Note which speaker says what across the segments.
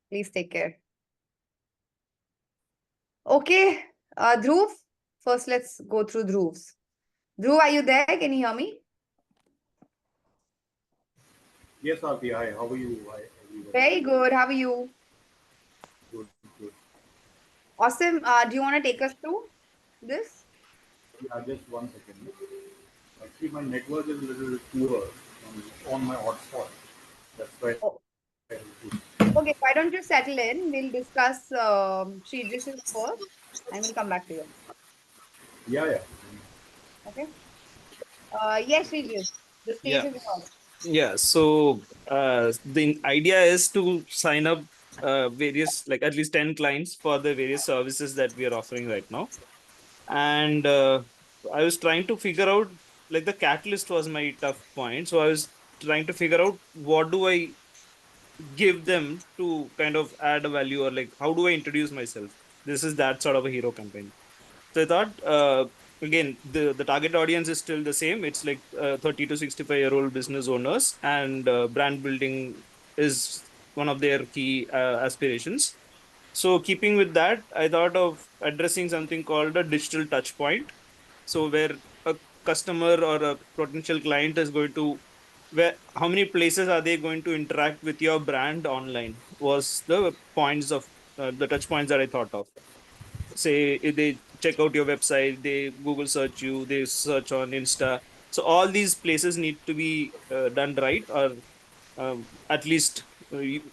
Speaker 1: Please take care. Okay, Dhruv. First, let's go through Dhruv's. Dhruv, are you there? Can you hear me?
Speaker 2: Yes, Arthi. Hi. How are you? Hi, everybody.
Speaker 1: Very good. How are you?
Speaker 2: Good, good.
Speaker 1: Awesome. Do you want to take us through this?
Speaker 2: Yeah, just 1 second. Actually, my network is a little poor on my hotspot. That's why.
Speaker 1: Oh, okay. Why don't you settle in? We'll discuss Sridhar's first, and we'll come back to you.
Speaker 2: Yeah, yeah.
Speaker 1: Okay. Yes, Sridhar. The stage
Speaker 3: Yeah.
Speaker 1: is yours.
Speaker 3: Yeah. So the idea is to sign up various, like at least 10 clients for the various services that we are offering right now. And I was trying to figure out, like, the catalyst was my tough point. So I was trying to figure out what do I give them to kind of add a value, or like how do I introduce myself. This is that sort of a hero campaign. So I thought, again, the target audience is still the same. It's like 30 to 65-year-old business owners, and brand building is one of their key aspirations. So keeping with that, I thought of addressing something called a digital touch point. So where a customer or a potential client is going to, where how many places are they going to interact with your brand online, was the points of the touch points that I thought of. Say if they check out your website, they Google search you, they search on Insta. So all these places need to be done right, or at least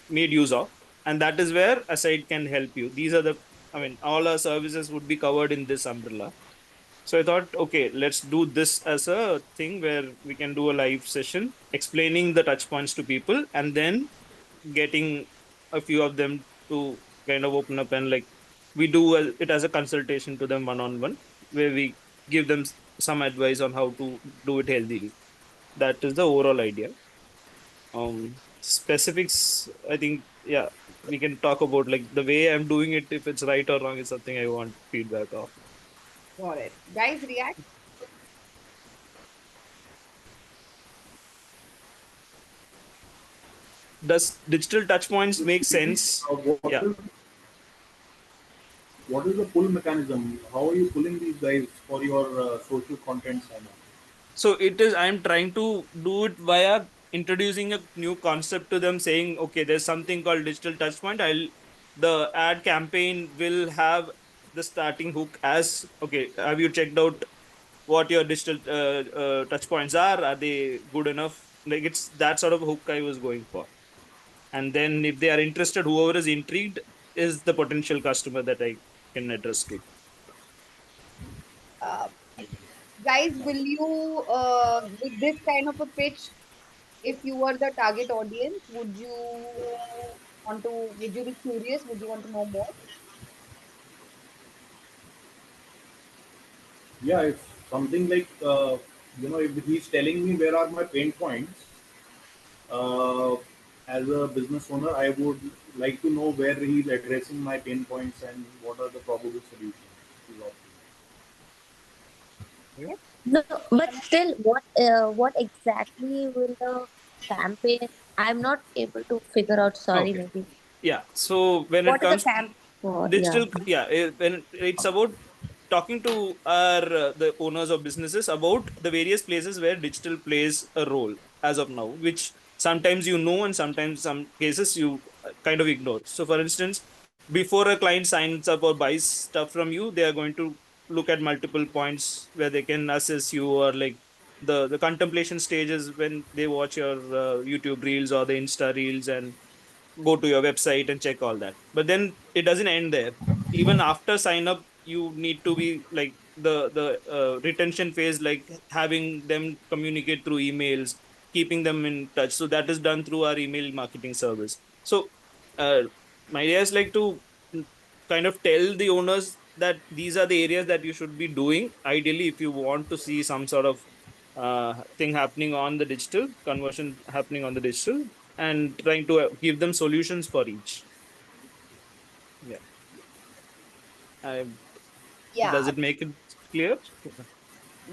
Speaker 3: made use of, and that is where a site can help you. These are the, I mean, all our services would be covered in this umbrella. So I thought, okay, let's do this as a thing where we can do a live session explaining the touch points to people, and then getting a few of them to kind of open up, and like we do it as a consultation to them one on one, where we give them some advice on how to do it healthily. That is the overall idea. Specifics, I think, yeah, we can talk about, like, the way I'm doing it. If it's right or wrong is something I want feedback of.
Speaker 1: Got it. Guys, react.
Speaker 3: Does digital touch points make
Speaker 2: Basically,
Speaker 3: sense?
Speaker 2: what
Speaker 3: Yeah.
Speaker 2: is what is the pull mechanism? How are you pulling these guys for your social content sign up?
Speaker 3: So it is, I'm trying to do it via introducing a new concept to them, saying, okay, there's something called digital touchpoint. The ad campaign will have the starting hook as, okay, have you checked out what your digital touch points are? Are they good enough? Like, it's that sort of hook I was going for. And then if they are interested, whoever is intrigued is the potential customer that I can address to.
Speaker 1: Uh, Guys, will you, with this kind of a pitch, if you were the target audience, would you be curious? Would you want to know more?
Speaker 2: Yeah, it's something like if he's telling me where are my pain points, uh, as a business owner, I would like to know where he's addressing my pain points and what are the probable solutions he's offering.
Speaker 1: Yes.
Speaker 4: No, but still, what exactly will the campaign? I'm not able to figure out. Sorry,
Speaker 3: Okay.
Speaker 4: maybe
Speaker 3: Yeah. So when it
Speaker 1: What is the
Speaker 3: comes
Speaker 1: camp?
Speaker 4: for yeah.
Speaker 3: digital, yeah, when it's about talking to our the owners of businesses about the various places where digital plays a role as of now, which sometimes you know, and sometimes some cases you kind of ignore. So for instance, before a client signs up or buys stuff from you, they are going to look at multiple points where they can assess you, or like the contemplation stages when they watch your YouTube reels or the Insta reels, and go to your website and check all that. But then it doesn't end there. Even after sign up, you need to be like the retention phase, like having them communicate through emails, keeping them in touch. So that is done through our email marketing service. So uh, my idea is like to kind of tell the owners that these are the areas that you should be doing ideally if you want to see some sort of thing happening on the digital conversion happening on the digital, and trying to give them solutions for each. Yeah. I, does
Speaker 1: Yeah.
Speaker 3: it make it clear?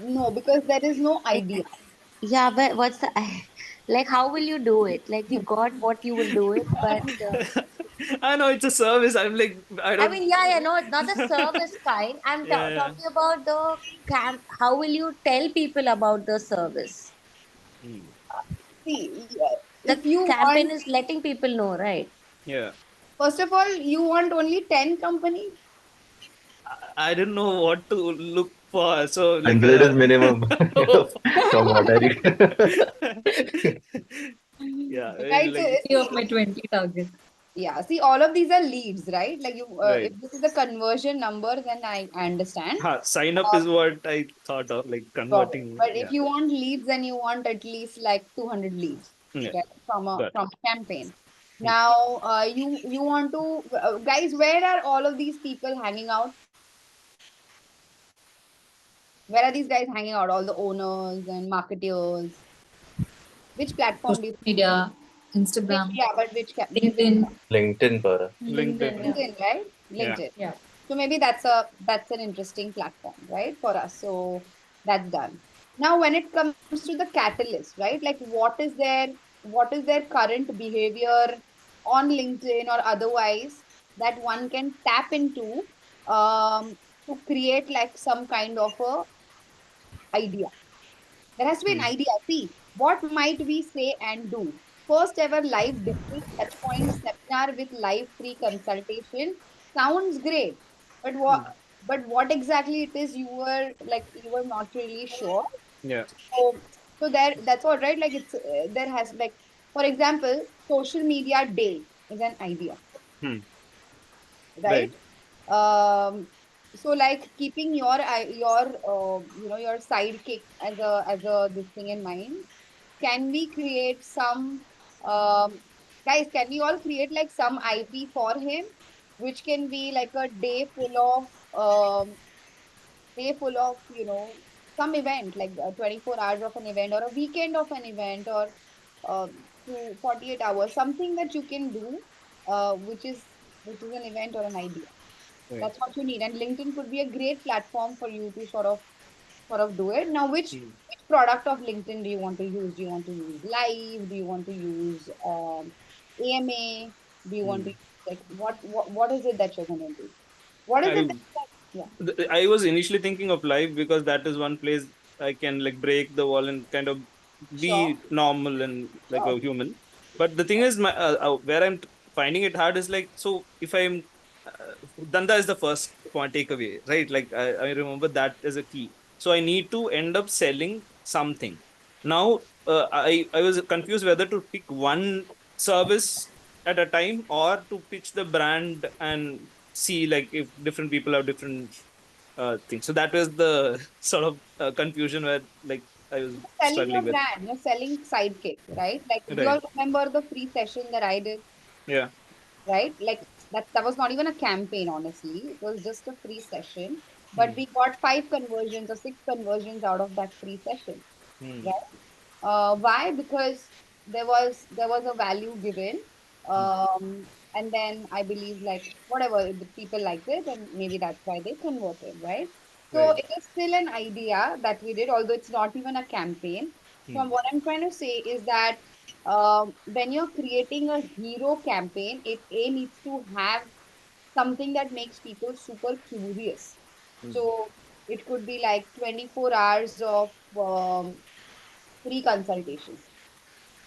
Speaker 1: No, because there is no idea.
Speaker 4: Yeah, but what's the Like, how will you do it? Like, you got what you will do it, but
Speaker 3: I know it's a service. I'm like, I
Speaker 4: I
Speaker 3: don't.
Speaker 4: mean, yeah, no, not the service fine. I'm
Speaker 3: Yeah.
Speaker 4: talking about the camp. How will you tell people about the service?
Speaker 3: Hmm.
Speaker 1: See,
Speaker 4: The
Speaker 1: if you
Speaker 4: campaign
Speaker 1: want,
Speaker 4: is letting people know, right?
Speaker 3: Yeah.
Speaker 1: first of all, you want only 10 companies.
Speaker 3: I didn't know what to look for. So like
Speaker 5: 100 is minimum. From what I read.
Speaker 3: yeah, I mean,
Speaker 1: Right. So,
Speaker 3: like
Speaker 6: Of my 20 target.
Speaker 1: yeah, see, all of these are leads, right? Like you, if
Speaker 3: right.
Speaker 1: this is the conversion number, then I understand.
Speaker 3: Sign up is what I thought of, like
Speaker 1: Got it.
Speaker 3: converting.
Speaker 1: But if
Speaker 3: Yeah.
Speaker 1: you want leads, then you want at least like 200 leads,
Speaker 3: Yeah.
Speaker 1: right, from a
Speaker 3: Got it.
Speaker 1: campaign.
Speaker 3: Hmm.
Speaker 1: Now, you want to guys, where are all of these people hanging out? Where are these guys hanging out? All the owners and marketeers. Which platform do
Speaker 6: Social
Speaker 1: you
Speaker 6: media,
Speaker 1: which
Speaker 6: Instagram,
Speaker 1: yeah, but which
Speaker 6: LinkedIn.
Speaker 5: LinkedIn, Para.
Speaker 6: LinkedIn,
Speaker 3: LinkedIn.
Speaker 6: yeah.
Speaker 1: LinkedIn, right?
Speaker 3: Yeah.
Speaker 1: LinkedIn.
Speaker 6: Yeah.
Speaker 1: So maybe that's an interesting platform, right, for us. So that's done. Now, when it comes to the catalyst, right? Like what is their current behavior on LinkedIn or otherwise that one can tap into to create like some kind of a idea. There has to be an
Speaker 3: Hmm.
Speaker 1: idea. See, what might we say and do? First ever live digital touchpoint seminar with live free consultation sounds great, but
Speaker 3: Hmm.
Speaker 1: what exactly it is you were not really sure.
Speaker 3: Yeah.
Speaker 1: So there that's all right. Like it's there has like for example, social media day is an idea,
Speaker 3: Hmm.
Speaker 1: right?
Speaker 3: Right.
Speaker 1: So like keeping your sidekick as a this thing in mind, can we create some um guys, can we all create like some IP for him, which can be like a day full of some event like 24 hours of an event or a weekend of an event or uh, to 48 hours, something that you can do, which is an event or an idea.
Speaker 3: Right.
Speaker 1: That's what you need. And LinkedIn could be a great platform for you to sort of do it. Now,
Speaker 3: Hmm.
Speaker 1: which product of LinkedIn do you want to use? Do you want to use live? Do you want to use AMA? Do you want to
Speaker 3: Hmm.
Speaker 1: use like what is it that you're gonna do? What is it
Speaker 3: I
Speaker 1: yeah,
Speaker 3: I was initially thinking of live because that is one place I can like break the wall and kind of
Speaker 1: sure,
Speaker 3: be normal and like
Speaker 1: sure.
Speaker 3: a human. But the thing is, where I'm finding it hard is like, so if I'm Danda is the first point takeaway, right? Like I remember that as a key. So I need to end up selling something. Now I was confused whether to pick one service at a time or to pitch the brand and see like if different people have different things. So that was the sort of confusion where like I was
Speaker 1: Selling your
Speaker 3: struggling with.
Speaker 1: brand, you're selling sidekick, right? Like, do you
Speaker 3: Right.
Speaker 1: all remember the free session that I did,
Speaker 3: Yeah.
Speaker 1: right? Like that was not even a campaign, honestly. It was just a free session, but
Speaker 3: Hmm.
Speaker 1: we got 5 conversions or 6 conversions out of that free session,
Speaker 3: Hmm.
Speaker 1: right? Why? Because there was a value given,
Speaker 3: Hmm.
Speaker 1: and then I believe like whatever the people liked it, and maybe that's why they converted, right? So
Speaker 3: Right.
Speaker 1: it is still an idea that we did, although it's not even a campaign. So
Speaker 3: Hmm.
Speaker 1: what I'm trying to say is that when you're creating a hero campaign, it a needs to have something that makes people super curious.
Speaker 3: Hmm.
Speaker 1: So it could be like 24 hours of free consultations,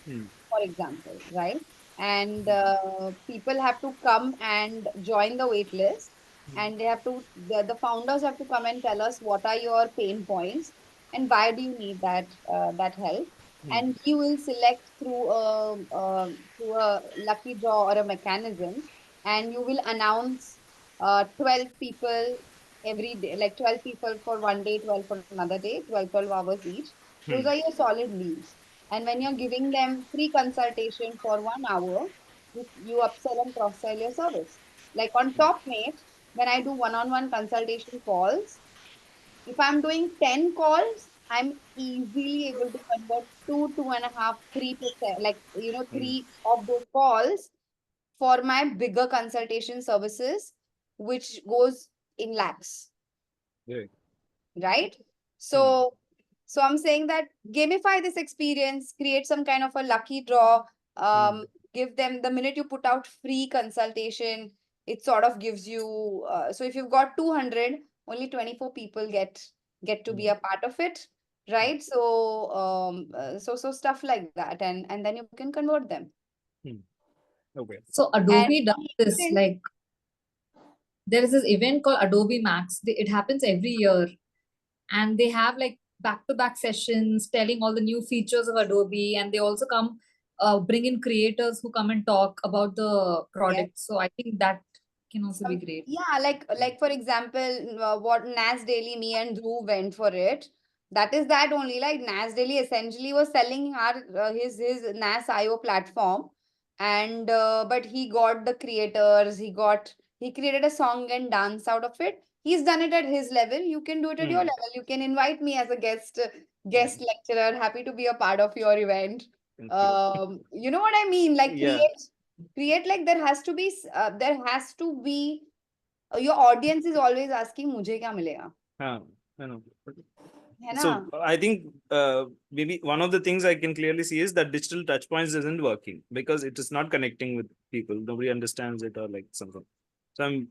Speaker 3: Hmm.
Speaker 1: for example, right? And
Speaker 3: Hmm.
Speaker 1: people have to come and join the wait list,
Speaker 3: Hmm.
Speaker 1: and the founders have to come and tell us what are your pain points and why do you need that help.
Speaker 3: Hmm.
Speaker 1: And he will select through a lucky draw or a mechanism, and you will announce 12 people every day, like 12 people for one day, 12 for another day, 12 hours each. Those
Speaker 3: Hmm.
Speaker 1: are your solid leads. And when you're giving them free consultation for 1 hour, you upsell and cross sell your service. Like on Top Mate, when I do one-on-one consultation calls, if I'm doing 10 calls, I'm easily able to convert 2.5, 3%, like,
Speaker 3: Hmm.
Speaker 1: three of those calls for my bigger consultation services, which goes in lakhs,
Speaker 3: Right.
Speaker 1: right?
Speaker 3: Hmm.
Speaker 1: So So I'm saying that gamify this experience, create some kind of a lucky draw,
Speaker 3: Hmm.
Speaker 1: give them the minute you put out free consultation, it sort of gives you. So if you've got 200, only 24 people get to be
Speaker 3: Hmm.
Speaker 1: a part of it, right? So so stuff like that, and then you can convert them.
Speaker 3: Hmm. Okay.
Speaker 6: So
Speaker 1: And
Speaker 6: Adobe does
Speaker 1: on
Speaker 6: this,
Speaker 1: LinkedIn,
Speaker 6: like there is this event called Adobe Max. It happens every year, and they have like back-to-back sessions telling all the new features of Adobe, and they also come bring in creators who come and talk about the
Speaker 1: yes.
Speaker 6: product. So I think that can also be
Speaker 1: Some,
Speaker 6: great.
Speaker 1: yeah, like for example, what Nas Daily, me and Dhruv went for it. That is that only. Like Nas Daily essentially was selling our his Nas IO platform, and but he got the creators. He created a song and dance out of it. He's done it at his level. You can do it at your
Speaker 3: Hmm.
Speaker 1: level. You can invite me as a
Speaker 3: Yeah.
Speaker 1: guest lecturer. Happy to be a part of your event.
Speaker 3: Thank you.
Speaker 1: You know what I mean? Like
Speaker 3: Yeah.
Speaker 1: create like there has to be your audience is always asking मुझे क्या मिलेगा,
Speaker 3: I know.
Speaker 1: है ना?
Speaker 3: So I think maybe one of the things I can clearly see is that digital touchpoints isn't working because it is not connecting with people. Nobody understands it or like something. So I'm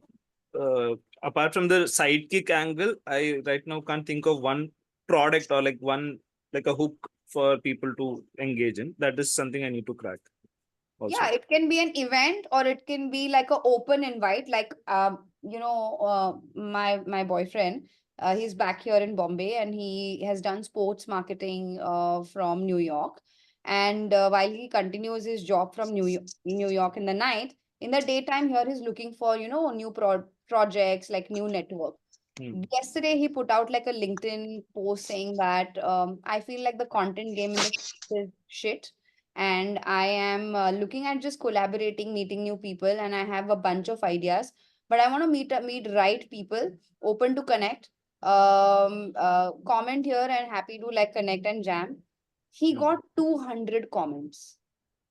Speaker 3: apart from the sidekick angle, I right now can't think of one product or like one like a hook for people to engage in. That is something I need to crack also.
Speaker 1: Yeah, it can be an event or it can be like an open invite. Like my boyfriend, he's back here in Bombay and he has done sports marketing from New York. And while he continues his job from New York in the night, in the daytime here he's looking for new projects like new network.
Speaker 3: Hmm.
Speaker 1: Yesterday he put out like a LinkedIn post saying that I feel like the content game in the is shit, and I am looking at just collaborating, meeting new people, and I have a bunch of ideas, but I want to meet right people, open to connect, comment here and happy to like connect and jam. He
Speaker 3: Hmm.
Speaker 1: got 200 comments,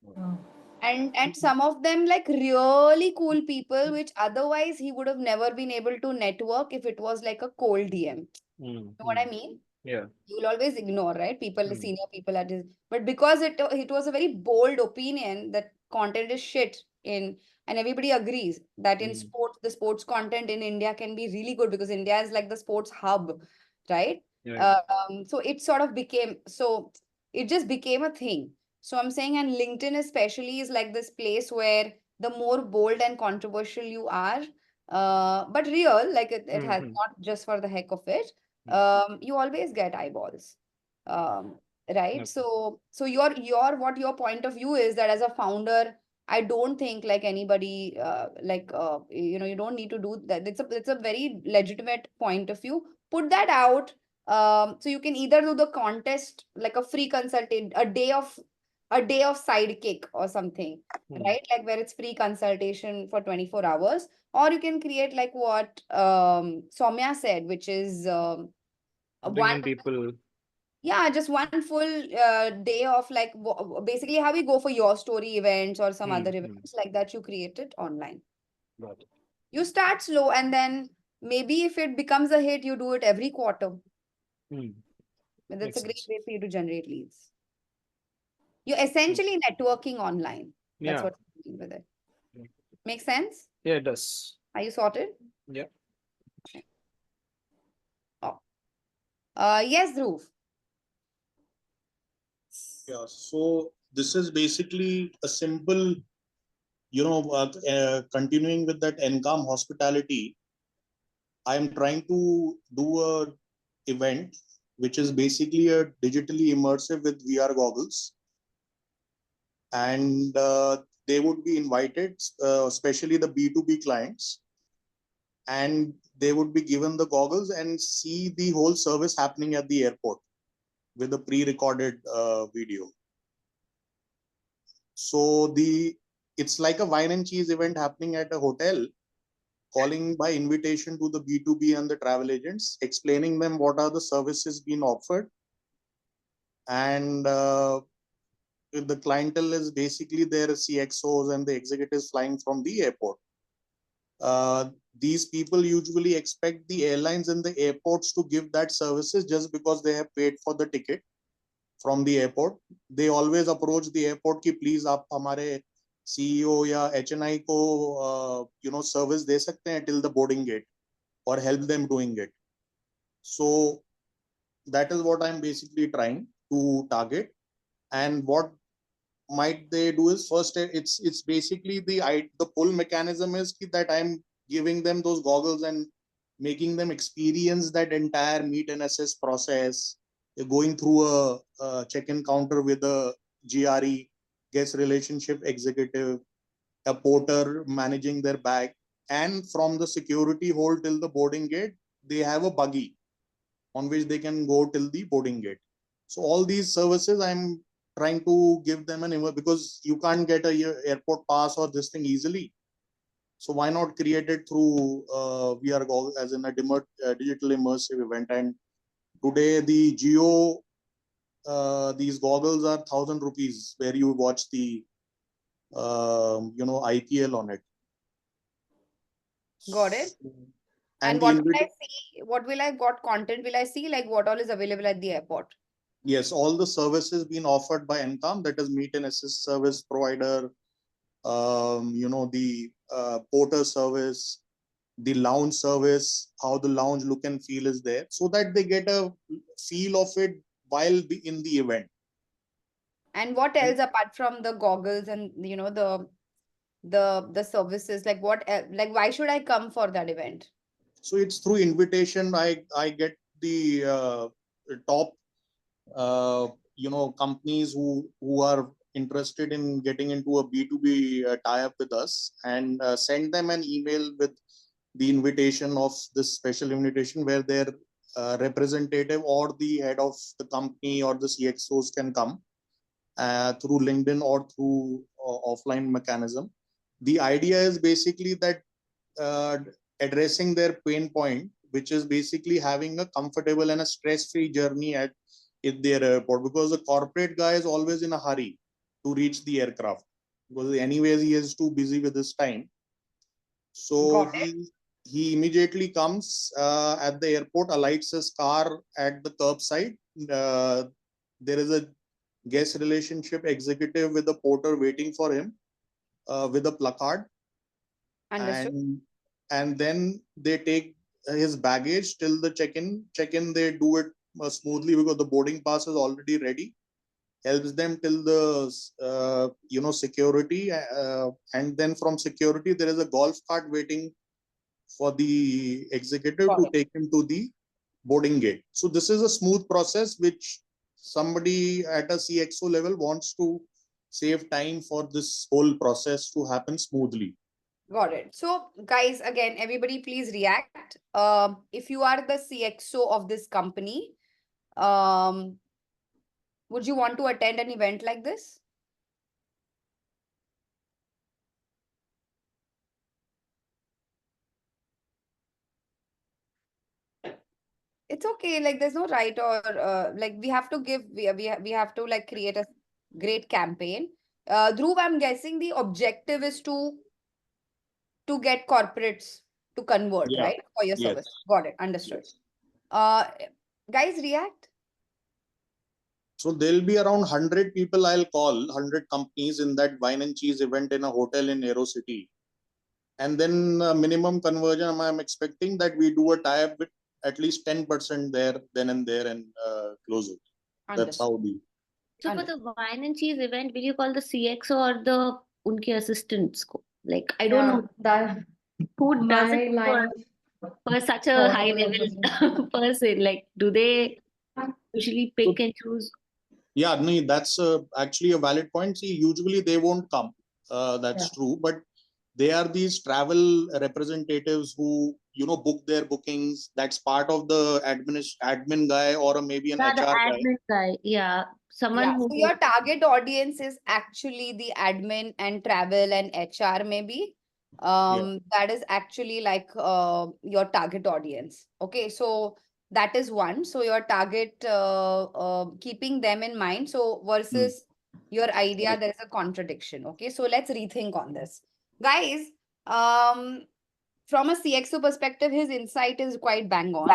Speaker 6: Wow.
Speaker 1: and some of them like really cool people which otherwise he would have never been able to network if it was like a cold DM.
Speaker 3: Hmm.
Speaker 1: Know what
Speaker 3: Hmm.
Speaker 1: I mean?
Speaker 3: Yeah.
Speaker 1: You will always ignore, right? People, the
Speaker 3: Hmm.
Speaker 1: senior people at his, but because it was a very bold opinion that content is shit in, and everybody agrees that in
Speaker 3: Hmm.
Speaker 1: sports, the sports content in India can be really good because India is like the sports hub, right?
Speaker 3: Right.
Speaker 1: So it sort of became so it just became a thing. So I'm saying, and LinkedIn especially is like this place where the more bold and controversial you are, but real, like it
Speaker 3: Hmm.
Speaker 1: has
Speaker 3: Hmm.
Speaker 1: not just for the heck of it,
Speaker 3: Hmm.
Speaker 1: you always get eyeballs, um, right?
Speaker 3: Okay.
Speaker 1: So what your point of view is that as a founder, I don't think like anybody you don't need to do that. It's a very legitimate point of view. Put that out. So you can either do the contest like a free consultant, a day of sidekick or something,
Speaker 3: Hmm.
Speaker 1: right? Like where it's free consultation for 24 hours, or you can create like what Soumya said, which is
Speaker 3: Bring
Speaker 1: one,
Speaker 3: in people.
Speaker 1: yeah, just one full day of like basically how we go for your story events or some
Speaker 3: Hmm.
Speaker 1: other
Speaker 3: Hmm.
Speaker 1: events like that, you create it online.
Speaker 3: Got it.
Speaker 1: You start slow and then maybe if it becomes a hit, you do it every quarter.
Speaker 3: Hmm.
Speaker 1: And that's
Speaker 3: Makes
Speaker 1: a great
Speaker 3: sense.
Speaker 1: way for you to generate leads. You're
Speaker 3: Hmm.
Speaker 1: essentially networking online. That's
Speaker 3: Yeah.
Speaker 1: what I mean with it. Make sense?
Speaker 3: Yeah, it does.
Speaker 1: Are you sorted?
Speaker 3: Yeah.
Speaker 1: Oh. Yes, Dhruv.
Speaker 2: Yeah, so this is basically a simple, continuing with that Encom hospitality. I am trying to do a event which is basically a digitally immersive with VR goggles, and they would be invited, especially the B2B clients, and they would be given the goggles and see the whole service happening at the airport with a pre-recorded video. So it's like a wine and cheese event happening at a hotel, calling by invitation to the B2B and the travel agents, explaining them what are the services being offered, and the clientele is basically their CXOs and the executives flying from the airport.
Speaker 7: These people usually expect the airlines and the airports to give that services just because they have paid for the ticket from the airport. They always approach the airport ki please आप हमारे CEO या HNI को service दे सकते हैं till the boarding gate or help them doing it. So that is what I'm basically trying to target. And what might they do is, first it's basically the pull mechanism is that I'm giving them those goggles and making them experience that entire meet and assess process. They're going through a check-in counter with a GRE, guest relationship executive, a porter managing their bag, and from the security hall till the boarding gate they have a buggy on which they can go till the boarding gate. So all these services I'm trying to give them because you can't get a airport pass or this thing easily. So why not create it through VR goggles as in a digital immersive event? And today the Geo these goggles are 1,000 rupees where you watch the IPL on it.
Speaker 1: Got it. And what will I see? What content will I see? Like what all is available at the airport?
Speaker 7: Yes, all the services being offered by NCOM, that is meet and assist service provider, the porter service, the lounge service, how the lounge look and feel is there, so that they get a feel of it while in the event.
Speaker 1: And what else apart from the goggles and the services? Like what like why should I come for that event?
Speaker 7: So it's through invitation. I get the top companies who are interested in getting into a B2B tie-up with us, and send them an email with the invitation of this special invitation where their representative or the head of the company or the CXOs can come through LinkedIn or through offline mechanism. The idea is basically that addressing their pain point, which is basically having a comfortable and a stress-free journey at their airport, because the corporate guy is always in a hurry to reach the aircraft because anyways he is too busy with his time. So he immediately comes at the airport, alights his car at the curbside. There is a guest relationship executive with a porter waiting for him with a placard.
Speaker 1: Understood.
Speaker 7: And then they take his baggage till the check-in. They do it smoothly because the boarding pass is already ready. Helps them till the security, and then from security there is a golf cart waiting for the executive to take him to the boarding gate. So this is a smooth process which somebody at a CXO level wants to save time for this whole process to happen smoothly.
Speaker 1: Got it. So, guys, again, everybody please react. If you are the CXO of this company, would you want to attend an event like this? It's okay. Like, there's no right or like we have to give. We have to like create a great campaign. Dhruv, I'm guessing the objective is to get corporates to convert, right, for your service. Got it. Understood. Guys, react.
Speaker 7: So there'll be around 100 people I'll call, 100 companies in that wine and cheese event in a hotel in Aero City. And then minimum conversion, I'm expecting that we do a tie-up with at least 10% there, then and there, and close it. Understood. That's how we.
Speaker 4: So for the wine and cheese event, will you call the CXO or the unke assistants? Like, I don't know
Speaker 8: that
Speaker 4: who does
Speaker 8: my
Speaker 4: it
Speaker 8: line
Speaker 4: for such a
Speaker 8: thought
Speaker 4: high level person. Like, do they usually pick and choose?
Speaker 7: Yeah, no, that's actually a valid point. See, usually they won't come. That's true. But they are these travel representatives who, book their bookings. That's part of the admin guy or maybe an HR
Speaker 4: the
Speaker 7: guy.
Speaker 4: admin guy. Yeah. Someone who.
Speaker 1: So your target audience is actually the admin and travel and HR maybe. That is actually like your target audience. Okay, so that is one. So your target, keeping them in mind. So versus your idea, there is a contradiction. Okay, so let's rethink on this. Guys, from a CXO perspective, his insight is quite bang on.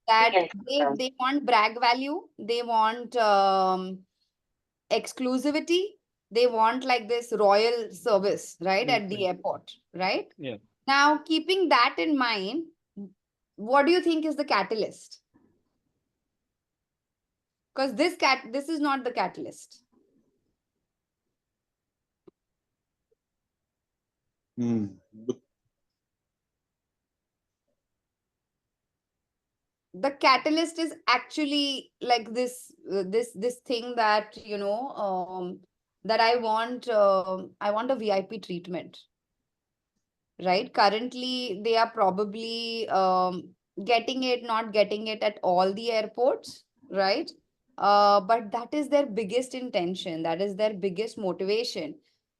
Speaker 1: That they want brag value, they want exclusivity, they want like this royal service, right, at the airport, right?
Speaker 3: Yeah.
Speaker 1: Now, keeping that in mind, what do you think is the catalyst? Because this is not the catalyst. The catalyst is actually like this thing that that I want a VIP treatment, right? Currently they are probably not getting it at all the airports, right? But that is their biggest intention, that is their biggest motivation.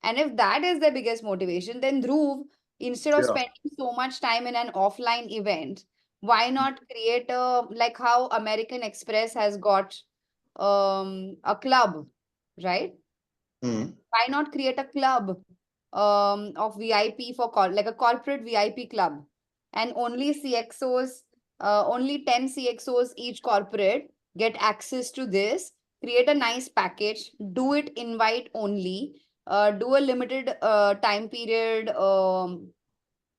Speaker 1: And if that is their biggest motivation, then Dhruv, instead of spending so much time in an offline event, why not create a, like how American Express has got a club, right? Why not create a club of VIP for like a corporate VIP club, and only CXOs, only 10 CXOs each corporate get access to this. Create a nice package, do it invite only, do a limited time period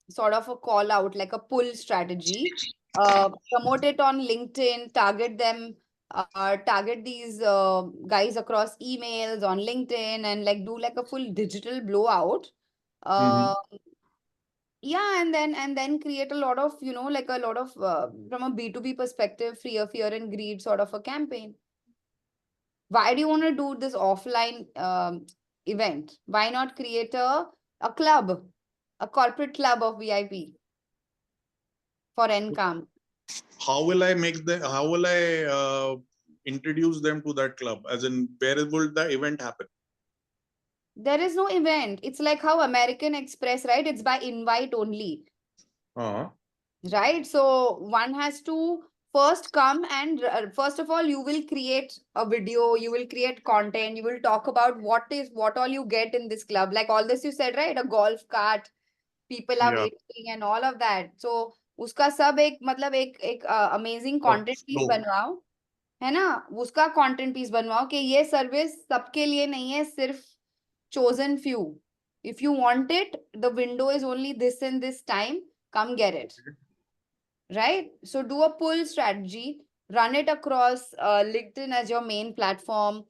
Speaker 1: sort of a call out, like a pull strategy. Promote it on LinkedIn, target them, target these guys across emails on LinkedIn, and like do like a full digital blowout. Uh, yeah, and then create a lot of, like a lot of from a B2B perspective, fear and greed sort of a campaign. Why do you want to do this offline event? Why not create a club, a corporate club of VIP for income?
Speaker 7: How will I introduce them to that club? As in, where will the event happen?
Speaker 1: There is no event. It's like how American Express, right? It's by invite only, right? So one has to first come and first of all, you will create a video, you will create content, you will talk about what all you get in this club. Like all this you said, right? A golf cart, people are waiting and all of that. So उसका सब एक मतलब एक amazing content piece बनवाओ, है ना? उसका content piece बनवाओ कि ये service सबके लिए नहीं है, सिर्फ chosen few. If you want it, the window is only this and this time, come get it, right? So do a pull strategy, run it across LinkedIn as your main platform.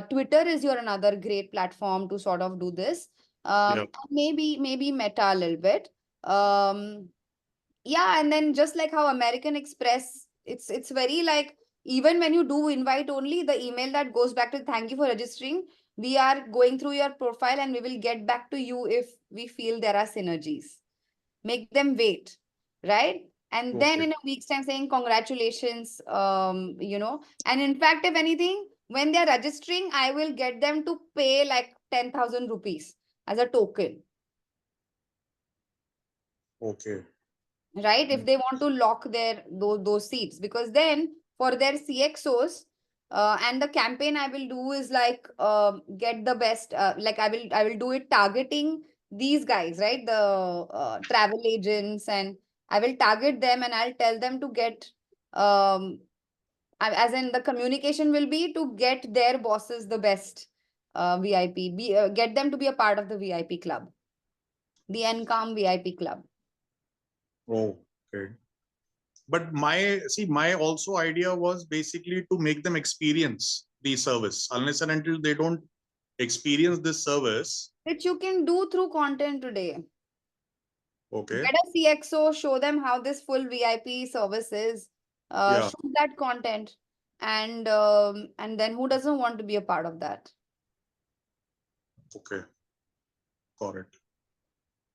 Speaker 1: Twitter is your another great platform to sort of do this. Maybe Meta a little bit. Yeah, and then just like how American Express, it's very like, even when you do invite only, the email that goes back to thank you for registering, we are going through your profile and we will get back to you if we feel there are synergies. Make them wait, right? And then in a week's time saying congratulations, and in fact, if anything, when they are registering, I will get them to pay like 10,000 rupees as a token. Right? If they want to lock their those seats, because then for their CXOs, and the campaign I will do is like get the best, like I will do it targeting these guys, right? The travel agents, and I will target them and I'll tell them to get as in the communication will be to get their bosses the best VIP, get them to be a part of the VIP club, the Encom VIP club.
Speaker 7: But my also idea was basically to make them experience the service. Unless and until they don't experience this service,
Speaker 1: which you can do through content today.
Speaker 7: Get
Speaker 1: a CXO, show them how this full VIP service is, show that content, and then who doesn't want to be a part of that?
Speaker 7: Got it.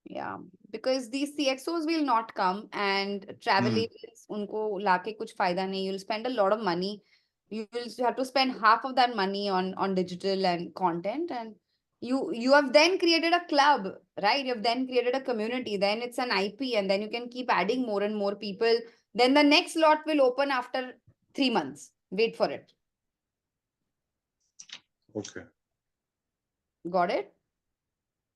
Speaker 1: Yeah, because these CXOs will not come, and travel agents, unko laake kuch fayda nahi. You'll spend a lot of money. You will have to spend half of that money on digital and content, and you have then created a club, right? You have then created a community. Then it's an IP, and then you can keep adding more and more people. Then the next lot will open after 3 months. Wait for it. Got it?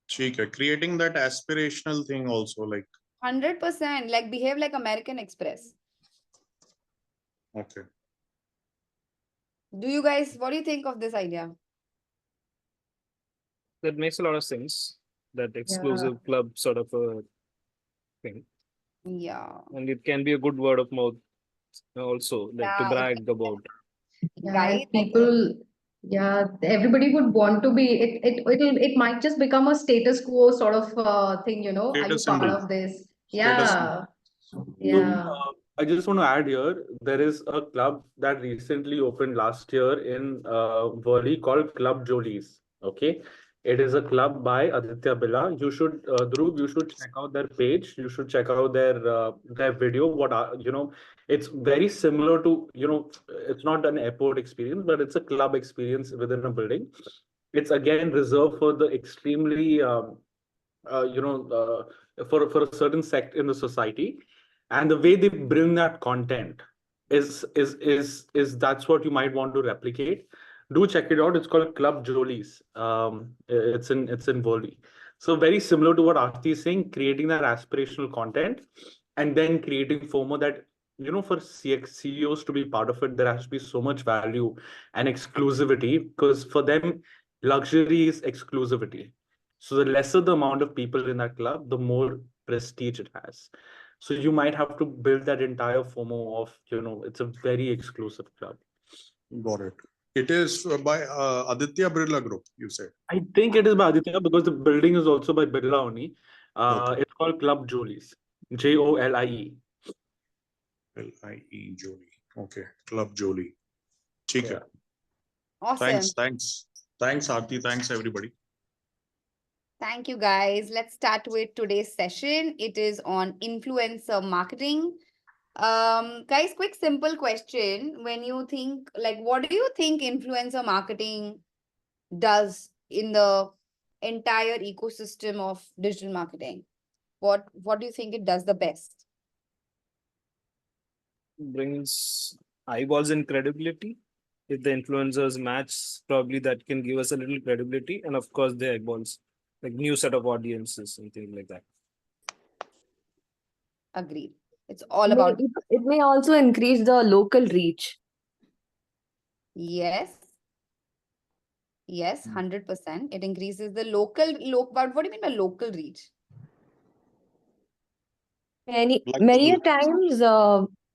Speaker 7: Creating that aspirational thing also, like
Speaker 1: 100%. Like behave like American Express.
Speaker 7: Okay.
Speaker 1: Do you guys, what do you think of this idea?
Speaker 3: That makes a lot of sense. That
Speaker 4: Yeah.
Speaker 3: exclusive club sort of a thing.
Speaker 1: Yeah.
Speaker 3: And it can be a good word of mouth also, like to
Speaker 1: Yeah, it,
Speaker 3: brag about.
Speaker 4: Yeah,
Speaker 1: right?
Speaker 4: and people, yeah, everybody would want to be it might just become a status quo sort of thing, you know. Are you
Speaker 7: Status
Speaker 4: part
Speaker 7: symbol.
Speaker 4: of this?
Speaker 7: Status symbol.
Speaker 4: Yeah,
Speaker 8: So
Speaker 4: yeah.
Speaker 8: I just want to add here, there is a club that recently opened last year in Worli called Club Jolies. Okay. It is a club by Aditya Billa. You should, Dhruv, you should check out their page. You should check out their video. It's very similar to, it's not an airport experience, but it's a club experience within a building. It's again reserved for the extremely for a certain sect in the society, and the way they bring that content is that's what you might want to replicate. Do check it out. It's called Club Jolies. It's in Worli. So very similar to what Arthi is saying, creating that aspirational content and then creating FOMO that for CX CEOs to be part of it, there has to be so much value and exclusivity, because for them luxury is exclusivity. So the lesser the amount of people in that club, the more prestige it has. So you might have to build that entire FOMO of, it's a very exclusive club.
Speaker 7: Got it. It is by Aditya Birla Group, you said.
Speaker 8: I think it is by Aditya because the building is also by Birla only.
Speaker 7: Okay.
Speaker 8: It's called Club Jolies. Jolie.
Speaker 7: Lie Jolie. Okay. Club Jolie. ठीक है.
Speaker 8: Yeah.
Speaker 1: Awesome.
Speaker 7: Thanks, Arthi. Thanks, everybody.
Speaker 1: Thank you, guys. Let's start with today's session. It is on influencer marketing. Guys, quick, simple question. When you think, like, what do you think influencer marketing does in the entire ecosystem of digital marketing? What do you think it does the best?
Speaker 3: Brings eyeballs and credibility. If the influencers match, probably that can give us a little credibility, and of course the eyeballs, like new set of audiences and things like that.
Speaker 1: Agreed. It's all about
Speaker 9: It may also increase the local reach.
Speaker 1: yes. Yes, 100%. It increases the local, but what do you mean by local reach?
Speaker 9: Many a times,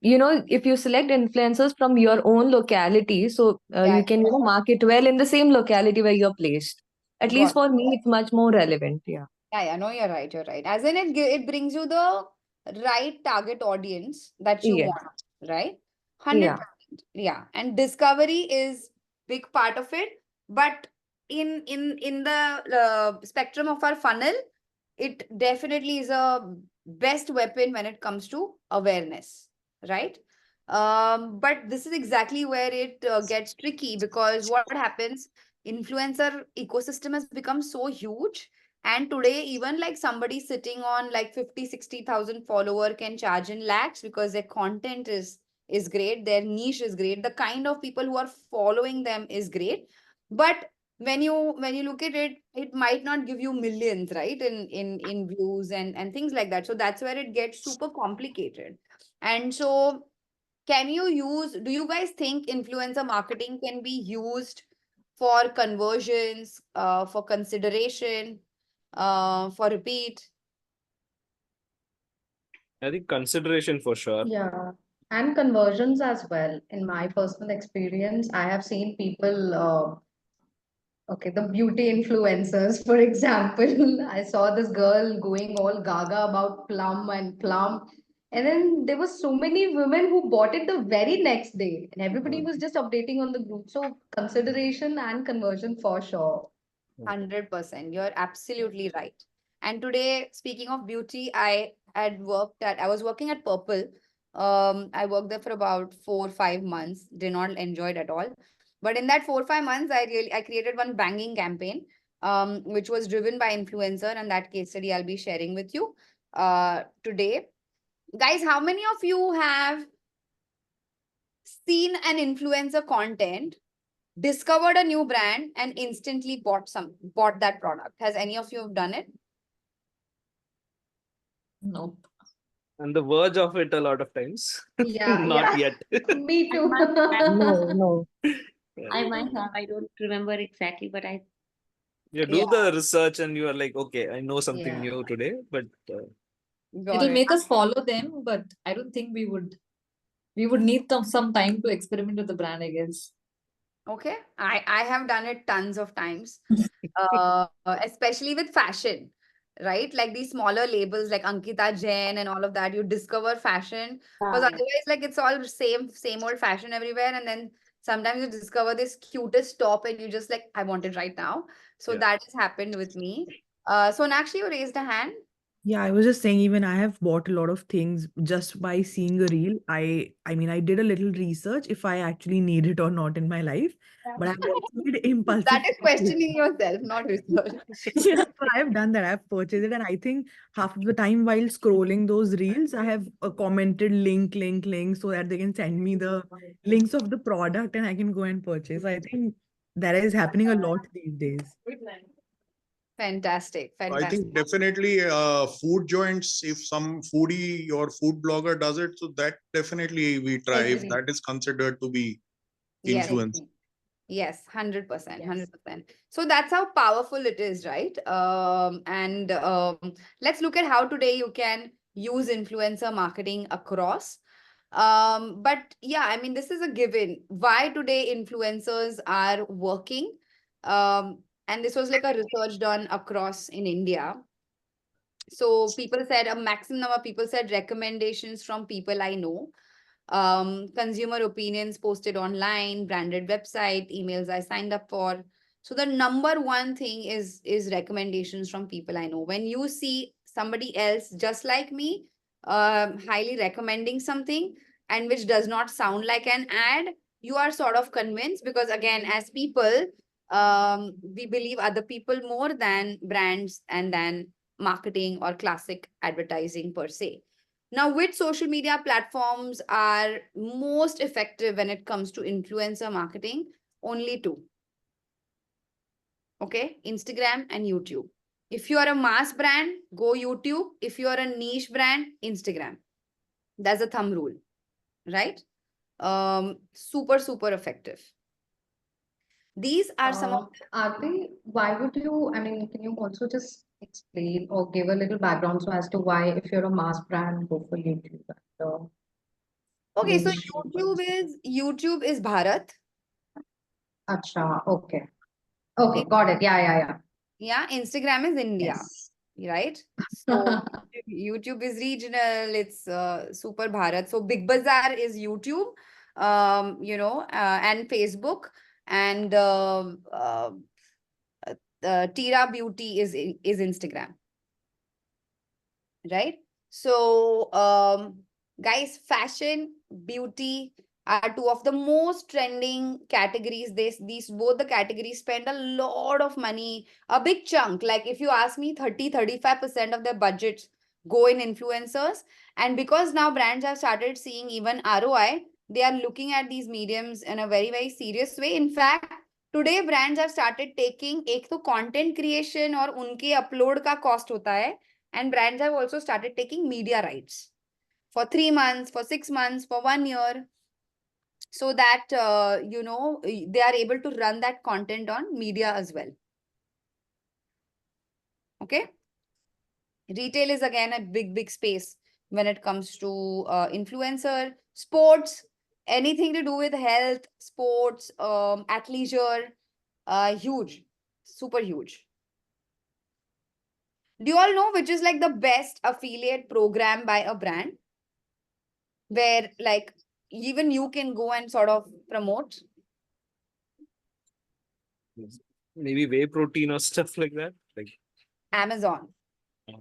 Speaker 9: if you select influencers from your own locality, so
Speaker 1: Yeah,
Speaker 9: you can market well in the same locality where you're placed. At least
Speaker 1: got
Speaker 9: for me, it's much more relevant. Yeah.
Speaker 1: Yeah, no, you're right. You're right. As in, it brings you the right target audience that you
Speaker 9: Yes.
Speaker 1: want, right?
Speaker 9: Yeah.
Speaker 1: 100%. Yeah, and discovery is big part of it. But in the spectrum of our funnel, it definitely is a best weapon when it comes to awareness, right? But this is exactly where it gets tricky, because what happens, influencer ecosystem has become so huge, and today even like somebody sitting on like 50-60,000 follower can charge in lakhs, because their content is great, their niche is great, the kind of people who are following them is great. But when you look at it, it might not give you millions, right, in views and things like that. So that's where it gets super complicated. And so do you guys think influencer marketing can be used for conversions, for consideration, for repeat?
Speaker 3: I think consideration for sure.
Speaker 4: Yeah, and conversions as well. In my personal experience, I have seen people, okay, the beauty influencers, for example. I saw this girl going all gaga about plum and plum. And then there were so many women who bought it the very next day, and everybody was just updating on the group. So consideration and conversion for sure.
Speaker 1: 100%. You're absolutely right. And today, speaking of beauty, I was working at Purple. I worked there for about 4 or 5 months. Did not enjoy it at all. But in that 4 or 5 months, I created one banging campaign, which was driven by influencer, and that case study I'll be sharing with you today. Guys, how many of you have seen an influencer content, discovered a new brand, and instantly bought that product? Has any of you have done it?
Speaker 6: Nope.
Speaker 3: on the verge of it a lot of times.
Speaker 4: Yeah,
Speaker 3: Not
Speaker 4: yeah.
Speaker 3: yet.
Speaker 4: Me
Speaker 10: I
Speaker 4: too.
Speaker 10: might have,
Speaker 9: No, no.
Speaker 3: Yeah.
Speaker 10: I might have, I don't remember exactly, but I
Speaker 3: You
Speaker 1: Yeah,
Speaker 3: do the research and you are like, okay, I know something
Speaker 4: Yeah.
Speaker 3: new today, but
Speaker 1: got
Speaker 6: It'll
Speaker 1: it.
Speaker 6: make us follow them, but I don't think we would need some time to experiment with the brand, I guess.
Speaker 1: Okay. I have done it tons of times, especially with fashion, right? Like these smaller labels like Ankita Jain and all of that. You discover fashion because
Speaker 10: yeah.
Speaker 1: otherwise, like it's all same old fashion everywhere. And then sometimes you discover this cutest top and you just like, I want it right now. So
Speaker 3: yeah.
Speaker 1: that has happened with me. So Nakshi, you raised a hand.
Speaker 11: Yeah, I was just saying, even I have bought a lot of things just by seeing a reel. I mean, I did a little research if I actually need it or not in my life, but I've also made impulsive
Speaker 1: That is
Speaker 11: purchases.
Speaker 1: questioning yourself, not research.
Speaker 11: Yeah, so I have done that. I've purchased it, and I think half of the time while scrolling those reels, I have commented link, so that they can send me the links of the product and I can go and purchase. I think that is happening a lot these days.
Speaker 1: Fantastic.
Speaker 7: I
Speaker 1: Fantastic.
Speaker 7: think definitely food joints, if some foodie or food blogger does it, so that definitely we try if
Speaker 4: Agree.
Speaker 7: that is considered to be
Speaker 1: Yes.
Speaker 7: influence.
Speaker 1: Yes, 100%,
Speaker 4: Yes.
Speaker 1: 100%. So that's how powerful it is, right? And let's look at how today you can use influencer marketing across. But yeah, I mean, this is a given. Why today influencers are working? And this was like a research done across in India. So people said a maximum number of people said recommendations from people I know, consumer opinions posted online, branded website, emails I signed up for. So the number one thing is recommendations from people I know. When you see somebody else just like me, highly recommending something and which does not sound like an ad, you are sort of convinced because again, as people, we believe other people more than brands and than marketing or classic advertising per se. Now, which social media platforms are most effective when it comes to influencer marketing? Only two. Okay, Instagram and YouTube. If you are a mass brand, go YouTube. If you are a niche brand, Instagram. That's a thumb rule, right? Super, super effective. These are some of
Speaker 4: Arthi, why would you, I mean, can you also just explain or give a little background so as to why, if you're a mass brand, go for YouTube and
Speaker 1: okay, so
Speaker 4: niche people?
Speaker 1: YouTube is Bharat.
Speaker 4: Acha, okay. Okay, got it. Yeah, yeah,
Speaker 1: Yeah, Instagram is India,
Speaker 4: yes.
Speaker 1: right? So YouTube is regional, it's Super Bharat. So Big Bazaar is YouTube, and Facebook, and Tira Beauty is Instagram, right? So, guys, fashion, beauty are two of the most trending categories. These both the categories spend a lot of money, a big chunk. Like if you ask me, 35% of their budgets go in influencers. And because now brands have started seeing even ROI, they are looking at these mediums in a very, very serious way. In fact, today brands have started taking एक तो content creation और उनके upload का cost होता है, and brands have also started taking media rights for 3 months, for 6 months, for 1 year, so that they are able to run that content on media as well. Okay, retail is again a big space when it comes to influencer. Sports, anything to do with health, sports, athleisure, huge, super huge. Do you all know which is like the best affiliate program by a brand where like even you can go and sort of promote?
Speaker 3: Maybe whey protein or stuff like that. Like,
Speaker 1: Amazon.
Speaker 3: Yeah.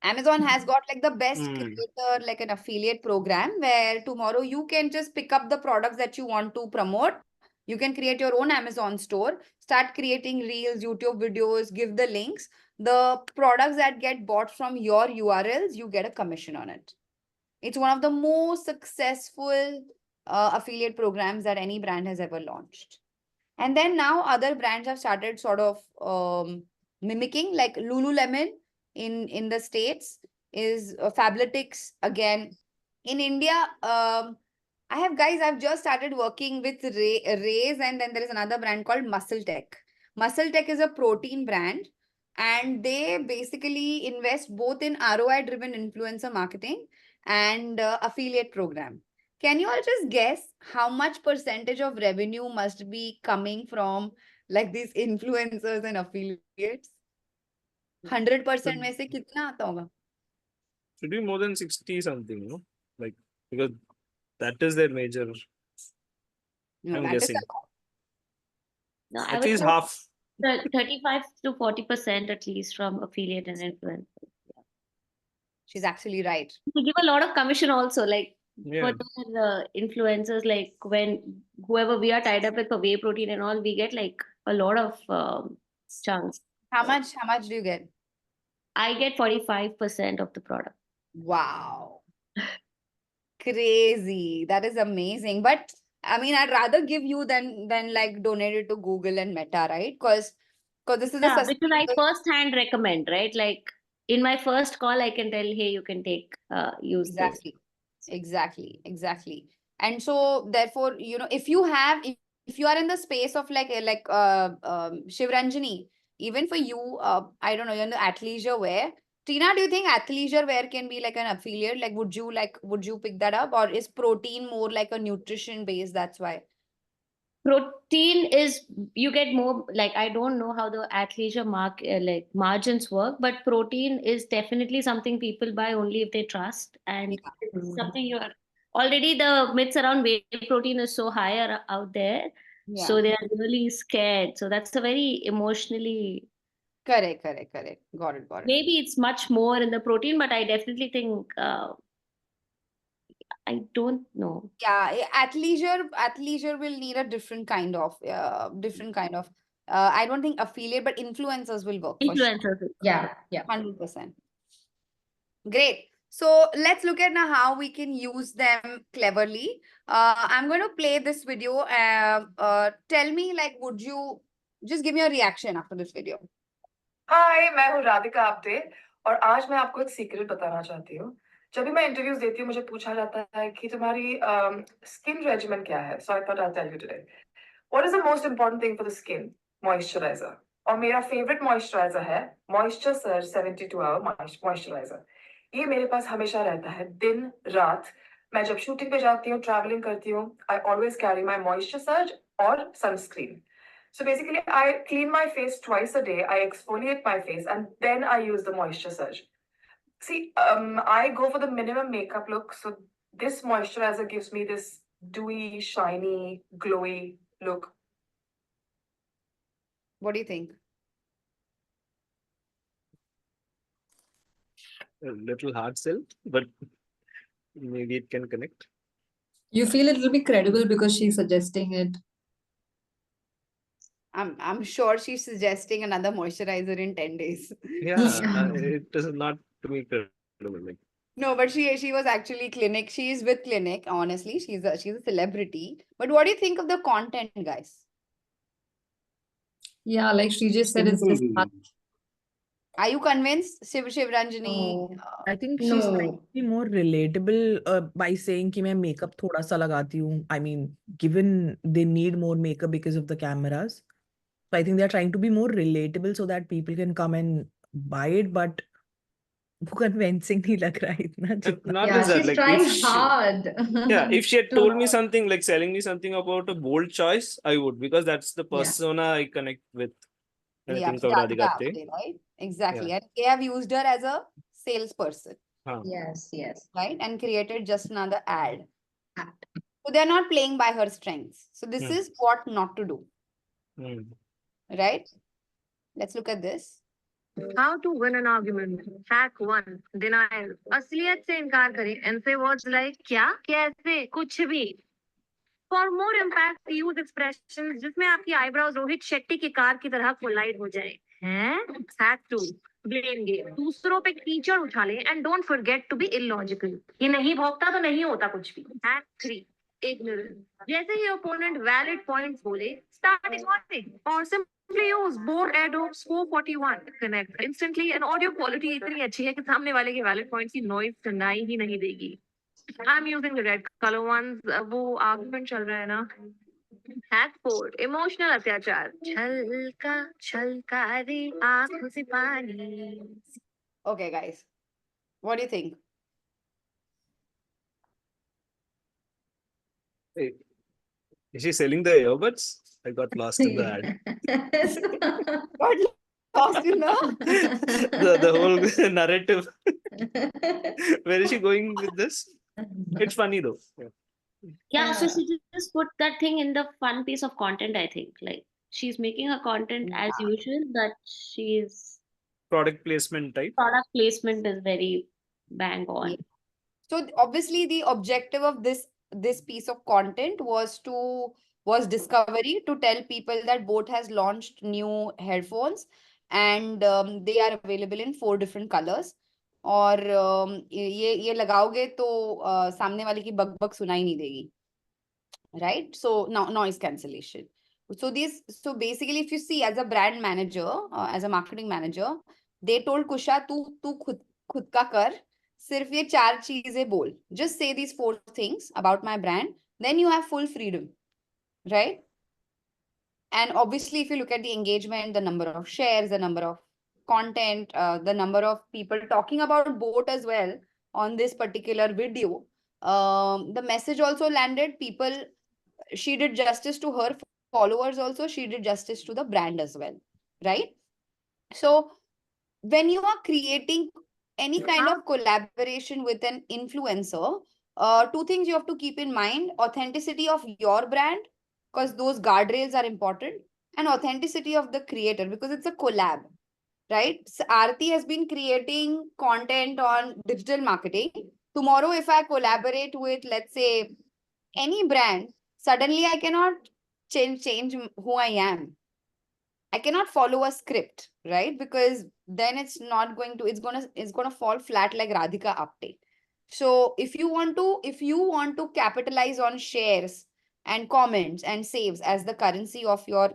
Speaker 1: Amazon has got like the best
Speaker 3: Hmm.
Speaker 1: creator, like an affiliate program where tomorrow you can just pick up the products that you want to promote. You can create your own Amazon store, start creating reels, YouTube videos, give the links. The products that get bought from your URLs, you get a commission on it. It's one of the most successful affiliate programs that any brand has ever launched. And then now other brands have started sort of mimicking, like Lululemon in the States. is Fabletics again. In India, I've just started working with Rays, and then there is another brand called Muscle Tech. Muscle Tech is a protein brand, and they basically invest both in ROI driven influencer marketing and affiliate program. Can you all just guess how much percentage of revenue must be coming from like these influencers and affiliates? 100% में से कितना आता होगा?
Speaker 3: Should be more than 60 something, no? Like, because that is their major,
Speaker 1: No,
Speaker 3: I'm
Speaker 1: that is
Speaker 3: guessing.
Speaker 1: a lot.
Speaker 10: No, I
Speaker 3: At
Speaker 10: would
Speaker 3: least
Speaker 10: say
Speaker 3: half.
Speaker 10: 35 to 40% at least from affiliate and influence.
Speaker 1: She's actually right.
Speaker 10: We give a lot of commission also, like
Speaker 3: Yeah.
Speaker 10: for the influencers, like when whoever we are tied up with for whey protein and all, we get like a lot of chunks.
Speaker 1: How much do you get?
Speaker 10: I get 45% of the product.
Speaker 1: Wow. Crazy. That is amazing. But I mean, I'd rather give you than like donate it to Google and Meta, right? Because this is a
Speaker 10: Yeah, because I
Speaker 1: sustainable.
Speaker 10: first hand recommend, right? Like in my first call, I can tell, hey, you can take use this.
Speaker 1: Exactly. And so therefore, if you are in the space of like Shivranjani, even for you, I don't know, you're in the athleisure wear. Tina, do you think athleisure wear can be like an affiliate? Like, would you pick that up, or is protein more like a nutrition base? That's why.
Speaker 10: Protein is, you get more, like I don't know how the athleisure like margins work, but protein is definitely something people buy only if they trust, and it's something you're already, the myths around whey protein is so high out there, so
Speaker 1: Yeah.
Speaker 10: they are really scared. So that's a very emotionally,
Speaker 1: Correct. Got it.
Speaker 10: maybe it's much more in the protein, but I definitely think I don't know.
Speaker 1: Yeah, athleisure will need a different kind of I don't think affiliate, but influencers will work for sure.
Speaker 10: Influencers.
Speaker 4: Yeah.
Speaker 1: 100%. Great. So let's look at now how we can use them cleverly. I'm going to play this video. Tell me, like, would you just give me a reaction after this video?
Speaker 12: हाय, मैं हूँ राधिका आप्टे और आज मैं आपको एक secret बताना चाहती हूँ। जब भी मैं इंटरव्यूज देती हूँ मुझे पूछा जाता है कि तुम्हारी स्किन रेजिमेंट क्या है? So I thought I tell you today. What is the most important thing for the skin? Moisturizer. और मेरा फेवरेट मॉइस्चराइजर है मॉइस्चर सर्ज 72 आवर मॉइस्चराइजर। ये मेरे पास हमेशा रहता है, दिन रात। मैं जब शूटिंग पे जाती हूँ, ट्रैवलिंग करती हूँ, I always carry my moisture surge और sunscreen. So basically, I clean my face twice a day. I exfoliate my face and then I use the moisture surge. See, I go for the minimum makeup look. So this moisturizer gives me this dewy, shiny, glowy look.
Speaker 1: What do you think?
Speaker 3: A little hard sell, but maybe it can connect.
Speaker 6: You feel it will be credible because she's suggesting it.
Speaker 1: I'm sure she's suggesting another moisturizer in 10 days.
Speaker 3: Yeah, it is not to me credible. Like,
Speaker 1: No, but she was actually Clinic. She is with Clinic. Honestly, she's a celebrity. But what do you think of the content, guys?
Speaker 6: Yeah, like she just said, it's
Speaker 5: Simple
Speaker 6: just
Speaker 5: reviews.
Speaker 1: Are you convinced, Shivranjani?
Speaker 4: No.
Speaker 11: I think she's trying
Speaker 4: No.
Speaker 11: to be more relatable by saying कि मैं makeup थोड़ा सा लगाती हूँ. I mean, given they need more makeup because of the cameras, so I think they're trying to be more relatable so that people can come and buy it. But वो convincing नहीं लग रहा है इतना
Speaker 3: and
Speaker 11: जितना.
Speaker 3: not
Speaker 4: Yeah,
Speaker 3: just that,
Speaker 4: she's
Speaker 3: like
Speaker 4: trying
Speaker 3: if she,
Speaker 4: hard.
Speaker 3: yeah, if she had
Speaker 4: to-
Speaker 3: told me something, like selling me something about a bold choice, I would, because that's the
Speaker 4: Yeah.
Speaker 3: persona I connect with when I
Speaker 1: Yeah,
Speaker 3: think of
Speaker 1: Radhika
Speaker 3: Radhika Apte.
Speaker 1: Apte, right? Exactly.
Speaker 3: Yeah.
Speaker 1: And they have used her as a salesperson,
Speaker 4: Yes.
Speaker 1: right? And created just another ad. So they're not playing by her strengths. So this is what not to do, right? Let's look at this.
Speaker 9: How to win an argument. Hack 1. Denial. असलियत से इनकार करें and say words like क्या, कैसे, कुछ भी. For more impact, use expressions जिसमें आपकी eyebrows रोहित शेट्टी की कार की तरह कोलाइड हो जाए. हैं? Hack 2. Blame game. दूसरों पे कीचड़ उठा लें and don't forget to be illogical. ये नहीं भौंकता तो नहीं होता कुछ भी. Hack 3. Ignorance. जैसे ही opponent valid points बोले, start ignoring or Simply use Board Adobe 441 Connect instantly and audio quality इतनी अच्छी है कि सामने वाले के valid points की noise सुनाई ही नहीं देगी. I'm using the red color ones. वो argument चल रहा है ना. Hack 4 emotional अत्याचार. छलका छलका रे आँखों से पानी.
Speaker 1: Okay, guys, what do you think?
Speaker 3: Wait, is she selling the earbuds? I got lost in the ad.
Speaker 1: Got lost in the
Speaker 3: The whole narrative. Where is she going with this? It's funny though.
Speaker 10: Yeah, so she just put that thing in the fun piece of content, I think. Like she's making her content as usual, but she's
Speaker 3: Product placement type.
Speaker 10: product placement is very bang on.
Speaker 1: Yeah. So obviously the objective of this piece of content was discovery, to tell people that Boat has launched new headphones, and they are available in 4 different colors. और ये लगाओगे तो सामने वाले की बक बक सुनाई नहीं देगी, right? So now noise cancellation. So basically, if you see, as a brand manager, as a marketing manager, they told Kusha, तू खुद का कर, सिर्फ ये 4 चीजें बोल. Just say these 4 things about my brand, then you have full freedom, right? And obviously, if you look at the engagement, the number of shares, the number of content, the number of people talking about Boat as well on this particular video, the message also landed. People, she did justice to her followers also, she did justice to the brand as well, right? So when you are creating any kind of collaboration with an influencer, 2 things you have to keep in mind: authenticity of your brand, because those guardrails are important, and authenticity of the creator, because it's a collab, right? So Arthi has been creating content on digital marketing. Tomorrow, if I collaborate with, let's say, any brand, suddenly I cannot change who I am. I cannot follow a script, right? Because then it's not going to, it's gonna fall flat like Radhika update. So if you want to capitalize on shares and comments and saves as the currency of your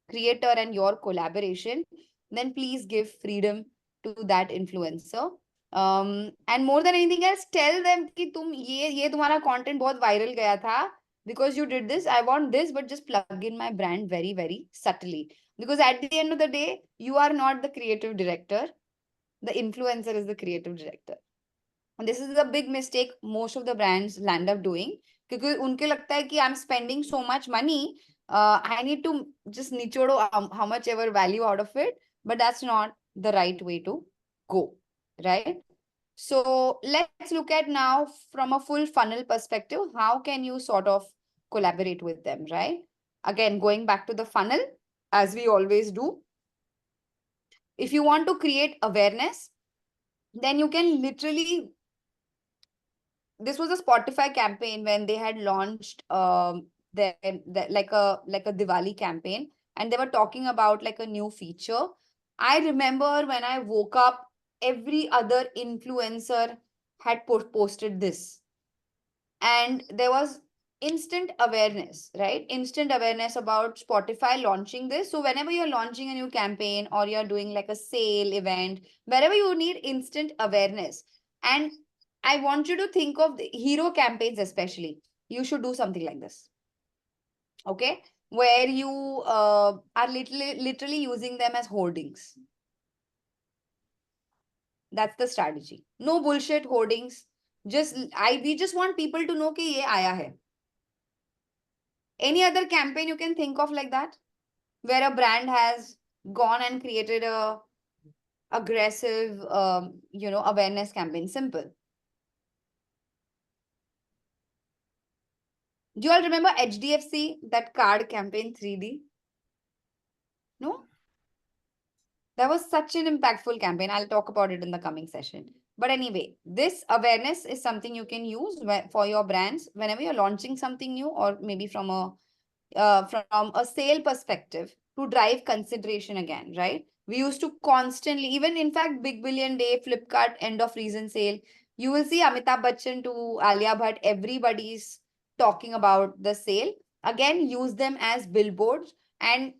Speaker 1: creator and your collaboration, then please give freedom to that influencer. And more than anything else, tell them कि ये तुम्हारा content बहुत viral गया था, because you did this. I want this, but just plug in my brand very, very subtly. Because at the end of the day, you are not the creative director. The influencer is the creative director. And this is a big mistake most of the brands land up doing. क्योंकि उनके लगता है कि I'm spending so much money, I need to just nichodo how much ever value out of it. But that's not the right way to go, right? So let's look at now from a full funnel perspective, how can you sort of collaborate with them, right? Again, going back to the funnel, as we always do, if you want to create awareness, then you can literally, this was a Spotify campaign when they had launched like a Diwali campaign, and they were talking about like a new feature. I remember when I woke up, every other influencer had posted this, and there was instant awareness, right? Instant awareness about Spotify launching this. So whenever you're launching a new campaign or you're doing like a sale event, wherever you need instant awareness, and I want you to think of the hero campaigns especially. You should do something like this, okay? Where you are literally using them as hoardings. That's the strategy. No bullshit hoardings. We just want people to know कि ये आया है. Any other campaign you can think of like that, where a brand has gone and created a aggressive, awareness campaign? Simple. Do you all remember HDFC, that card campaign 3D? No? That was such an impactful campaign. I'll talk about it in the coming session. But anyway, this awareness is something you can use for your brands whenever you're launching something new, or maybe from a sale perspective, to drive consideration again, right? We used to constantly, even in fact, Big Billion Day, Flipkart, end of reason sale, you will see Amitabh Bachchan to Alia Bhatt, everybody's talking about the sale. Again, use them as billboards, and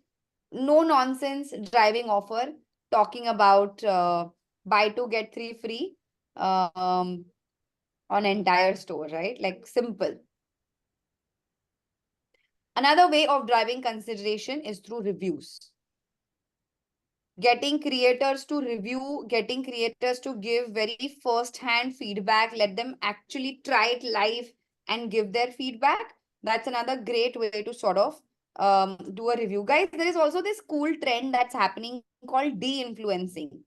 Speaker 1: no nonsense driving offer, talking about buy two get three free on entire store, right? Like simple. Another way of driving consideration is through reviews. Getting creators to review, getting creators to give very first-hand feedback, let them actually try it live and give their feedback. That's another great way to sort of do a review. Guys, there is also this cool trend that's happening called de-influencing.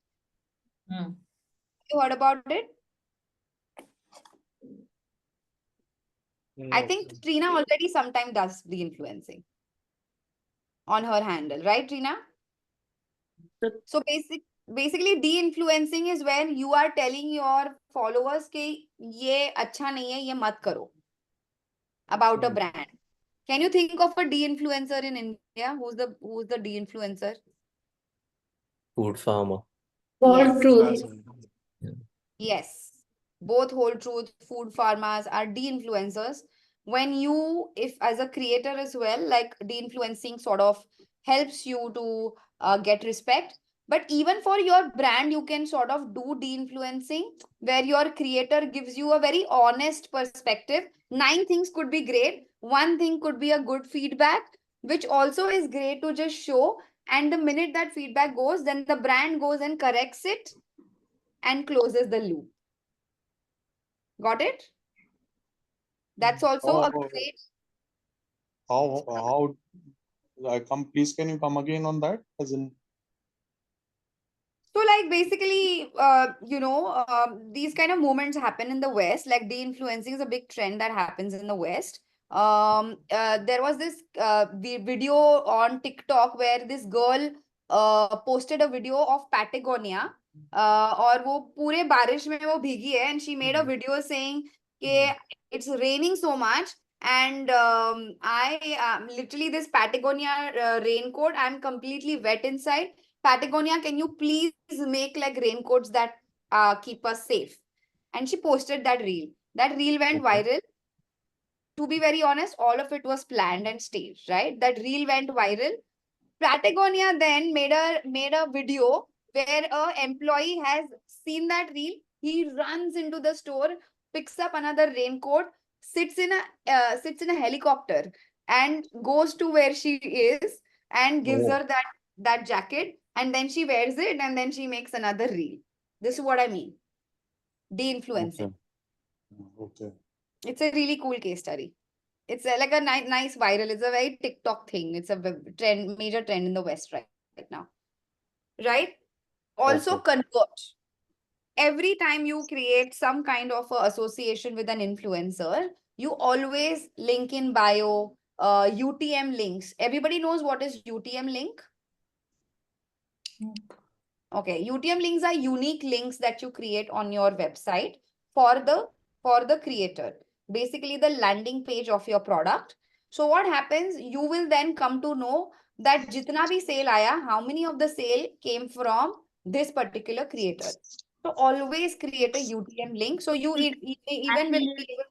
Speaker 1: You heard about it? I
Speaker 3: No.
Speaker 1: think Trina already sometimes does de-influencing on her handle, right, Trina? So basically de-influencing is when you are telling your followers कि ये अच्छा नहीं है, ये मत करो about a brand. Can you think of a de-influencer in India? Who's the de-influencer?
Speaker 5: Food farmer.
Speaker 10: Whole
Speaker 1: Yes.
Speaker 10: truth.
Speaker 1: Yes. Both Whole Truth, food farmers are de-influencers. When you, if as a creator as well, like de-influencing sort of helps you to get respect. But even for your brand, you can sort of do de-influencing where your creator gives you a very honest perspective. 9 things could be great. One thing could be a good feedback, which also is great to just show. And the minute that feedback goes, then the brand goes and corrects it and closes the loop. Got it? That's also a great.
Speaker 7: How please can you come again on that? As in,
Speaker 1: So like basically, these kind of moments happen in the West. Like de-influencing is a big trend that happens in the West. There was this video on TikTok where this girl posted a video of Patagonia. और वो पूरे बारिश में वो भीगी है and she made a video saying कि it's raining so much and I literally this Patagonia raincoat, I'm completely wet inside. Patagonia, can you please make like raincoats that keep us safe? And she posted that reel. That reel went viral. To be very honest, all of it was planned and staged, right? That reel went viral. Patagonia then made a video where a employee has seen that reel. He runs into the store, picks up another raincoat, sits in a helicopter, and goes to where she is and gives her that jacket, and then she wears it, and then she makes another reel. This is what I mean. De-influencing.
Speaker 7: okay.
Speaker 1: It's a really cool case study. It's like a nice viral. It's a very TikTok thing. It's a trend, major trend in the West right now. Right? Also convert. Every time you create some kind of a association with an influencer, you always link in bio, UTM links. Everybody knows what is UTM link? Okay, UTM links are unique links that you create on your website for the creator. Basically, the landing page of your product. So what happens? You will then come to know that jitna bhi sale aaya, how many of the sale came from this particular creator. So always create a UTM link. So you even will be able.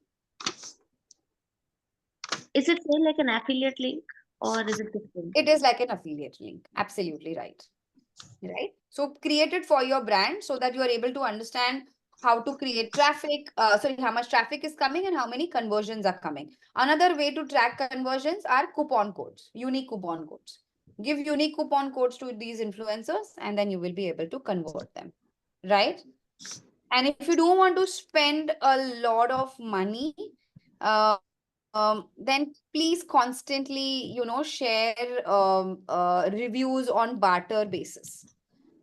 Speaker 10: Is it same like an affiliate link or is it different?
Speaker 1: It is like an affiliate link. Absolutely right. Right? So create it for your brand so that you are able to understand how to create traffic, sorry, how much traffic is coming and how many conversions are coming. Another way to track conversions are coupon codes, unique coupon codes. Give unique coupon codes to these influencers and then you will be able to convert them, right? And if you don't want to spend a lot of money, then please constantly, share reviews on barter basis.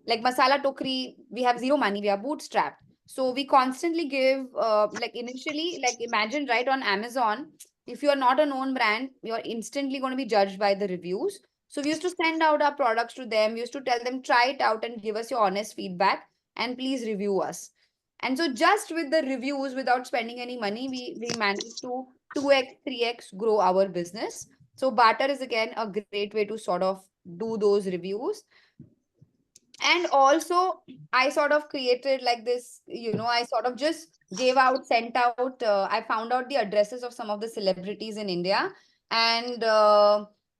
Speaker 1: Like Masala Tokri, we have zero money, we are bootstrapped. So we constantly give, like initially, like imagine right on Amazon, if you are not a known brand, you're instantly going to be judged by the reviews. So we used to send out our products to them. We used to tell them, try it out and give us your honest feedback and please review us. And so just with the reviews, without spending any money, we managed to 2x, 3x grow our business. So barter is again a great way to sort of do those reviews. And also I sort of created like this, I sort of just sent out, I found out the addresses of some of the celebrities in India and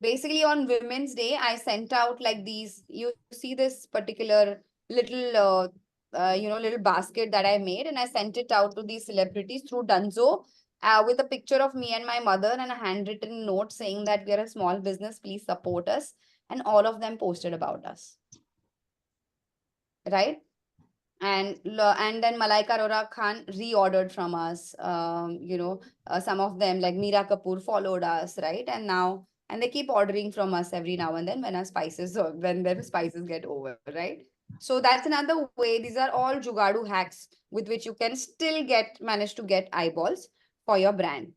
Speaker 1: Basically, on Women's Day, I sent out like these. You see this particular little, little basket that I made, and I sent it out to these celebrities through Dunzo, with a picture of me and my mother and a handwritten note saying that we are a small business, please support us. And all of them posted about us, right? And then Malaika Arora Khan reordered from us. Some of them like Meera Kapoor followed us, right? And they keep ordering from us every now and then when our spices or when their spices get over, right? So that's another way. These are all Jugadu hacks with which you can still manage to get eyeballs for your brand.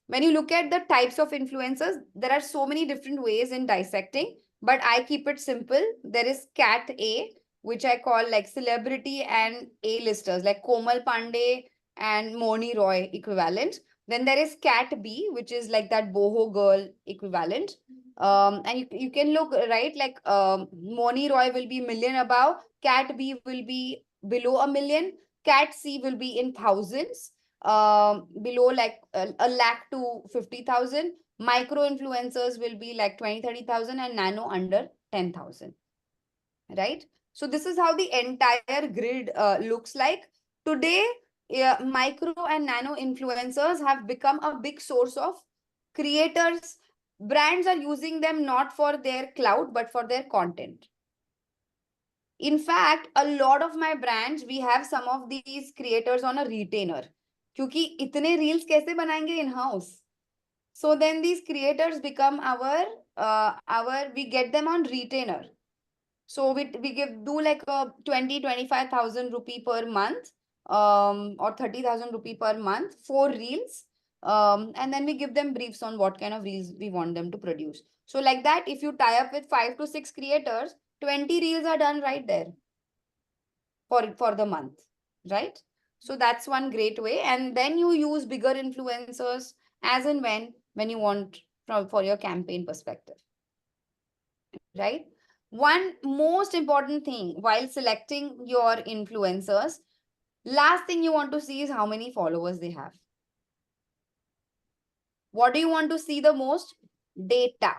Speaker 1: When you look at the types of influencers, there are so many different ways in dissecting, but I keep it simple. There is Cat A, which I call like celebrity and A-listers, like Komal Pandey and Moni Roy equivalent. Then there is Cat B, which is like that boho girl equivalent. And you can look, right, like Moni Roy will be million above, Cat B will be below a million, Cat C will be in thousands, below like a lakh to 50,000. Micro influencers will be like 20-30,000, and nano under 10,000, right? So this is how the entire grid looks like. Today, micro and nano influencers have become a big source of creators. Brands are using them not for their clout, but for their content. In fact, a lot of my brands, we have some of these creators on a retainer. क्योंकि इतने reels कैसे बनाएंगे in house? So then these creators become we get them on retainer. So we do like a 25,000 rupee per month, or 30,000 rupee per month for reels. And then we give them briefs on what kind of reels we want them to produce. So like that, if you tie up with 5 to 6 creators, 20 reels are done right there for the month, right? So that's one great way. And then you use bigger influencers as and when you want for your campaign perspective, right? One most important thing while selecting your influencers, last thing you want to see is how many followers they have. What do you want to see the most? Data.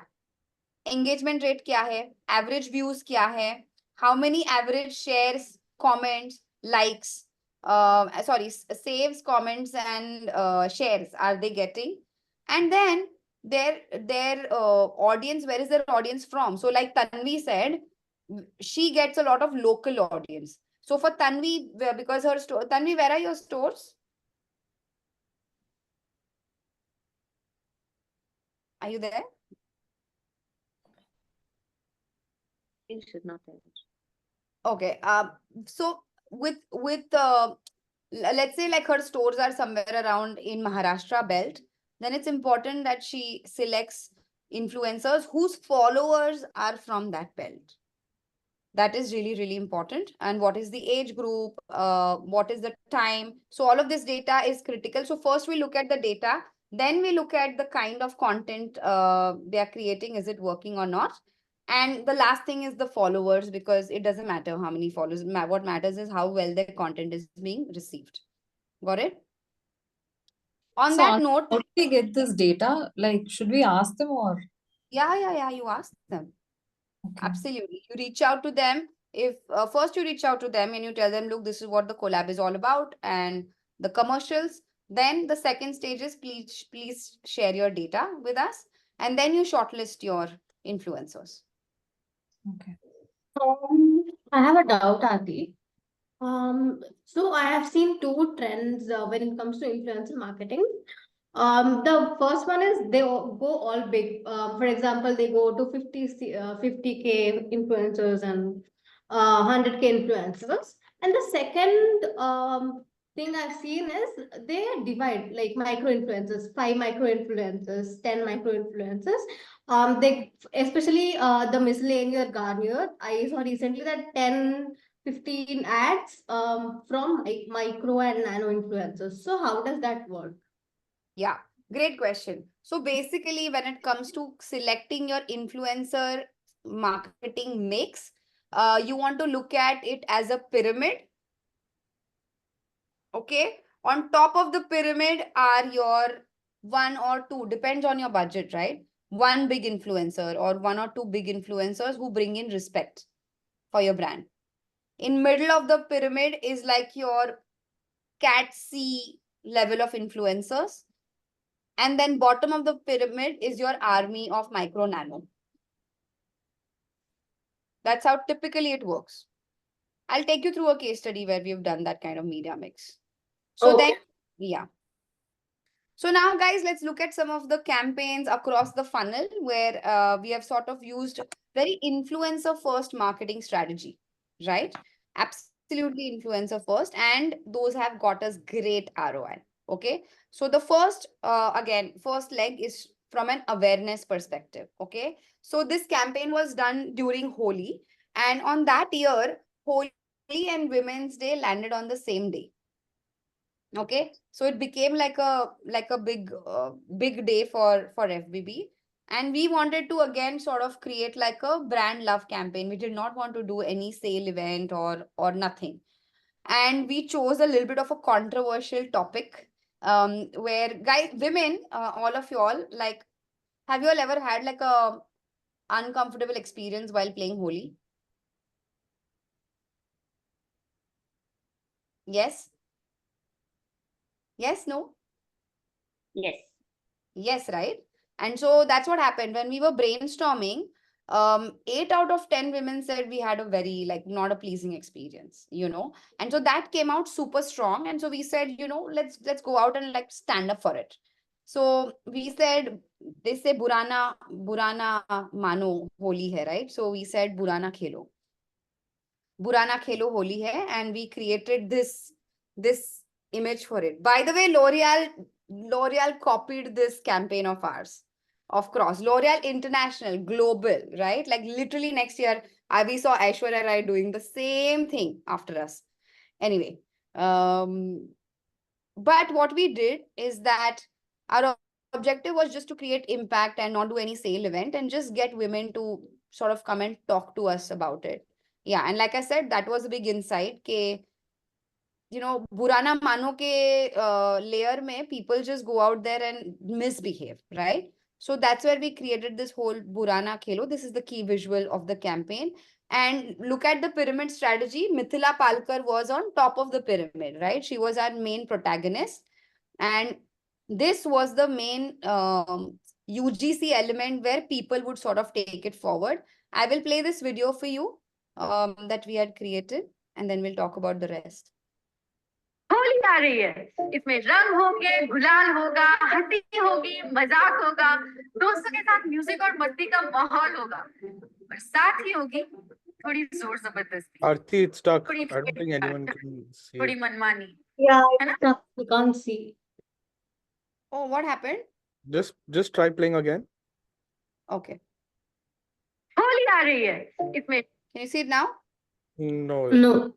Speaker 1: Engagement rate kya hai? Average views kya hai? How many average shares, comments, likes, saves, comments, and shares are they getting? And then their audience, where is their audience from? So like Tanvi said, she gets a lot of local audience. So for Tanvi, because her store, Tanvi, where are your stores? Are you there?
Speaker 10: You should not tell us.
Speaker 1: Okay. So with let's say like her stores are somewhere around in Maharashtra belt, then it's important that she selects influencers whose followers are from that belt. That is really, really important. And what is the age group? What is the time? So all of this data is critical. So first we look at the data, then we look at the kind of content they are creating. Is it working or not? And the last thing is the followers, because it doesn't matter how many followers. What matters is how well their content is being received. Got it? On
Speaker 6: So,
Speaker 1: that
Speaker 6: Arthi,
Speaker 1: note,
Speaker 6: how do we get this data? Like, should we ask them or?
Speaker 1: yeah, you ask them.
Speaker 6: Okay.
Speaker 1: Absolutely. You reach out to them. If first you reach out to them and you tell them, look, this is what the collab is all about and the commercials. Then the second stage is please share your data with us. And then you shortlist your influencers.
Speaker 6: Okay.
Speaker 13: I have a doubt, Adi. So I have seen two trends when it comes to influencer marketing. The first one is they go all big. For example, they go to 50K influencers and 100K influencers. And the second thing I've seen is they divide like micro influencers, 5 micro influencers, 10 micro influencers. They especially the miscellaneous Garnier. I saw recently that 10-15 ads from like micro and nano influencers. So how does that work?
Speaker 1: Yeah, great question. So basically, when it comes to selecting your influencer marketing mix, you want to look at it as a pyramid. Okay. On top of the pyramid are your one or two, depends on your budget, right? one big influencer or one or two big influencers who bring in respect for your brand. In middle of the pyramid is like your cat C level of influencers. And then bottom of the pyramid is your army of micro nano. That's how typically it works. I'll take you through a case study where we've done that kind of media mix. So then, yeah. So now, guys, let's look at some of the campaigns across the funnel where we have sort of used very influencer-first marketing strategy, right? Absolutely influencer first, and those have got us great ROI. Okay, so the first, again, first leg is from an awareness perspective. Okay, so this campaign was done during Holi, and on that year, Holi and Women's Day landed on the same day. Okay, so it became like a big day for FBB, and we wanted to again sort of create like a brand love campaign. We did not want to do any sale event or nothing, and we chose a little bit of a controversial topic, where guys, women, all of you all, like, have you all ever had like a uncomfortable experience while playing Holi? Yes. Yes, no?
Speaker 10: Yes.
Speaker 1: Yes, right? And so that's what happened when we were brainstorming. 8 out of 10 women said we had a very, like, not a pleasing experience, you know. And so that came out super strong. And so we said, you know, let's go out and like stand up for it. So we said, they say Burana mano holi hai, right? So we said Burana khelo. Burana Khelo Holi hai, and we created this image for it. By the way, L'Oreal copied this campaign of ours, of course. L'Oreal International, global, right? Like literally next year, we saw Aishwarya Rai doing the same thing after us. Anyway, but what we did is that our objective was just to create impact and not do any sale event and just get women to sort of come and talk to us about it. Yeah, and like I said, that was a big insight. Ke, you know, Burana Mano ke layer mein, people just go out there and misbehave, right? So that's where we created this whole Burana Khelo. This is the key visual of the campaign. And look at the pyramid strategy. Mithila Palkar was on top of the pyramid, right? She was our main protagonist. And this was the main UGC element where people would sort of take it forward. I will play this video for you that we had created, and then we'll talk about the rest.
Speaker 9: Holi आ रही है, इसमें रंग होंगे, गुलाल होगा, हंसी होगी, मजाक होगा, दोस्तों के साथ म्यूजिक और मस्ती का माहौल होगा, और साथ ही होगी थोड़ी जोर जबरदस्ती,
Speaker 8: Arthi, it's stuck.
Speaker 9: थोड़ी
Speaker 8: I don't think anyone can see
Speaker 9: थोड़ी
Speaker 8: it.
Speaker 9: मनमानी,
Speaker 13: Yeah,
Speaker 9: है ना?
Speaker 13: it's tough. You can't see.
Speaker 1: Oh, what happened?
Speaker 8: Just try playing again.
Speaker 1: Okay.
Speaker 9: Holi आ रही है, इसमें
Speaker 1: Can you see it now?
Speaker 8: No.
Speaker 13: No.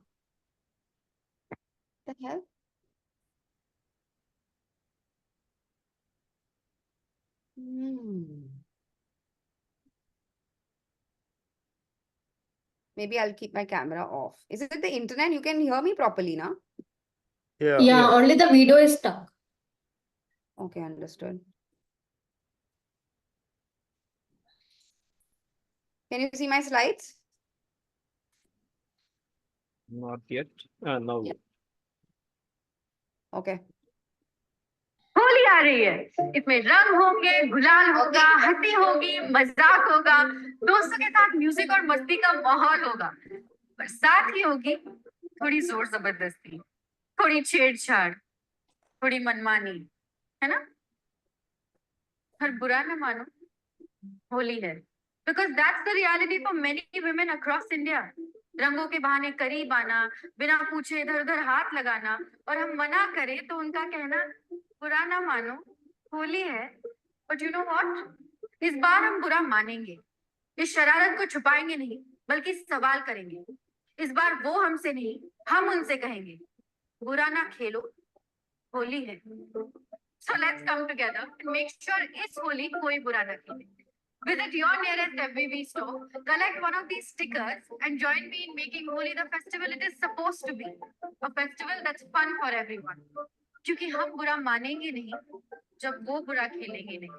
Speaker 1: What the hell? Maybe I'll keep my camera off. Is it the internet? You can hear me properly now?
Speaker 8: Yeah.
Speaker 13: Yeah, only the video is stuck.
Speaker 1: Okay, understood. Can you see my slides?
Speaker 3: Not yet. Now.
Speaker 1: Yeah. Okay.
Speaker 9: Holi आ रही है, इसमें रंग होंगे, गुलाल होगा, हंसी होगी, मजाक होगा, दोस्तों के साथ म्यूजिक और मस्ती का माहौल होगा, और साथ ही होगी थोड़ी जोर जबरदस्ती, थोड़ी छेड़छाड़, थोड़ी मनमानी, है ना? पर बुरा ना मानो, होली है, because that's the reality for many women across India. रंगों के बहाने करीब आना, बिना पूछे इधर उधर हाथ लगाना, और हम मना करें तो उनका कहना बुरा ना मानो, होली है. But you know what? इस बार हम बुरा मानेंगे, इस शरारत को छुपाएंगे नहीं, बल्कि सवाल करेंगे. इस बार वो हमसे नहीं, हम उनसे कहेंगे, बुरा ना खेलो, होली है. So let's come together and make sure इस होली कोई बुरा ना खेले. Visit your nearest FBB store, collect one of these stickers, and join me in making Holi the festival it is supposed to be. A festival that's fun for everyone. क्योंकि हम बुरा मानेंगे नहीं, जब वो बुरा खेलेंगे नहीं.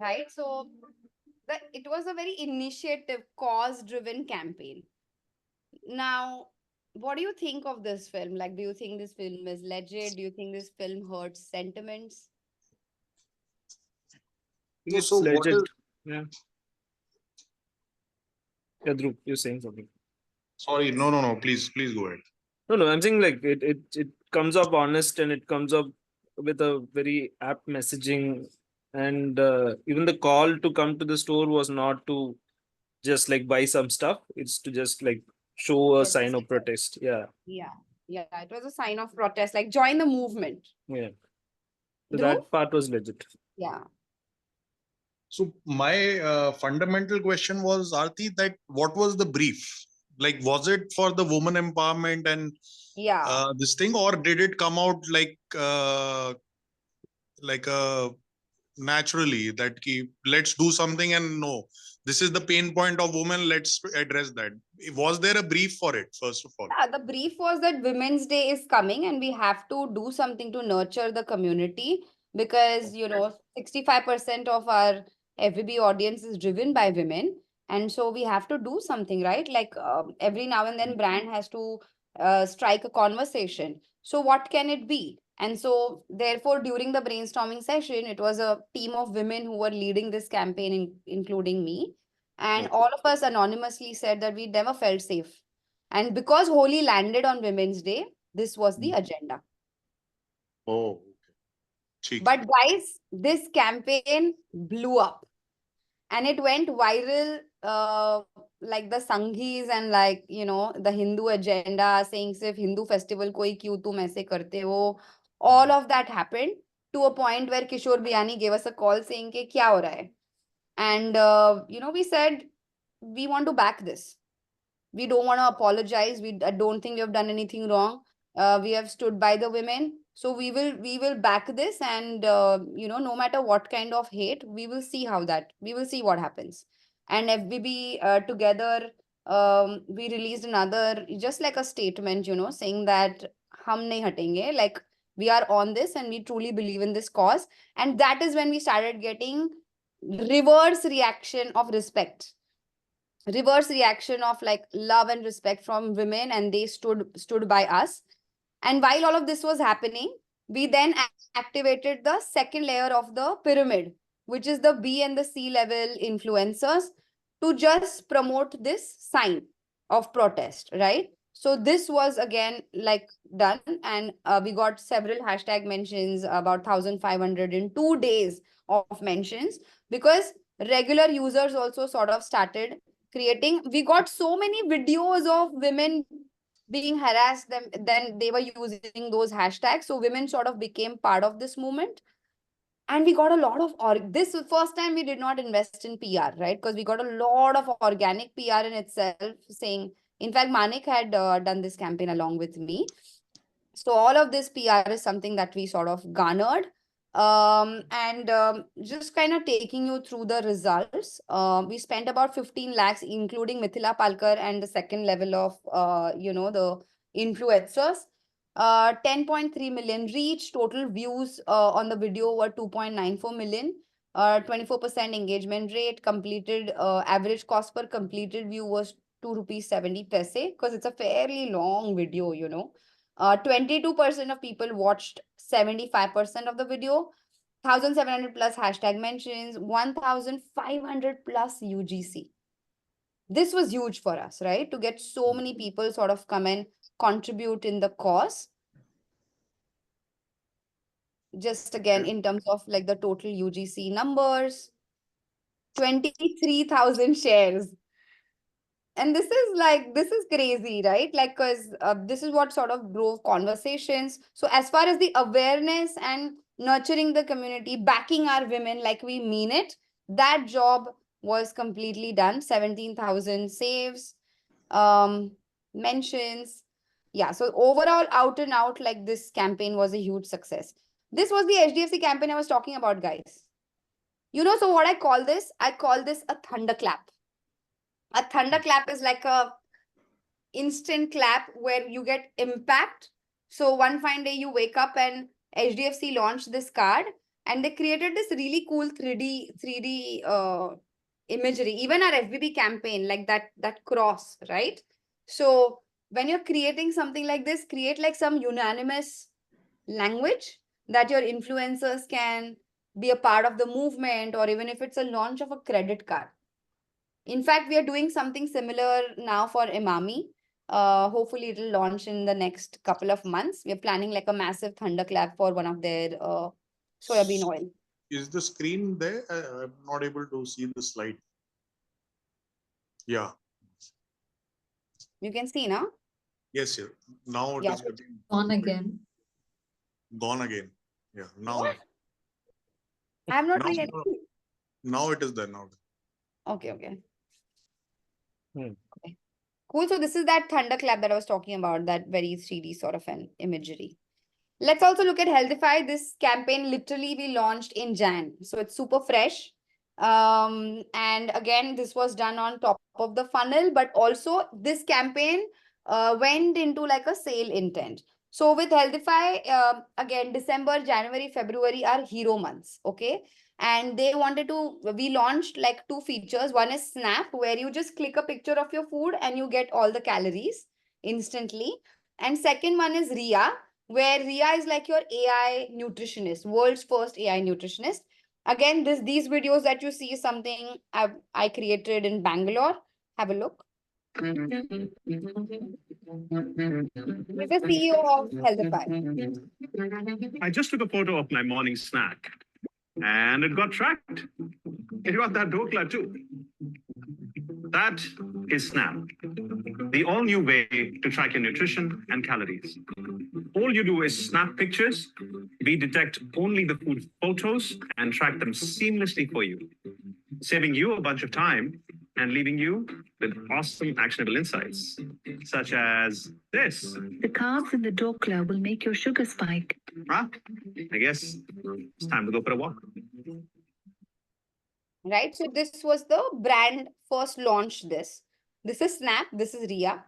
Speaker 1: right? So it was a very initiative, cause-driven campaign. Now, what do you think of this film? Like, do you think this film is legit? Do you think this film hurts sentiments?
Speaker 3: I think
Speaker 7: So
Speaker 3: it's
Speaker 7: what
Speaker 3: legit.
Speaker 7: is,
Speaker 3: Yeah. Yeah, Dhruv, you're saying something.
Speaker 7: sorry, no, please go ahead.
Speaker 3: No, I'm saying like it comes up honest and it comes up with a very apt messaging, and even the call to come to the store was not to just like buy some stuff. It's to just like show a
Speaker 1: Get
Speaker 3: sign
Speaker 1: this.
Speaker 3: of protest. Yeah,
Speaker 1: Yeah, yeah, it was a sign of protest, like join the movement.
Speaker 3: yeah. So
Speaker 1: Dhruv?
Speaker 3: that part was legit.
Speaker 1: Yeah.
Speaker 7: So my fundamental question was, Arti, that what was the brief? Like, was it for the woman empowerment and
Speaker 1: Yeah.
Speaker 7: this thing, or did it come out like naturally that let's do something and no, this is the pain point of women, let's address that? Was there a brief for it, first of all?
Speaker 1: Yeah, the brief was that Women's Day is coming and we have to do something to nurture the community because, 65% of our FBB audience is driven by women. And so we have to do something, right? Like every now and then, brand has to strike a conversation. So, what can it be? And so, therefore, during the brainstorming session, it was a team of women who were leading this campaign, including me. And
Speaker 3: Okay.
Speaker 1: all of us anonymously said that we never felt safe, and because Holi landed on Women's Day, this was the agenda.
Speaker 7: Oh, okay.
Speaker 1: But guys, this campaign blew up and it went viral. Like the Sanghis and the Hindu agenda saying sirf Hindu festival koi kyun tum aise karte ho. All of that happened to a point where Kishore Biyani gave us a call saying ke kya ho raha hai. And, we said, we want to back this. We don't want to apologize. I don't think we have done anything wrong. We have stood by the women, so we will back this, and no matter what kind of hate, we will see what happens. And FBB together, we released another, just like a statement, saying that hum nahi hatenge, like we are on this and we truly believe in this cause. And that is when we started getting reverse reaction of respect, reverse reaction of like love and respect from women, and they stood by us. And while all of this was happening, we then activated the second layer of the pyramid, which is the B and the C level influencers, to just promote this sign of protest, right? So this was again like done, and we got several hashtag mentions, about 1,500 in 2 days of mentions, because regular users also sort of started creating. We got so many videos of women being harassed them, then they were using those hashtags, so women sort of became part of this movement. And we got a lot of this first time we did not invest in PR, right? Because we got a lot of organic PR in itself, saying, in fact, Manik had done this campaign along with me. So all of this PR is something that we sort of garnered. And just kind of taking you through the results. We spent about 15 lakhs, including Mithila Palkar and the second level of, the influencers. 10.3 million reach, total views on the video were 2.94 million. 24% engagement rate, completed average cost per completed view was 2 rupees 70 paise, because it's a fairly long video, 22% of people watched 75% of the video. 1,700 plus hashtag mentions, 1,500 plus UGC. This was huge for us, right? To get so many people sort of come and contribute in the cause. Just again, in terms of like the total UGC numbers, 23,000 shares. And this is crazy, right? Like, because this is what sort of drove conversations. So as far as the awareness and nurturing the community, backing our women like we mean it, that job was completely done. 17,000 saves, mentions. Yeah, so overall, out and out, like this campaign was a huge success. This was the HDFC campaign I was talking about, guys. So what I call this? I call this a thunderclap. A thunderclap is like a instant clap where you get impact. So one fine day you wake up and HDFC launched this card, and they created this really cool 3D imagery. Even our FBB campaign, like that cross, right? So when you're creating something like this, create like some unanimous language that your influencers can be a part of the movement, or even if it's a launch of a credit card. In fact, we are doing something similar now for Imami. Hopefully, it'll launch in the next couple of months. We are planning like a massive thunderclap for one of their soybean oil.
Speaker 7: Is the screen there? I'm not able to see the slide. Yeah.
Speaker 1: You can see now.
Speaker 7: Yes, yeah. Now it
Speaker 1: Yeah.
Speaker 7: is getting
Speaker 6: On again.
Speaker 7: gone again. Yeah. Now.
Speaker 1: What? I'm not
Speaker 7: Now,
Speaker 1: doing anything.
Speaker 7: now it is there now.
Speaker 1: Okay, okay.
Speaker 3: Hmm.
Speaker 1: Okay. Cool. So this is that thunderclap that I was talking about, that very 3D sort of an imagery. Let's also look at Healthify. This campaign literally we launched in Jan. So it's super fresh. And again, this was done on top of the funnel, but also this campaign went into like a sale intent. So with Healthify, again, December, January, February are hero months. Okay. And they wanted to, we launched like 2 features. One is Snap, where you just click a picture of your food and you get all the calories instantly. And second one is Ria, where Ria is like your AI nutritionist, world's first AI nutritionist. Again, these videos that you see is something I created in Bangalore. Have a look. He's the CEO of Healthify.
Speaker 14: I just took a photo of my morning snack and it got tracked. It got that dokla too. That is Snap, the all new way to track your nutrition and calories. All you do is snap pictures. We detect only the food photos and track them seamlessly for you, saving you a bunch of time and leaving you with awesome actionable insights, such as this.
Speaker 15: The carbs in the dokla will make your sugar spike.
Speaker 14: Huh? I guess it's time to go for a walk.
Speaker 1: Right? So this was the brand first launched this. This is Snap. This is Ria.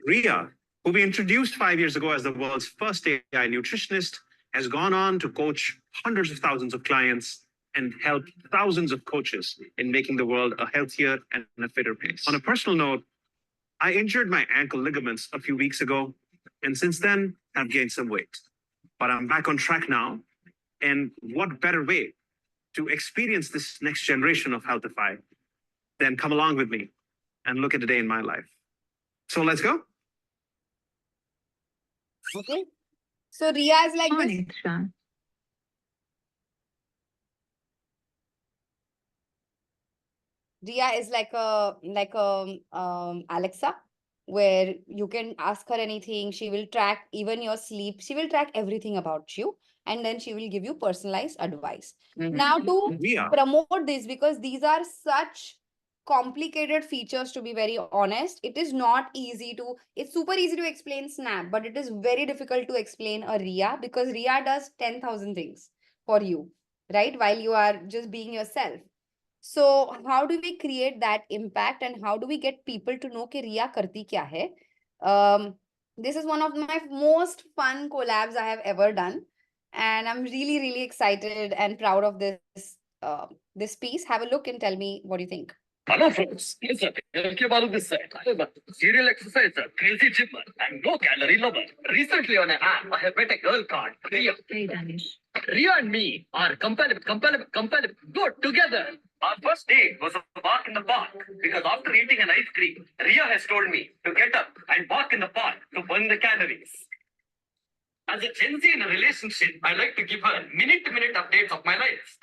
Speaker 14: Ria, who we introduced 5 years ago as the world's first AI nutritionist, has gone on to coach hundreds of thousands of clients and help thousands of coaches in making the world a healthier and a fitter place. On a personal note, I injured my ankle ligaments a few weeks ago, and since then have gained some weight. But I'm back on track now, and what better way to experience this next generation of Healthify than come along with me and look at a day in my life. So let's go.
Speaker 1: Okay. So Ria is like this. Ria is like a Alexa, where you can ask her anything. She will track even your sleep. She will track everything about you, and then she will give you personalized advice. Now to promote this, because these are such complicated features, to be very honest, it is not easy to, it's super easy to explain Snap, but it is very difficult to explain a Ria, because Ria does 10,000 things for you, right? While you are just being yourself. So how do we create that impact, and how do we get people to know कि Ria करती क्या है? This is one of my most fun collabs I have ever done, and I'm really, really excited and proud of this piece. Have a look and tell me what you think.
Speaker 16: Hello folks, listen, Balu this side. I'm a serial exerciser, crazy gymmer, and no calorie lover. Recently on an app, I have met a girl called Ria.
Speaker 15: Hey, Danish.
Speaker 16: Ria and me are compatible, good together. Our first date was a walk in the park because after eating an ice cream, Ria has told me to get up and walk in the park to burn the calories. As a Gen Z in a relationship, I like to give her minute-to-minute updates of my life.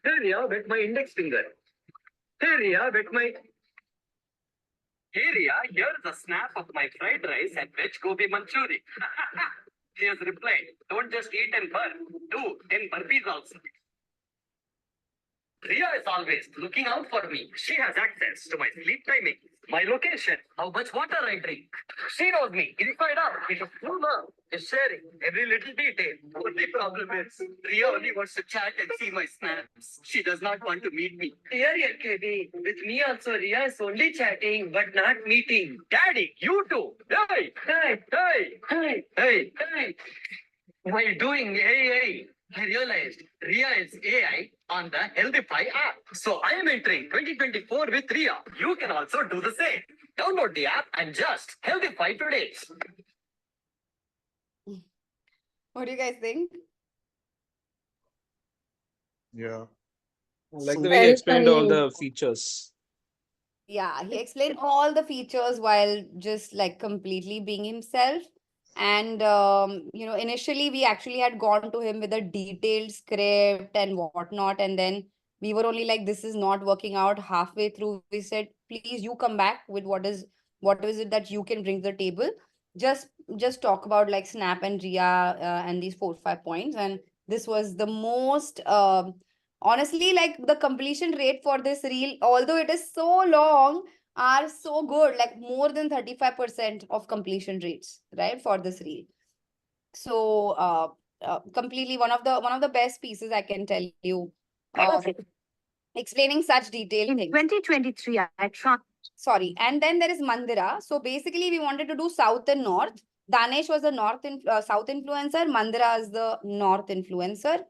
Speaker 16: Hey Ria, wet my index finger. Hey Ria, wet my... Hey Ria, here is a snap of my fried rice and veg gobi manchuri. She has replied, don't just eat and burn, do 10 burpees also. Ria is always looking out for me. She has access to my sleep timing, my location, how much water I drink. She knows me inside out. Because true love is sharing every little detail. Only problem is, Ria only wants to chat and see my snaps. She does not want to meet me. Here, KB. With me also, Ria is only chatting, but not meeting. Daddy, you too. Hey, hey, hey, hey, hey, hey. What are you doing? Hey, hey. I realized Ria is AI on the Healthify app. So I am entering 2024 with Ria. You can also do the same. Download the app and just Healthify today.
Speaker 1: What do you guys think?
Speaker 7: Yeah.
Speaker 3: I like
Speaker 7: So
Speaker 3: the way he
Speaker 6: Very
Speaker 3: explained all
Speaker 6: funny.
Speaker 3: the features.
Speaker 1: Yeah, he explained all the features while just like completely being himself. And initially we actually had gone to him with a detailed script and whatnot, and then we were only like, this is not working out. Halfway through, we said, please, you come back with what is it that you can bring to the table. Just just talk about like Snap and Ria, and these 4 5 points. And this was the most honestly, like the completion rate for this reel, although it is so long, are so good, like more than 35% of completion rates, right, for this reel. So completely one of the best pieces I can tell you, explaining such detailed
Speaker 15: In
Speaker 1: things.
Speaker 15: 2023, I tried.
Speaker 1: Sorry, and then there is Mandira. So basically we wanted to do south and north. Danesh was the south influencer, Mandira is the north influencer.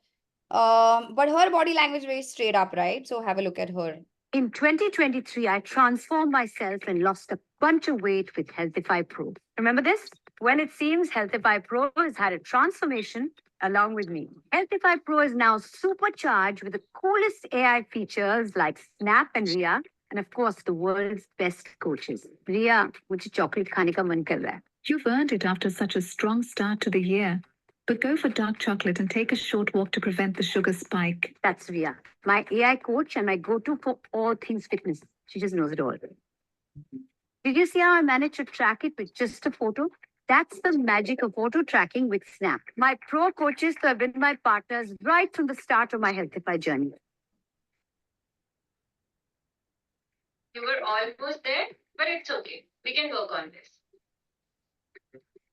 Speaker 1: But her body language very straight up, right? So have a look at her.
Speaker 15: In 2023, I transformed myself and lost a bunch of weight with Healthify Pro. Remember this? Well, it seems Healthify Pro has had a transformation along with me. Healthify Pro is now supercharged with the coolest AI features like Snap and Ria, and of course, the world's best coaches. Ria, मुझे chocolate खाने का मन कर रहा है. You've earned it after such a strong start to the year. But go for dark chocolate and take a short walk to prevent the sugar spike. That's Ria, my AI coach and my go-to for all things fitness. She just knows it all. Did you see how I managed to track it with just a photo? That's the magic of auto tracking with Snap. My pro coaches have been my partners right from the start of my Healthify journey.
Speaker 9: You were almost there, but it's okay. We can work on this.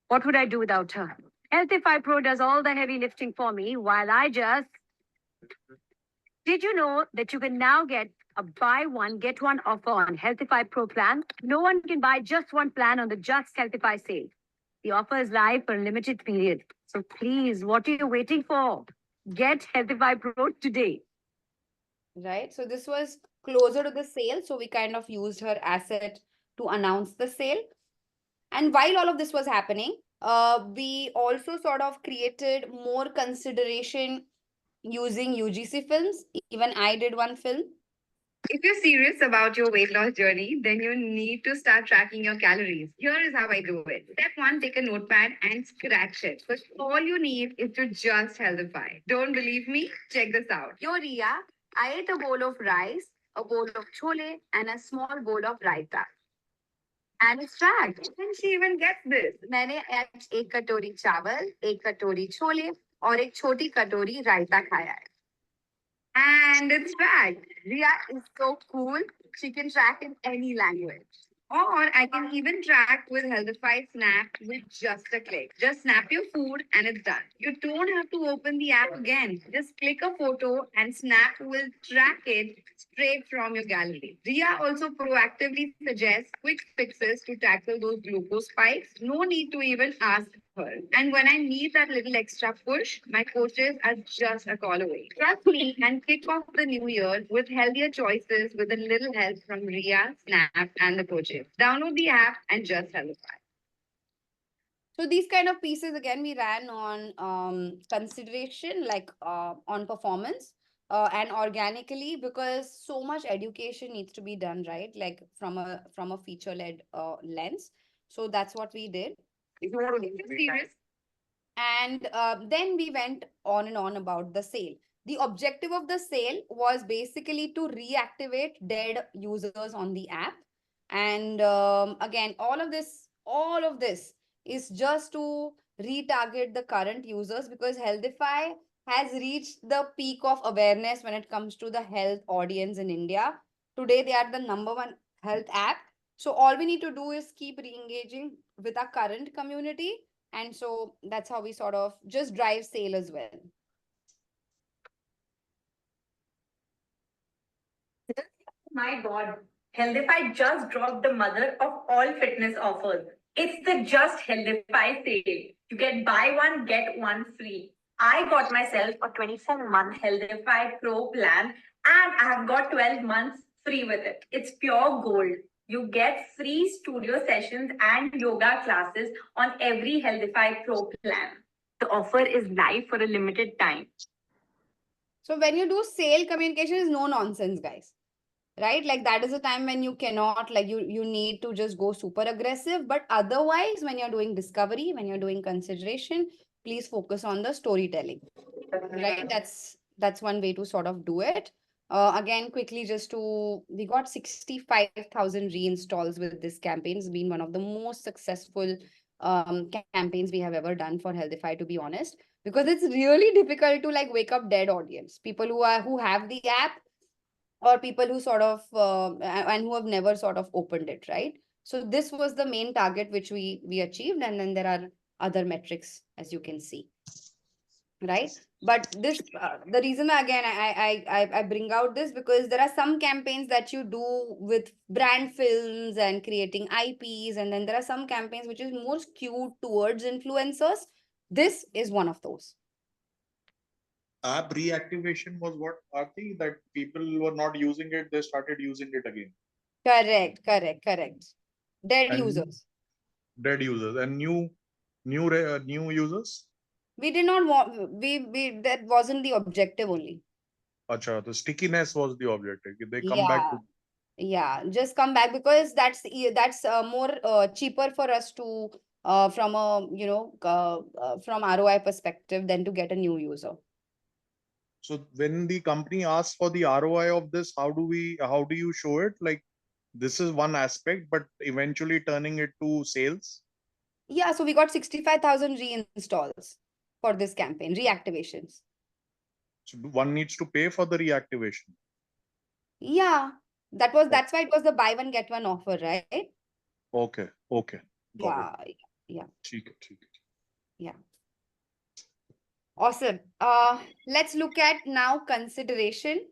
Speaker 15: What would I do without her? Healthify Pro does all the heavy lifting for me while I just. Did you know that you can now get a buy one, get one offer on Healthify Pro plan? No one can buy just one plan on the Just Healthify sale. The offer is live for a limited period. So please, what are you waiting for? Get Healthify Pro today.
Speaker 1: Right, so this was closer to the sale, so we kind of used her asset to announce the sale. And while all of this was happening, we also sort of created more consideration using UGC films. Even I did one film. If you're serious about your weight loss journey, then you need to start tracking your calories. Here is how I do it. Step one, take a notepad and scratch it. Because all you need is to just healthify. Don't believe me? Check this out. Yo, Ria, I ate a bowl of rice, a bowl of chole, and a small bowl of raita. And it's tracked. And she even gets this. मैंने आज एक कटोरी चावल, एक कटोरी छोले और एक छोटी कटोरी रायता खाया है. And it's tracked. Ria is so cool. She can track in any language. Or I can even track with Healthify Snap with just a click. Just snap your food and it's done. You don't have to open the app again. Just click a photo and Snap will track it straight from your gallery. Ria also proactively suggests quick fixes to tackle those glucose spikes. No need to even ask her. And when I need that little extra push, my coaches are just a call away. Trust me and kick off the new year with healthier choices with a little help from Ria, Snap, and the coaches. Download the app and just healthify. So these kind of pieces again we ran on consideration, like on performance, and organically, because so much education needs to be done, right? Like from a feature led lens. So that's what we did. If you want to be serious. And then we went on and on about the sale. The objective of the sale was basically to reactivate dead users on the app. And again, all of this is just to retarget the current users, because Healthify has reached the peak of awareness when it comes to the health audience in India. Today, they are the number one health app. So all we need to do is keep re-engaging with our current community. And so that's how we sort of just drive sale as well.
Speaker 17: My God, Healthify just dropped the mother of all fitness offers. It's the Just Healthify sale. You get buy one, get one free. I got myself a 24-month Healthify Pro plan and I have got 12 months free with it. It's pure gold. You get free studio sessions and yoga classes on every Healthify Pro plan. The offer is live for a limited time.
Speaker 1: So when you do sale, communication is no nonsense, guys. Right? Like that is a time when you cannot, like you need to just go super aggressive. But otherwise, when you're doing discovery, when you're doing consideration, please focus on the storytelling. Right? That's one way to sort of do it. Again, quickly, we got 65,000 reinstalls with this campaign. It's been one of the most successful campaigns we have ever done for Healthify, to be honest, because it's really difficult to like wake up dead audience, people who have the app, or people who sort of and who have never sort of opened it, right? So this was the main target which we achieved, and then there are other metrics, as you can see, right? But this the reason again I bring out this, because there are some campaigns that you do with brand films and creating IPs, and then there are some campaigns which is more skewed towards influencers. This is one of those.
Speaker 7: App reactivation was what, Arthi? That people were not using it, they started using it again.
Speaker 1: Correct. Dead users.
Speaker 7: Dead users and new users.
Speaker 1: We did not want, we that wasn't the objective only.
Speaker 7: Acha, the stickiness was the objective. They come back to.
Speaker 1: Yeah, just come back, because that's more cheaper for us to from a from ROI perspective than to get a new user.
Speaker 7: So when the company asks for the ROI of this, how do you show it? Like, this is one aspect, but eventually turning it to sales.
Speaker 1: Yeah, so we got 65,000 reinstalls for this campaign, reactivations.
Speaker 7: So one needs to pay for the reactivation.
Speaker 1: Yeah, that's why it was the buy one get one offer, right?
Speaker 7: Okay. Got
Speaker 1: it. Yeah.
Speaker 7: ठीक है.
Speaker 1: Yeah. Awesome. Let's look at now consideration.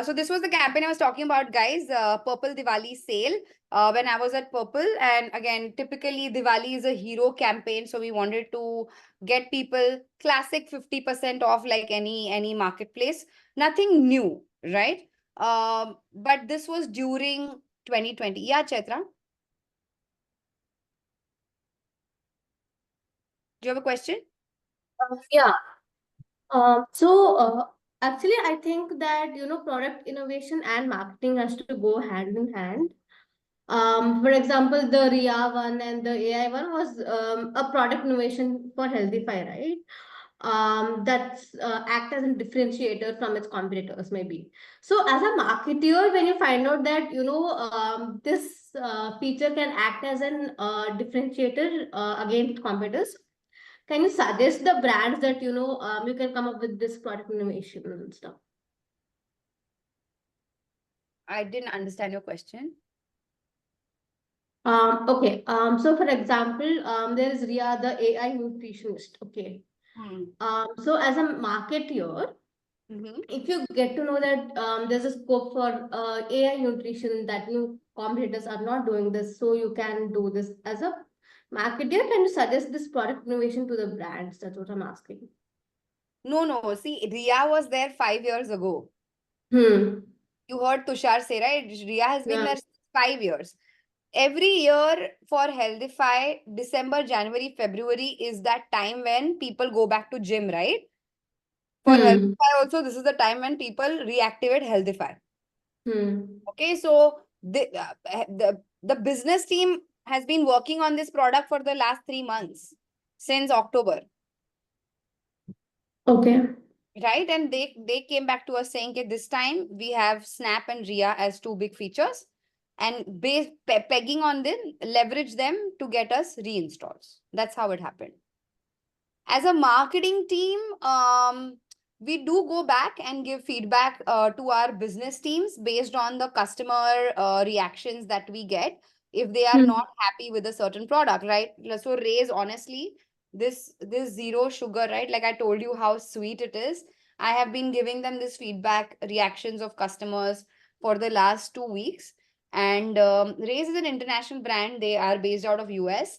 Speaker 1: So this was the campaign I was talking about, guys. Purple Diwali sale. When I was at Purple, and again, typically Diwali is a hero campaign, so we wanted to get people classic 50% off, like any marketplace. Nothing new, right? But this was during 2020. Yeah, Chaitra. Do you have a question?
Speaker 13: Yeah. Actually, I think that, product innovation and marketing has to go hand in hand. For example, the RIA one and the AI one was a product innovation for Healthify, right? That's act as a differentiator from its competitors, maybe. So as a marketer, when you find out that, this feature can act as an differentiator against competitors, can you suggest the brands that you can come up with this product innovation and stuff?
Speaker 1: I didn't understand your question.
Speaker 13: Okay. So for example, there is Ria, the AI nutritionist. Okay. So as a marketer, if you get to know that there's a scope for AI nutrition, that new competitors are not doing this, so you can do this as a marketer. Can you suggest this product innovation to the brands? That's what I'm asking.
Speaker 1: No. See, Ria was there 5 years ago. You heard Tushar say, right? Ria has been there 5 years. Every year for Healthify, December, January, February is that time when people go back to gym, right? For Healthify also, this is the time when people reactivate Healthify. Okay, so the business team has been working on this product for the last 3 months, since October.
Speaker 13: Okay.
Speaker 1: Right, and they came back to us saying, okay, this time we have Snap and Ria as 2 big features, and pegging on them, leverage them to get us reinstalls. That's how it happened. As a marketing team, we do go back and give feedback to our business teams based on the customer reactions that we get, if they are not happy with a certain product, right? So Raise, honestly, this zero sugar, right? Like I told you how sweet it is. I have been giving them this feedback, reactions of customers for the last 2 weeks. And Raise is an international brand. They are based out of US.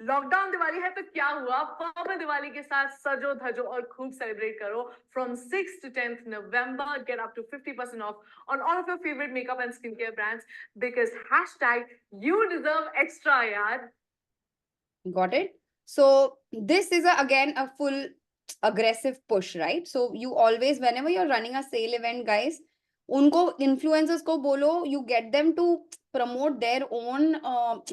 Speaker 12: Lockdown Diwali है तो क्या हुआ, purple Diwali के साथ सजो धजो और खूब celebrate करो. From 6th to 10th November, get up to 50% off on all of your favorite makeup and skincare brands because hashtag you deserve extra, yaar.
Speaker 1: Got it? So this is again a full aggressive push, right? So you always, whenever you're running a sale event, guys, unko influencers ko bolo, you get them to promote their own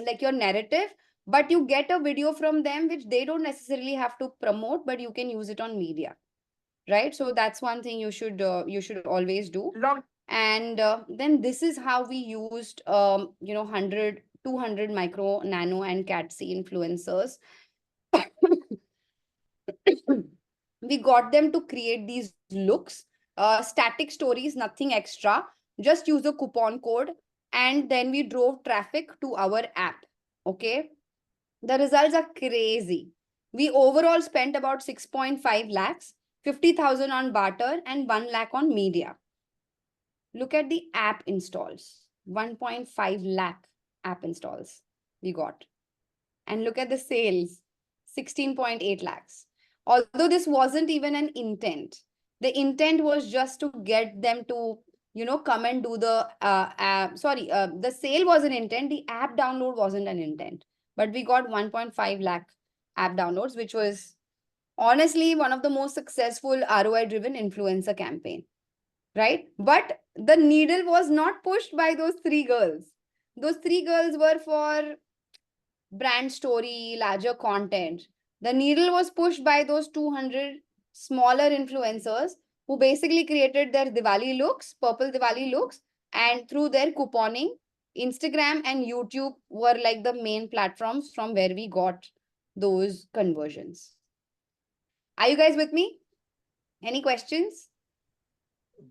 Speaker 1: like your narrative, but you get a video from them which they don't necessarily have to promote, but you can use it on media, right? So that's one thing you should always do. And then this is how we used 100 200 micro, nano and cat c influencers. We got them to create these looks, static stories, nothing extra, just use a coupon code, and then we drove traffic to our app. Okay, the results are crazy. We overall spent about 6.5 lakhs, 50,000 on barter and 1 lakh on media. Look at the app installs, 1.5 lakh app installs we got. And look at the sales, 16.8 lakhs. Although this wasn't even an intent, the intent was just to get them to, come and do the app. Sorry, the sale was an intent. The app download wasn't an intent. But we got 1.5 lakh app downloads, which was honestly one of the most successful ROI-driven influencer campaign, right? But the needle was not pushed by those three girls. Those three girls were for brand story, larger content. The needle was pushed by those 200 smaller influencers who basically created their Diwali looks, purple Diwali looks, and through their couponing, Instagram and YouTube were like the main platforms from where we got those conversions. Are you guys with me? Any questions?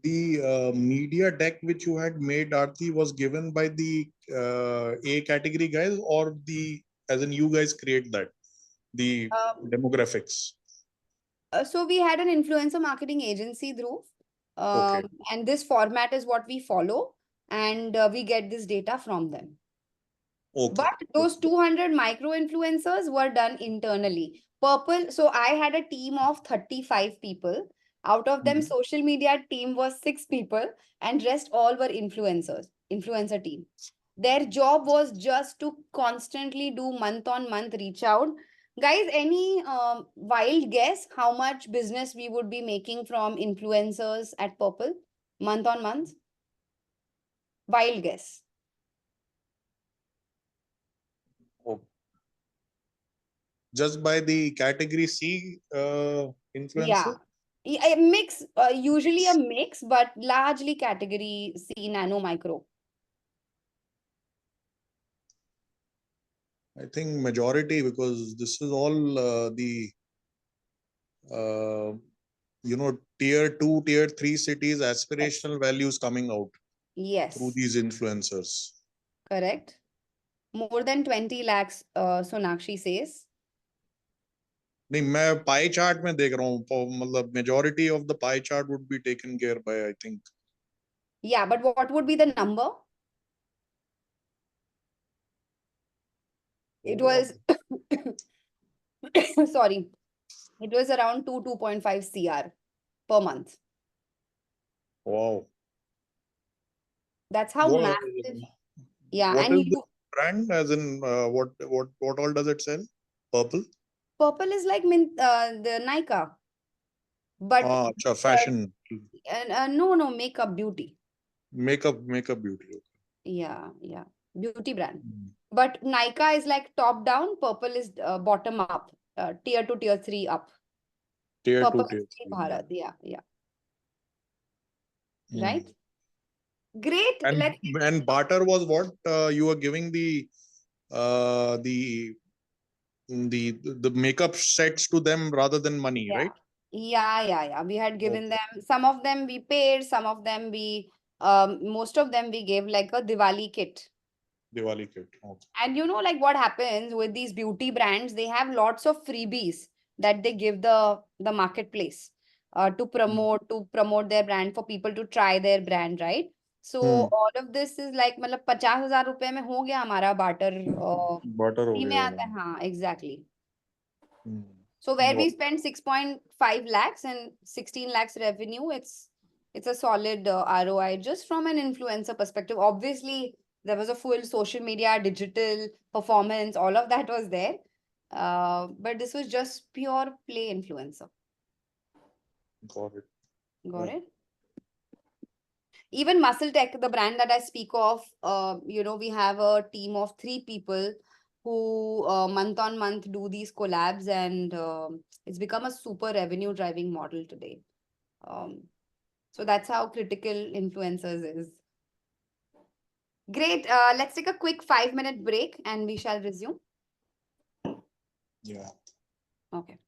Speaker 7: The media deck which you had made, Arthi, was given by the A category guys, or as in you guys create that, the demographics?
Speaker 1: So we had an influencer marketing agency, Dhruv.
Speaker 7: Okay.
Speaker 1: And this format is what we follow, and we get this data from them.
Speaker 7: Okay.
Speaker 1: But those 200 micro influencers were done internally. Purple, so I had a team of 35 people. Out of them, social media team was 6 people, and rest all were influencer team. Their job was just to constantly do month on month reach out. Guys, any wild guess how much business we would be making from influencers at Purple month on month? Wild guess.
Speaker 7: Oh. Just by the category C influencer?
Speaker 1: Yeah, a mix, usually a mix, but largely category C, nano, micro.
Speaker 7: I think majority, because this is all the tier 2, tier 3 cities aspirational values coming out
Speaker 1: Yes,
Speaker 7: through these influencers.
Speaker 1: correct. More than 20 lakhs, Sonakshi says.
Speaker 7: नहीं, मैं pie chart में देख रहा हूँ, मतलब majority of the pie chart would be taken care by, I think.
Speaker 1: Yeah, but what would be the number? It was sorry, it was around 2.5 CR per month.
Speaker 7: Wow.
Speaker 1: That's how massive. Yeah,
Speaker 7: What
Speaker 1: and
Speaker 7: is the brand? As in, what all does it sell? Purple?
Speaker 1: Purple is like the Nika, but
Speaker 7: fashion.
Speaker 1: no, makeup beauty.
Speaker 7: Makeup beauty.
Speaker 1: Yeah, beauty brand. But Nika is like top down, Purple is bottom up, tier 2, tier 3 up.
Speaker 7: Tier
Speaker 1: Purple
Speaker 7: 2, tier
Speaker 1: is
Speaker 7: 3.
Speaker 1: Bharat, yeah. Right? Great.
Speaker 7: And barter was what? You were giving the makeup sets to them rather than money, right?
Speaker 1: Yeah. We had given them, some of them we paid, some of them most of them we gave like a Diwali kit.
Speaker 7: Diwali kit. Okay.
Speaker 1: And like what happens with these beauty brands, they have lots of freebies that they give the marketplace to promote their brand, for people to try their brand, right? So all of this is like मतलब 50,000 रुपए में हो गया हमारा barter
Speaker 18: butter हो
Speaker 1: free में
Speaker 18: गया
Speaker 1: आता है हाँ exactly.
Speaker 18: Hmm,
Speaker 1: So where we
Speaker 18: वो-
Speaker 1: spend 6.5 lakhs and 16 lakhs revenue, it's a solid ROI just from an influencer perspective. Obviously, there was a full social media, digital performance, all of that was there. But this was just pure play influencer.
Speaker 18: got it.
Speaker 1: Got
Speaker 18: Yeah.
Speaker 1: it? Even Muscle Tech, the brand that I speak of, we have a team of 3 people who month on month do these collabs, and it's become a super revenue driving model today. So that's how critical influencers is. Great. Let's take a quick 5-minute break and we shall resume.
Speaker 18: Yeah.
Speaker 1: Okay.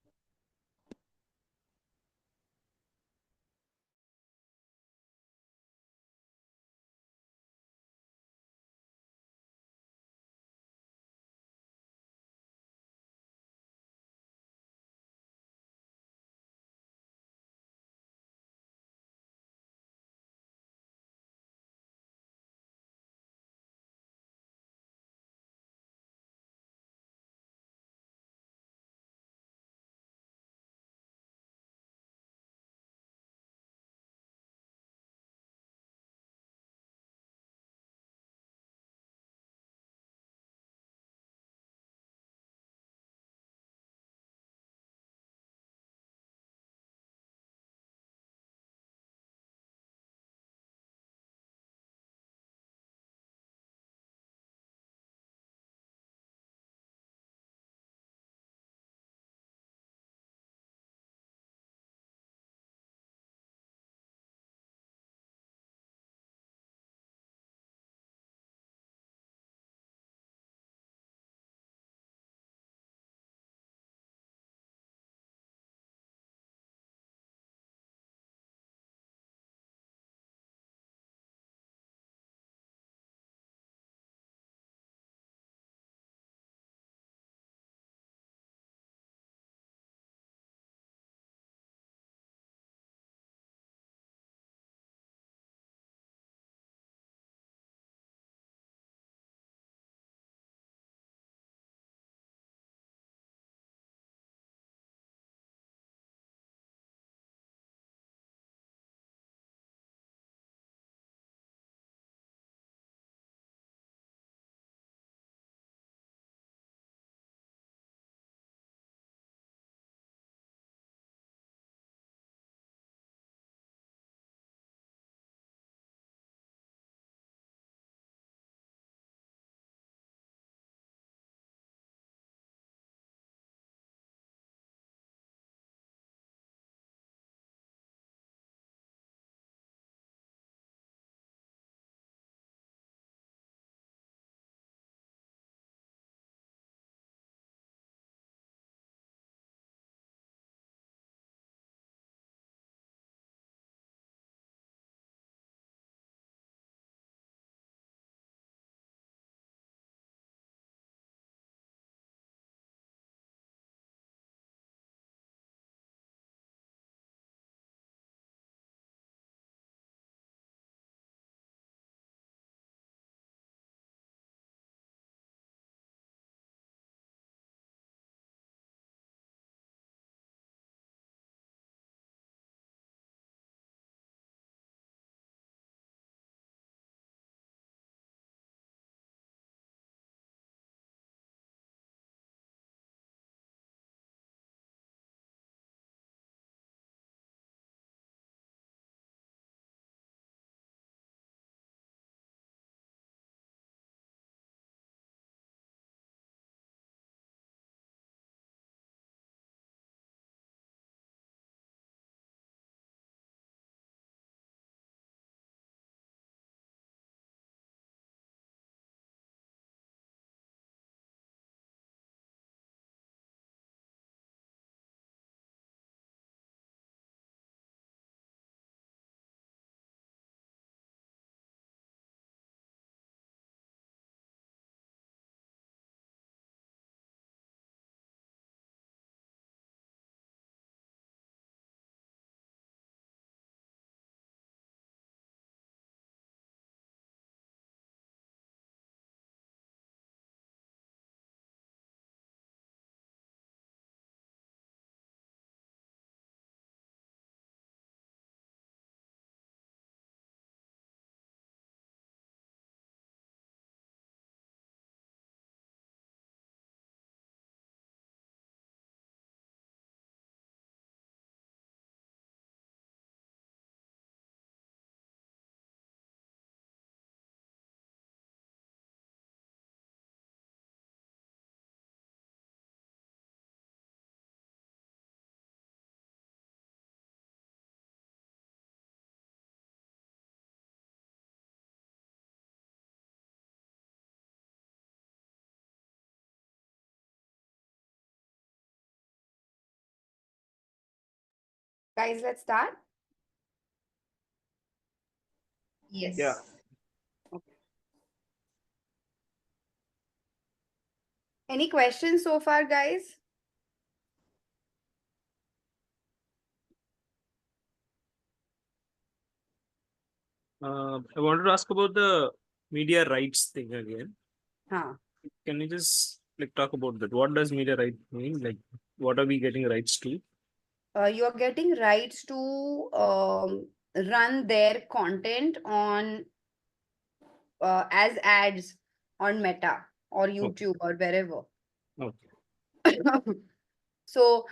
Speaker 1: guys, let's start.
Speaker 3: Yeah.
Speaker 1: Yes. Okay. Any questions so far, guys?
Speaker 3: I wanted to ask about the media rights thing again.
Speaker 1: Huh.
Speaker 3: Can you just like talk about that? What does media right mean? Like, what are we getting rights to?
Speaker 1: You're getting rights to run their content on as ads on Meta or
Speaker 3: Okay.
Speaker 1: YouTube or wherever.
Speaker 3: Okay.
Speaker 1: So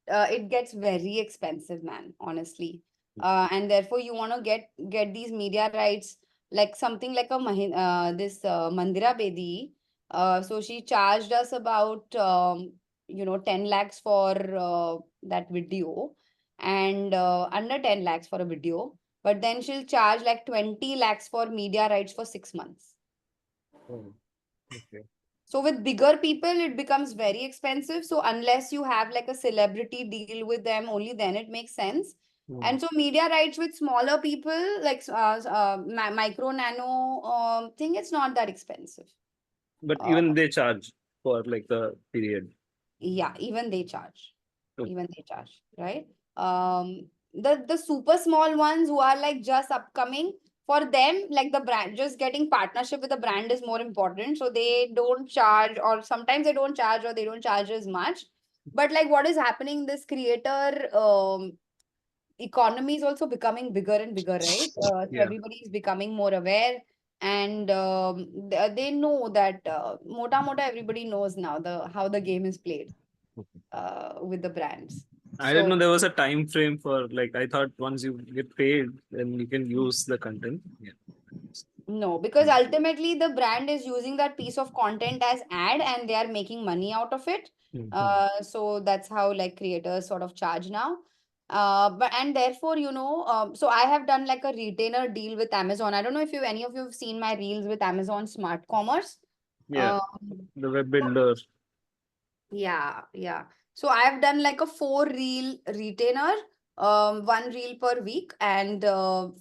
Speaker 1: it gets very expensive, man, honestly. And therefore you want to get these media rights, like something like a this Mandira Bedi. So she charged us about 10 lakhs for that video, and under 10 lakhs for a video, but then she'll charge like 20 lakhs for media rights for 6 months.
Speaker 3: Oh, okay.
Speaker 1: So with bigger people, it becomes very expensive. So unless you have like a celebrity deal with them, only then it makes sense. And so media rights with smaller people, like micro nano thing, it's not that expensive.
Speaker 3: But
Speaker 1: Uh,
Speaker 3: even they charge for like the period.
Speaker 1: yeah, even they charge.
Speaker 3: Okay.
Speaker 1: Even they charge, right? The super small ones who are like just upcoming, for them, like the brand, just getting partnership with the brand is more important. So they don't charge, or sometimes they don't charge, or they don't charge as much. But like what is happening, this creator economy is also becoming bigger and bigger, right? So
Speaker 3: Yeah.
Speaker 1: everybody is becoming more aware, and they know that mota mota everybody knows now the how the game is played with the brands.
Speaker 3: I didn't
Speaker 1: So
Speaker 3: know there was a time frame for like I thought once you get paid, then you can use the content. Yeah.
Speaker 1: no, because ultimately the brand is using that piece of content as ad and they are making money out of it. So that's how like creators sort of charge now. But and therefore, so I have done like a retainer deal with Amazon. I don't know if any of you have seen my reels with Amazon Smart Commerce.
Speaker 3: Yeah. The web builder.
Speaker 1: Yeah, yeah. So I've done like a 4 reel retainer, 1 reel per week, and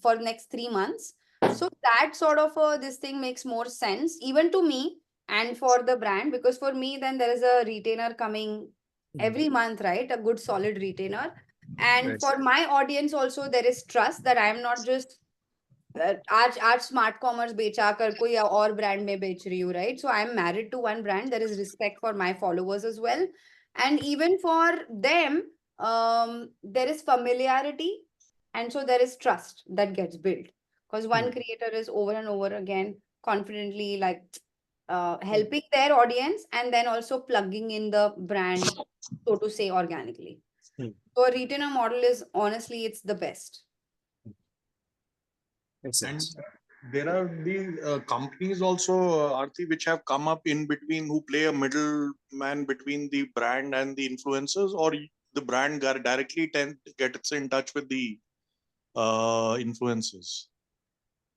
Speaker 1: for next 3 months. So that sort of this thing makes more sense, even to me and for the brand, because for me, then there is a retainer coming every month, right? A good solid retainer. And
Speaker 3: Right.
Speaker 1: for my audience also, there is trust that I am not just आज smart commerce बेचा कर कोई और brand में बेच रही हूँ, right? So I'm married to one brand. There is respect for my followers as well, and even for them, there is familiarity, and so there is trust that gets built because one creator is over and over again confidently like helping their audience and then also plugging in the brand, so to say, organically. So a retainer model is honestly it's the best.
Speaker 3: Makes
Speaker 7: And
Speaker 3: sense.
Speaker 7: there are these companies also, Arthi, which have come up in between, who play a middleman between the brand and the influencers, or the brand directly gets in touch with the influencers.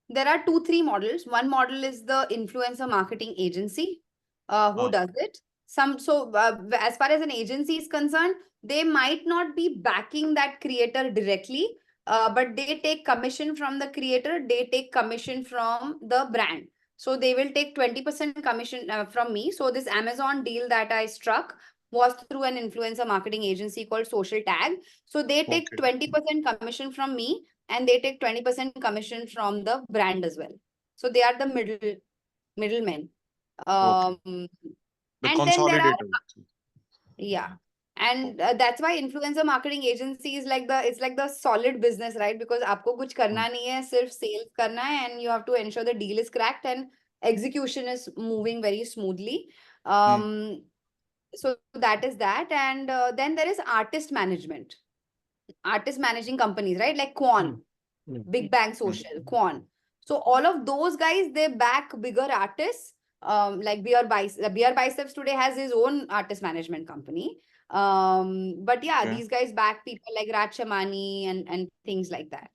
Speaker 1: There are 2 3 models. One model is the influencer marketing agency who does it. As far as an agency is concerned, they might not be backing that creator directly, but they take commission from the creator, they take commission from the brand. So they will take 20% commission from me. So this Amazon deal that I struck was through an influencer marketing agency called Social Tag. So they take 20% commission from me, and they take 20% commission from the brand as well. So they are the middlemen.
Speaker 7: The
Speaker 1: And then there are,
Speaker 7: consolidator.
Speaker 1: yeah. And that's why influencer marketing agency is like it's like the solid business, right? Because आपको कुछ करना नहीं है, सिर्फ sales करना है, and you have to ensure the deal is cracked and execution is moving very smoothly. So that is that. And then there is artist management. Artist managing companies, right? Like Quan, Big Bang Social, Quan. So all of those guys, they back bigger artists. Like Beer Biceps today has his own artist management company. But yeah, these guys back people like Raj Shamani and things like that.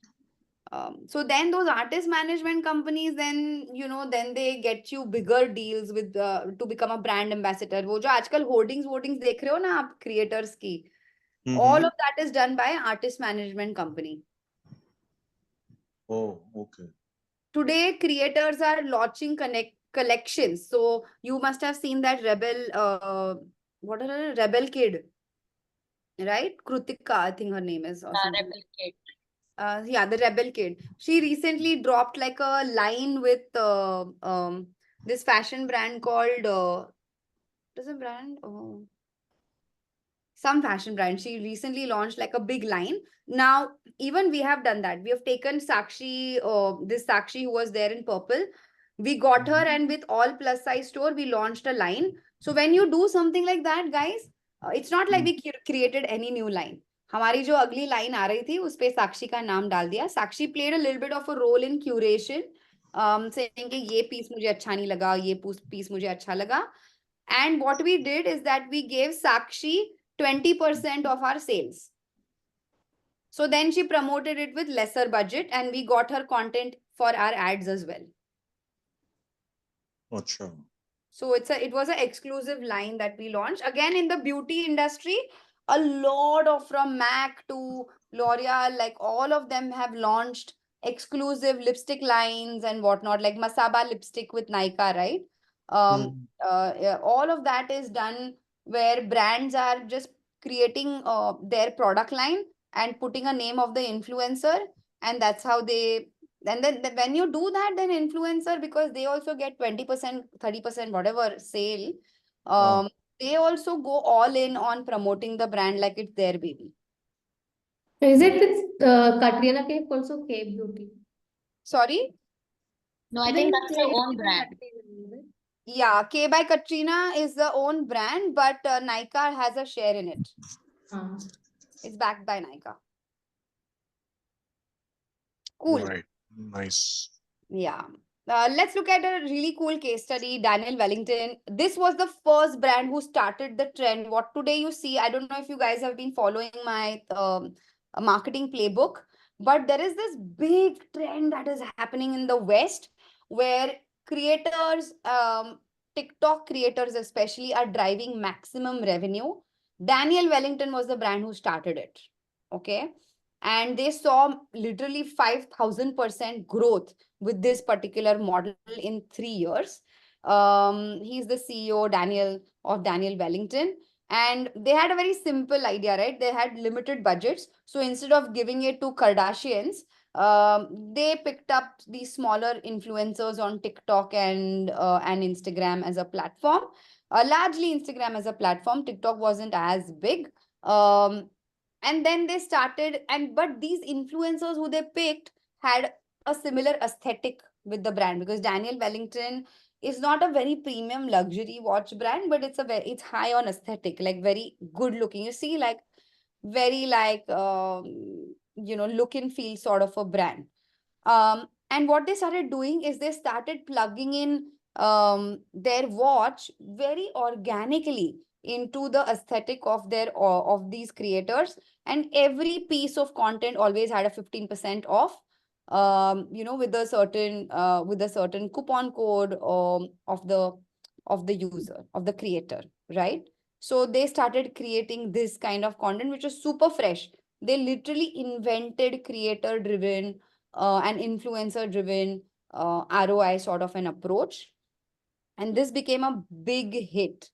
Speaker 1: So then those artist management companies, then then they get you bigger deals with to become a brand ambassador. वो जो आजकल hoardings देख रहे हो ना आप creators की, All of that is done by artist management company.
Speaker 18: Oh, okay.
Speaker 1: Today, creators are launching collections. So you must have seen that what are her? Rebel Kid, right? Krutika, I think her name is, or something.
Speaker 10: Rebel Kid.
Speaker 1: Yeah, the Rebel Kid. She recently dropped like a line with this fashion brand called what is the brand? Oh, some fashion brand. She recently launched like a big line. Now, even we have done that. We have taken Sakshi, this Sakshi who was there in purple. We got her, and with all plus size store, we launched a line. So when you do something like that, guys, it's not like we created any new line. हमारी जो अगली line आ रही थी उस पे साक्षी का नाम डाल दिया. साक्षी played a little bit of a role in curation, saying कि ये piece मुझे अच्छा नहीं लगा, ये piece मुझे अच्छा लगा. And what we did is that we gave Sakshi 20% of our sales. So then she promoted it with lesser budget, and we got her content for our ads as well.
Speaker 18: Acha.
Speaker 1: So it was an exclusive line that we launched. Again, in the beauty industry, a lot of, from MAC to L'Oreal, like all of them have launched exclusive lipstick lines and whatnot, like Masaba lipstick with Nykaa, right? Yeah, all of that is done where brands are just creating their product line and putting a name of the influencer, and that's how they. And then when you do that, then influencer, because they also get 20%, 30%, whatever sale, they also go all in on promoting the brand like it's their baby.
Speaker 13: Is it with Katrina Kaif also K Beauty?
Speaker 1: Sorry?
Speaker 10: No, I think that's her own brand.
Speaker 1: Yeah, K by Katrina is the own brand, but Nykaa has a share in it. It's backed by Nykaa. Cool.
Speaker 18: Right. Nice.
Speaker 1: Yeah. Let's look at a really cool case study, Daniel Wellington. This was the first brand who started the trend. What today you see, I don't know if you guys have been following my marketing playbook, but there is this big trend that is happening in the West where creators, TikTok creators especially, are driving maximum revenue. Daniel Wellington was the brand who started it. Okay. And they saw literally 5,000% growth with this particular model in 3 years. He's the CEO, Daniel, of Daniel Wellington. And they had a very simple idea, right? They had limited budgets. So instead of giving it to Kardashians, they picked up these smaller influencers on TikTok and Instagram as a platform. Largely Instagram as a platform. TikTok wasn't as big. And then they started, but these influencers who they picked had a similar aesthetic with the brand, because Daniel Wellington is not a very premium luxury watch brand, but it's high on aesthetic, like very good looking. You see, like very like look and feel sort of a brand. And what they started doing is they started plugging in their watch very organically into the aesthetic of these creators, and every piece of content always had a 15% off, with a certain coupon code of the user, of the creator, right? So they started creating this kind of content which was super fresh. They literally invented creator driven and influencer driven ROI sort of an approach, and this became a big hit.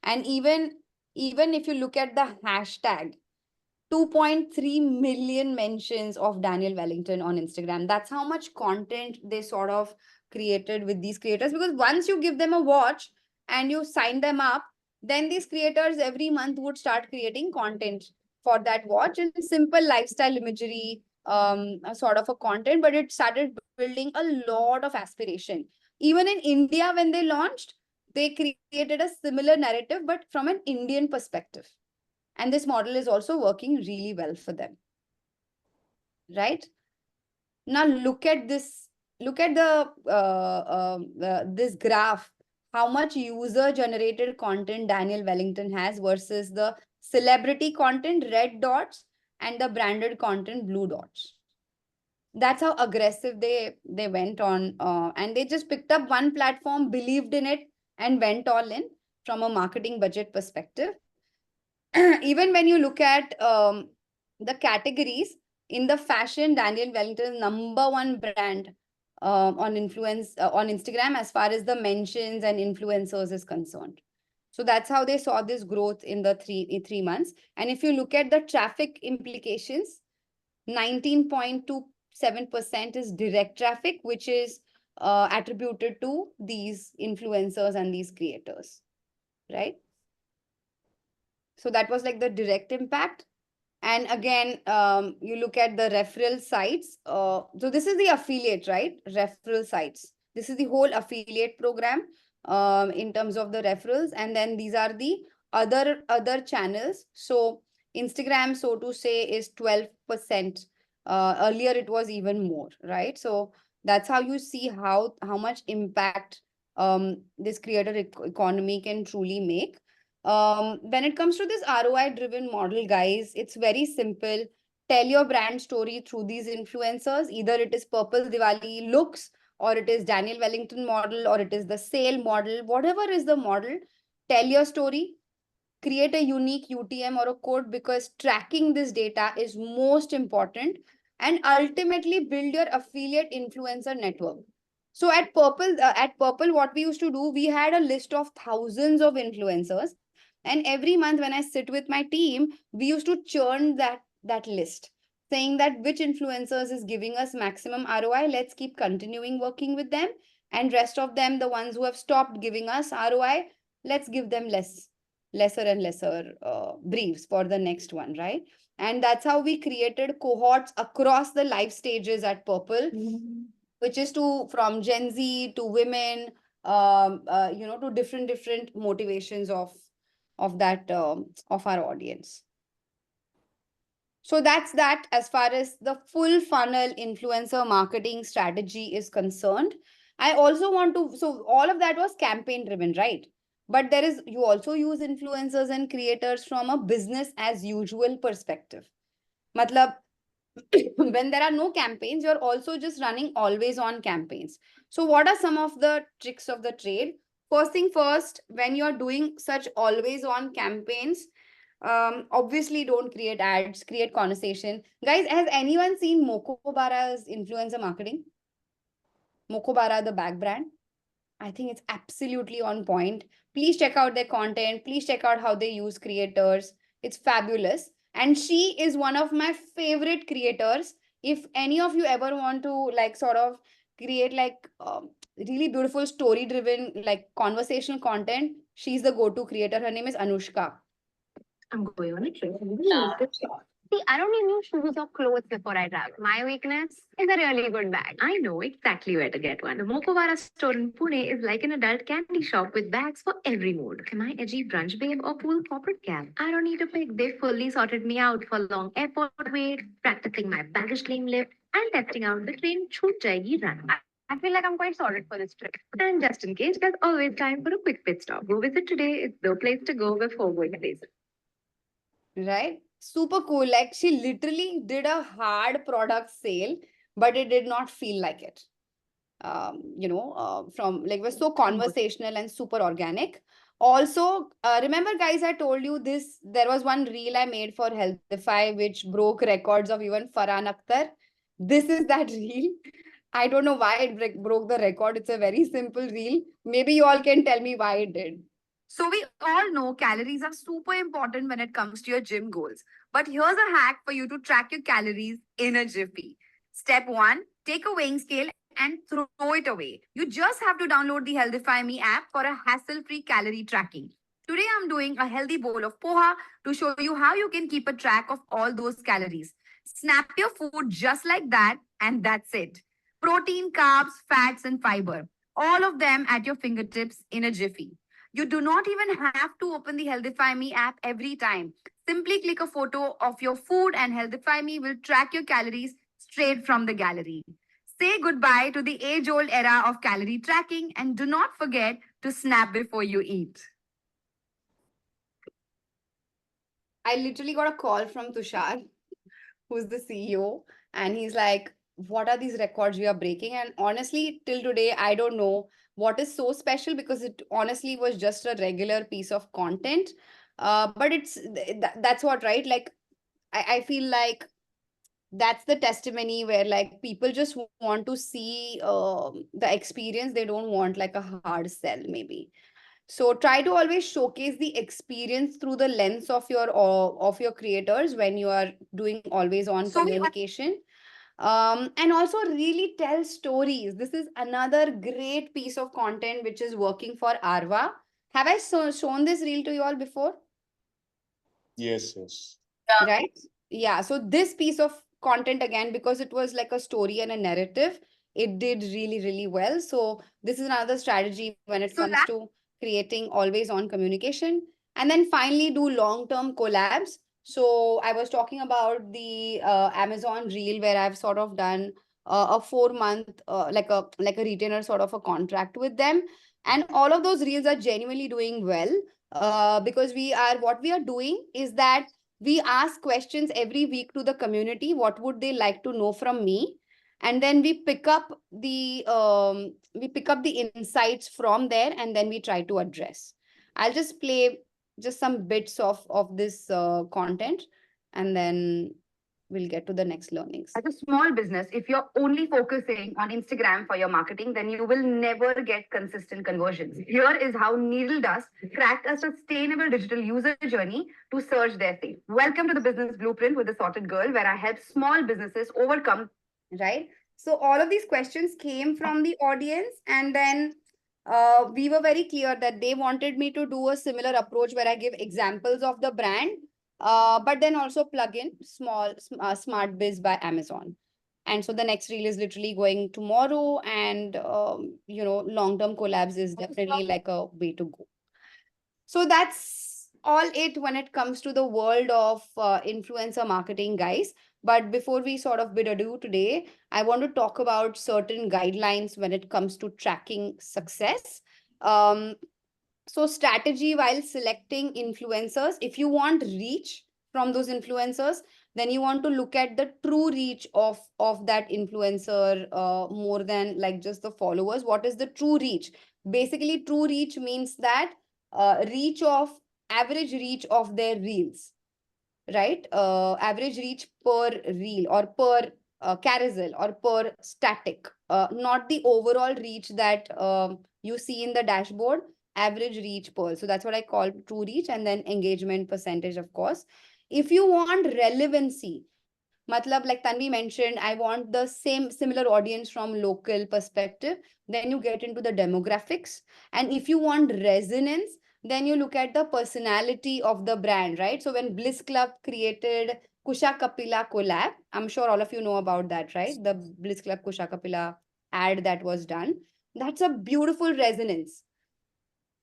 Speaker 1: And even if you look at the hashtag, 2.3 million mentions of Daniel Wellington on Instagram. That's how much content they sort of created with these creators, because once you give them a watch and you sign them up, then these creators every month would start creating content for that watch and simple lifestyle imagery, a sort of a content, but it started building a lot of aspiration. Even in India, when they launched, they created a similar narrative, but from an Indian perspective. And this model is also working really well for them. Right? Now look at this. Look at this graph. How much user-generated content Daniel Wellington has versus the celebrity content, red dots, and the branded content, blue dots. That's how aggressive they went on, and they just picked up one platform, believed in it, and went all in from a marketing budget perspective. even when you look at the categories in the fashion, Daniel Wellington is #1 brand on on Instagram as far as the mentions and influencers is concerned. So that's how they saw this growth in the 3 months. And if you look at the traffic implications, 19.27% is direct traffic, which is attributed to these influencers and these creators, right? So that was like the direct impact. And again, you look at the referral sites. So this is the affiliate, right? Referral sites. This is the whole affiliate program in terms of the referrals. And then these are the other channels. So Instagram, so to say, is 12%. Earlier, it was even more, right? So that's how you see how much impact this creator economy can truly make. When it comes to this ROI driven model, guys, it's very simple. Tell your brand story through these influencers. Either it is Purple Diwali looks, or it is Daniel Wellington model, or it is the sale model, whatever is the model, tell your story, create a unique UTM or a code, because tracking this data is most important, and ultimately build your affiliate influencer network. So at Purple, what we used to do, we had a list of thousands of influencers, and every month when I sit with my team, we used to churn that list, saying that which influencers is giving us maximum ROI. Let's keep continuing working with them, and rest of them, the ones who have stopped giving us ROI, let's give them lesser and lesser briefs for the next one, right? And that's how we created cohorts across the life stages at Purple, which is from Gen Z to women, to different motivations of that of our audience. So that's that as far as the full funnel influencer marketing strategy is concerned. I also want to, so all of that was campaign driven, right? But you also use influencers and creators from a business as usual perspective. Matlab, when there are no campaigns, you're also just running always on campaigns. So what are some of the tricks of the trade? First thing first, when you're doing such always on campaigns, obviously don't create ads, create conversation. Guys, has anyone seen Mokobara's influencer marketing? Mokobara, the bag brand? I think it's absolutely on point. Please check out their content. Please check out how they use creators. It's fabulous. And she is one of my favorite creators. If any of you ever want to like sort of create like really beautiful story driven like conversational content, she's the go-to creator. Her name is Anushka.
Speaker 15: I'm going on a trip. See, I don't need new shoes or clothes before I travel. My weakness is a really good bag. I know exactly where to get one. The Mokowara store in Pune is like an adult candy shop with bags for every mood. Am I edgy brunch babe or cool corporate cab? I don't need to pick. They fully sorted me out for long airport wait, practicing my baggage claim lift, and testing out the train Choot Jayegi run. I feel like I'm quite sorted for this trip. And just in case, there's always time for a quick pit stop. Go visit today. It's the place to go before going places.
Speaker 1: Right? Super cool. Like she literally did a hard product sale, but it did not feel like it. From like was so conversational and super organic. Also, remember guys, I told you this, there was one reel I made for Healthify which broke records of even Farhan Akhtar. This is that reel. I don't know why it broke the record. It's a very simple reel. Maybe you all can tell me why it did. So we all know calories are super important when it comes to your gym goals. But here's a hack for you to track your calories in a jiffy. Step 1, take a weighing scale and throw it away. You just have to download the Healthify Me app for a hassle-free calorie tracking. Today I'm doing a healthy bowl of poha to show you how you can keep a track of all those calories. Snap your food just like that, and that's it. Protein, carbs, fats, and fiber. All of them at your fingertips in a jiffy. You do not even have to open the Healthify Me app every time. Simply click a photo of your food and Healthify Me will track your calories straight from the gallery. Say goodbye to the age-old era of calorie tracking and do not forget to snap before you eat. I literally got a call from Tushar, who's the CEO, and he's like, what are these records we are breaking? And honestly, till today, I don't know what is so special, because it honestly was just a regular piece of content. But that's what, right? Like, I feel like that's the testimony where like people just want to see the experience. They don't want like a hard sell maybe. So try to always showcase the experience through the lens of your creators when you are doing always on communication. And also really tell stories. This is another great piece of content which is working for Arva. Have I shown this reel to you all before?
Speaker 7: Yes, yes.
Speaker 1: Right? Yeah. So this piece of content again, because it was like a story and a narrative, it did really, really well. So this is another strategy when it comes to creating always on communication. And then finally do long-term collabs. So I was talking about the Amazon reel where I've sort of done a 4 month like a retainer sort of a contract with them. And all of those reels are genuinely doing well because what we are doing is that we ask questions every week to the community. What would they like to know from me? And then we pick up the insights from there, and then we try to address. I'll just play just some bits of this content, and then we'll get to the next learnings. As a small business, if you're only focusing on Instagram for your marketing, then you will never get consistent conversions. Here is how Needle Dust cracked a sustainable digital user journey to search their thing. Welcome to the Business Blueprint with the Sorted Girl, where I help small businesses overcome, right? So all of these questions came from the audience, and then we were very clear that they wanted me to do a similar approach where I give examples of the brand, but then also plug in Smart Biz by Amazon. And so the next reel is literally going tomorrow, and long-term collabs is definitely like a way to go. So that's all it when it comes to the world of influencer marketing, guys. But before we sort of bid adieu today, I want to talk about certain guidelines when it comes to tracking success. Um, so strategy while selecting influencers, if you want reach from those influencers, then you want to look at the true reach of that influencer more than like just the followers. What is the true reach? Basically, true reach means that average reach of their reels, right? Average reach per reel or per carousel or per static, not the overall reach that you see in the dashboard, average reach per. So that's what I call true reach, and then engagement percentage, of course. If you want relevancy, matlab like Tanvi mentioned, I want the similar audience from local perspective, then you get into the demographics. And if you want resonance, then you look at the personality of the brand, right? So when Bliss Club created Kusha Kapila collab, I'm sure all of you know about that, right? The Bliss Club Kusha Kapila ad that was done. That's a beautiful resonance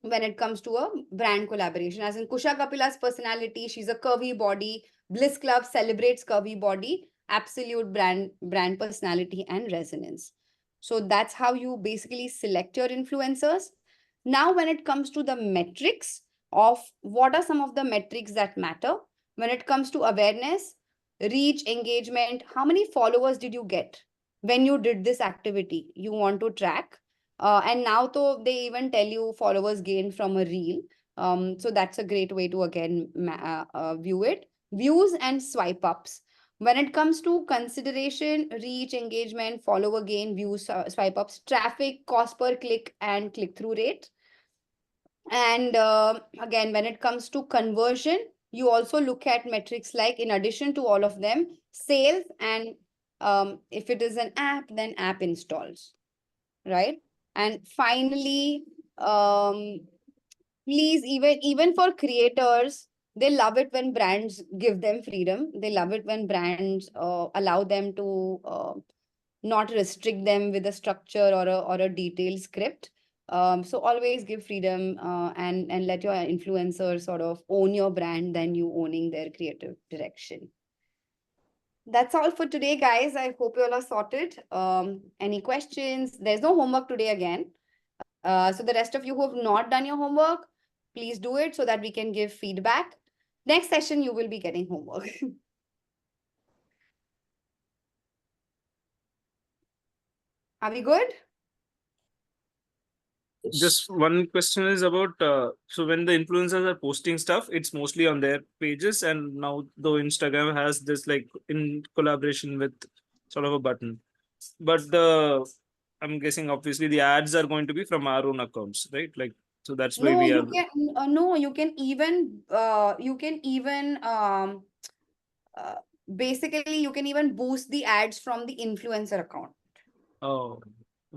Speaker 1: when it comes to a brand collaboration. As in Kusha Kapila's personality, she's a curvy body. Bliss Club celebrates curvy body, absolute brand personality and resonance. So that's how you basically select your influencers. Now, when it comes to the metrics of what are some of the metrics that matter, when it comes to awareness, reach, engagement, how many followers did you get when you did this activity? You want to track. And now though they even tell you followers gained from a reel. So that's a great way to again view it. Views and swipe ups. When it comes to consideration, reach, engagement, follower gain, views, swipe ups, traffic, cost per click, and click through rate. And again, when it comes to conversion, you also look at metrics like, in addition to all of them, sales, and if it is an app, then app installs, right? And finally, please, even for creators, they love it when brands give them freedom. They love it when brands allow them to not restrict them with a structure or a detailed script. So always give freedom and let your influencer sort of own your brand than you owning their creative direction. That's all for today, guys. I hope you all are sorted. Any questions? There's no homework today again. So the rest of you who have not done your homework, please do it so that we can give feedback. Next session, you will be getting homework. Are we good?
Speaker 3: Just one question is about so when the influencers are posting stuff, it's mostly on their pages, and now though Instagram has this like in collaboration with sort of a button, but the I'm guessing obviously the ads are going to be from our own accounts, right? Like so that's why
Speaker 1: No,
Speaker 3: we are.
Speaker 1: you can no, you can even uh, basically you can even boost the ads from the influencer account.
Speaker 3: Oh,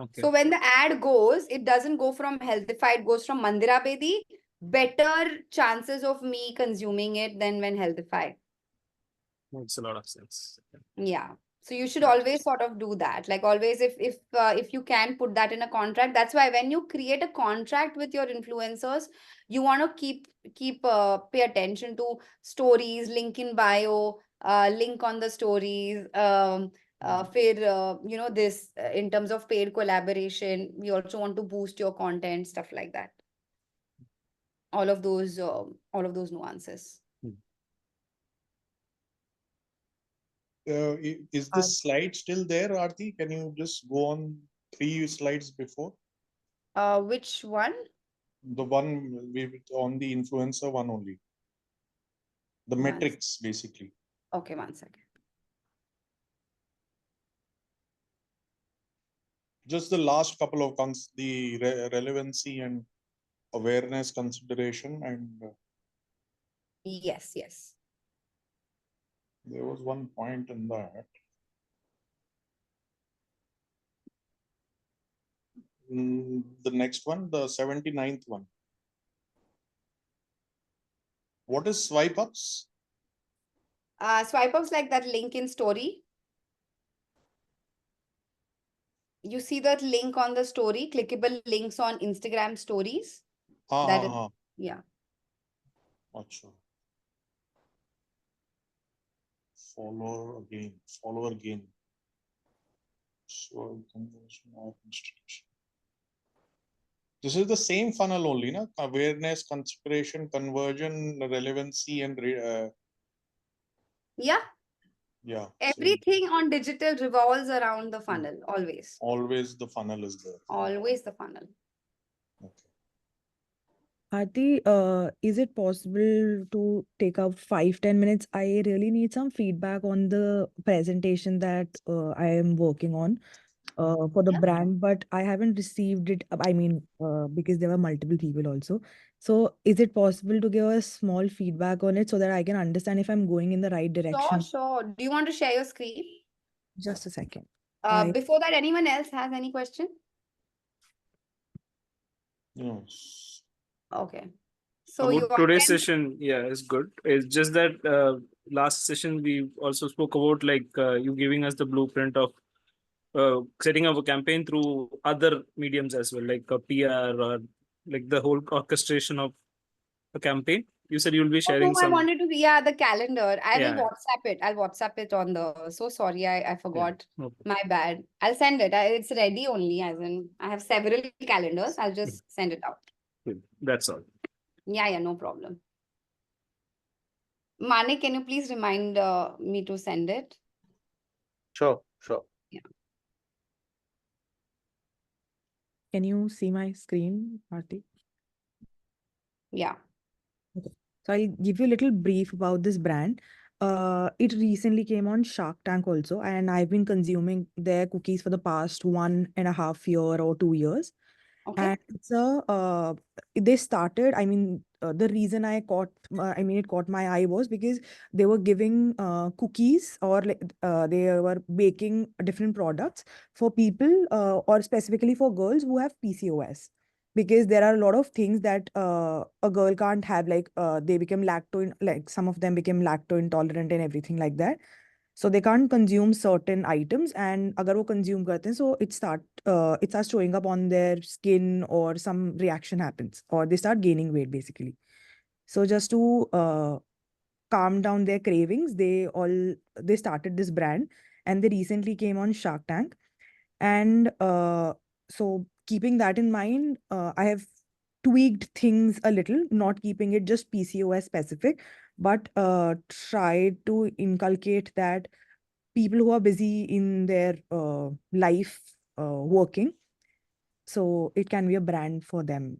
Speaker 3: okay.
Speaker 1: So when the ad goes, it doesn't go from Healthify, it goes from Mandira Bedi. Better chances of me consuming it than when Healthify.
Speaker 3: Makes a lot of sense.
Speaker 1: Yeah. So you should always sort of do that. Like always, if you can put that in a contract, that's why when you create a contract with your influencers, you want to pay attention to stories, link in bio, link on the stories, this in terms of paid collaboration, we also want to boost your content, stuff like that. All of those nuances.
Speaker 7: Is this slide still there, Arthi? Can you just go on 3 slides before?
Speaker 1: Which one?
Speaker 7: The one on the influencer one only. The metrics, basically.
Speaker 1: Okay, 1 second.
Speaker 7: Just the last couple of the relevancy and awareness consideration, and
Speaker 1: yes.
Speaker 7: there was one point in that. The next one, the 79th one. What is swipe ups?
Speaker 1: Swipe ups like that link in story. You see that link on the story, clickable links on Instagram stories. Yeah.
Speaker 7: Achha. Follower gain. So conversion of institution. This is the same funnel only, na? Awareness, consideration, conversion, relevancy, and
Speaker 1: Yeah.
Speaker 7: yeah.
Speaker 1: Everything on digital revolves around the funnel, always.
Speaker 7: Always the funnel is there.
Speaker 1: Always the funnel.
Speaker 11: Arti, is it possible to take out 5-10 minutes? I really need some feedback on the presentation that I am working on for the brand, but I haven't received it. I mean, because there were multiple people also. So, is it possible to give a small feedback on it so that I can understand if I'm going in the right direction?
Speaker 1: Sure. Do you want to share your screen?
Speaker 11: Just a second.
Speaker 1: Before that, anyone else has any question?
Speaker 7: Yes.
Speaker 1: Okay. So you
Speaker 3: About today's session, yeah, is good. It's just that last session we also spoke about like you giving us the blueprint of setting up a campaign through other mediums as well, like a PR or like the whole orchestration of a campaign. You said you'll be sharing
Speaker 1: I
Speaker 3: some.
Speaker 1: wanted to, the calendar. I will
Speaker 3: Yeah.
Speaker 1: WhatsApp it. I'll WhatsApp it on the, so sorry, I forgot.
Speaker 3: Okay.
Speaker 1: My bad. I'll send it. It's ready only, as in, I have several calendars. I'll just send it out.
Speaker 3: Good. That's all.
Speaker 1: Yeah, no problem. Manik, can you please remind me to send it?
Speaker 8: Sure.
Speaker 1: Yeah.
Speaker 11: Can you see my screen, Arti?
Speaker 1: Yeah.
Speaker 11: Okay. So I'll give you a little brief about this brand. It recently came on Shark Tank also, and I've been consuming their cookies for the past 1.5 year or 2 years.
Speaker 1: Okay.
Speaker 11: And it's they started, the reason it caught my eye was because they were giving cookies, or they were baking different products for people, or specifically for girls who have PCOS. Because there are a lot of things that a girl can't have, like they become like some of them became lacto intolerant and everything like that. So they can't consume certain items, and agar wo consume karte hain, so it starts showing up on their skin, or some reaction happens, or they start gaining weight basically. So just to calm down their cravings, they started this brand, and they recently came on Shark Tank. And so keeping that in mind, I have tweaked things a little, not keeping it just PCOS specific, but tried to inculcate that people who are busy in their life, working, So it can be a brand for them.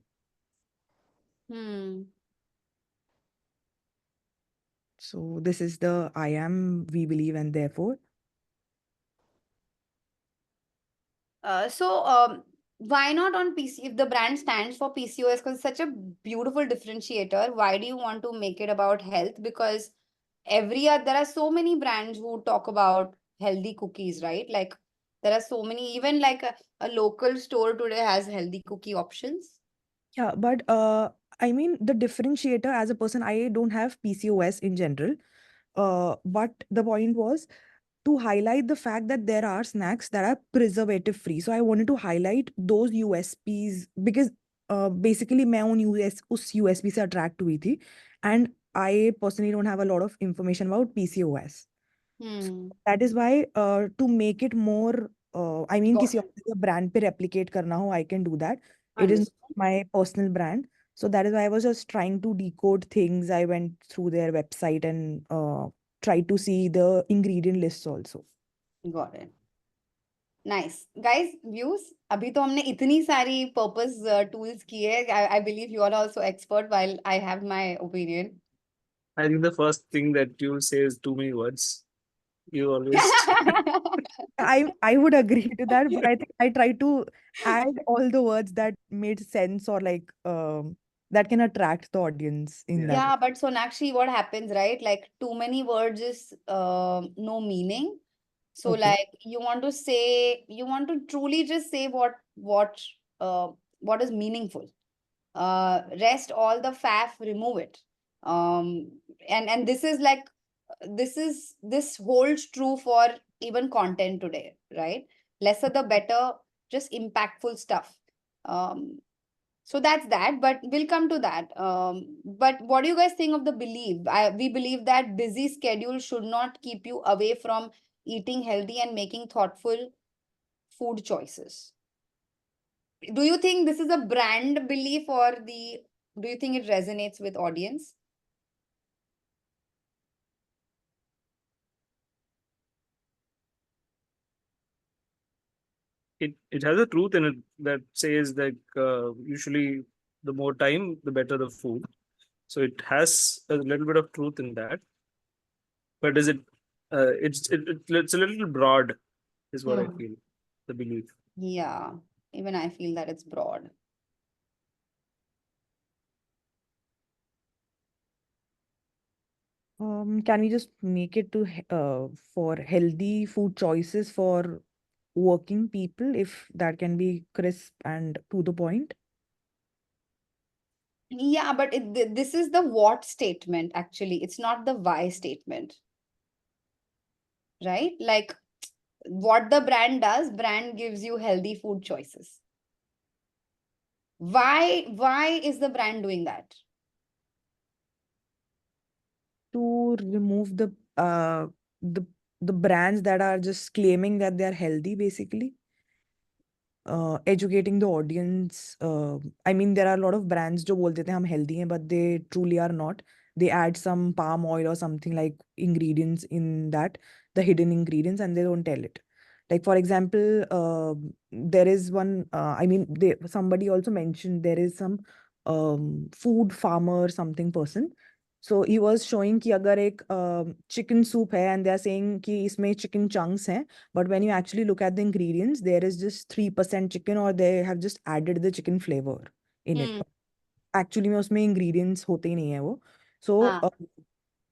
Speaker 11: So this is the I am, we believe, and therefore.
Speaker 1: So why not on PC? If the brand stands for PCOS, because it's such a beautiful differentiator, why do you want to make it about health? Because every year there are so many brands who talk about healthy cookies, right? Like there are so many, even like a local store today has healthy cookie options.
Speaker 11: Yeah, but I mean the differentiator as a person, I don't have PCOS in general. But the point was to highlight the fact that there are snacks that are preservative free. So I wanted to highlight those USPs because basically मैं उस USP से attract हुई थी, and I personally don't have a lot of information about PCOS. That is why to make it more I mean
Speaker 1: Got
Speaker 11: किसी और brand पे replicate करना हो, I can do that. It is
Speaker 1: Understood.
Speaker 11: not my personal brand. So that is why I was just trying to decode things. I went through their website and tried to see the ingredient lists also.
Speaker 1: Got it. Nice. Guys, views? अभी तो हमने इतनी सारी purpose tools की है. I believe you are also expert while I have my opinion.
Speaker 3: I think the first thing that you say is too many words. You always.
Speaker 11: I would agree to that, but I think I try to add all the words that made sense or like that can attract the audience in that.
Speaker 1: Yeah, but Sonakshi, what happens, right? Like too many words is no meaning. So
Speaker 11: Okay.
Speaker 1: like you want to say, you want to truly just say what is meaningful. Rest all the faff, remove it. And this is like this holds true for even content today, right? Lesser the better, just impactful stuff. So that's that, but we'll come to that. But what do you guys think of the belief? We believe that busy schedule should not keep you away from eating healthy and making thoughtful food choices. Do you think this is a brand belief or do you think it resonates with audience?
Speaker 3: It has a truth in it that says that usually the more time, the better the food. So it has a little bit of truth in that. But is it? It's a little broad, is what I feel. The belief.
Speaker 1: Yeah, even I feel that it's broad.
Speaker 11: Can we just make it to for healthy food choices for working people, if that can be crisp and to the point?
Speaker 1: Yeah, but this is the what statement actually. It's not the why statement, right? Like what the brand does, brand gives you healthy food choices. Why is the brand doing that?
Speaker 11: To remove the the brands that are just claiming that they are healthy, basically. Educating the audience. I mean, there are a lot of brands जो बोलते थे हम healthy हैं, but they truly are not. They add some palm oil or something like ingredients in that, the hidden ingredients, and they don't tell it. Like for example, there is one. I mean, somebody also mentioned there is some food farmer something person. So he was showing कि अगर एक chicken soup है and they are saying कि इसमें chicken chunks हैं, but when you actually look at the ingredients, there is just 3% chicken or they have just added the chicken flavor in it. Actually में उसमें ingredients होते ही नहीं है वो. So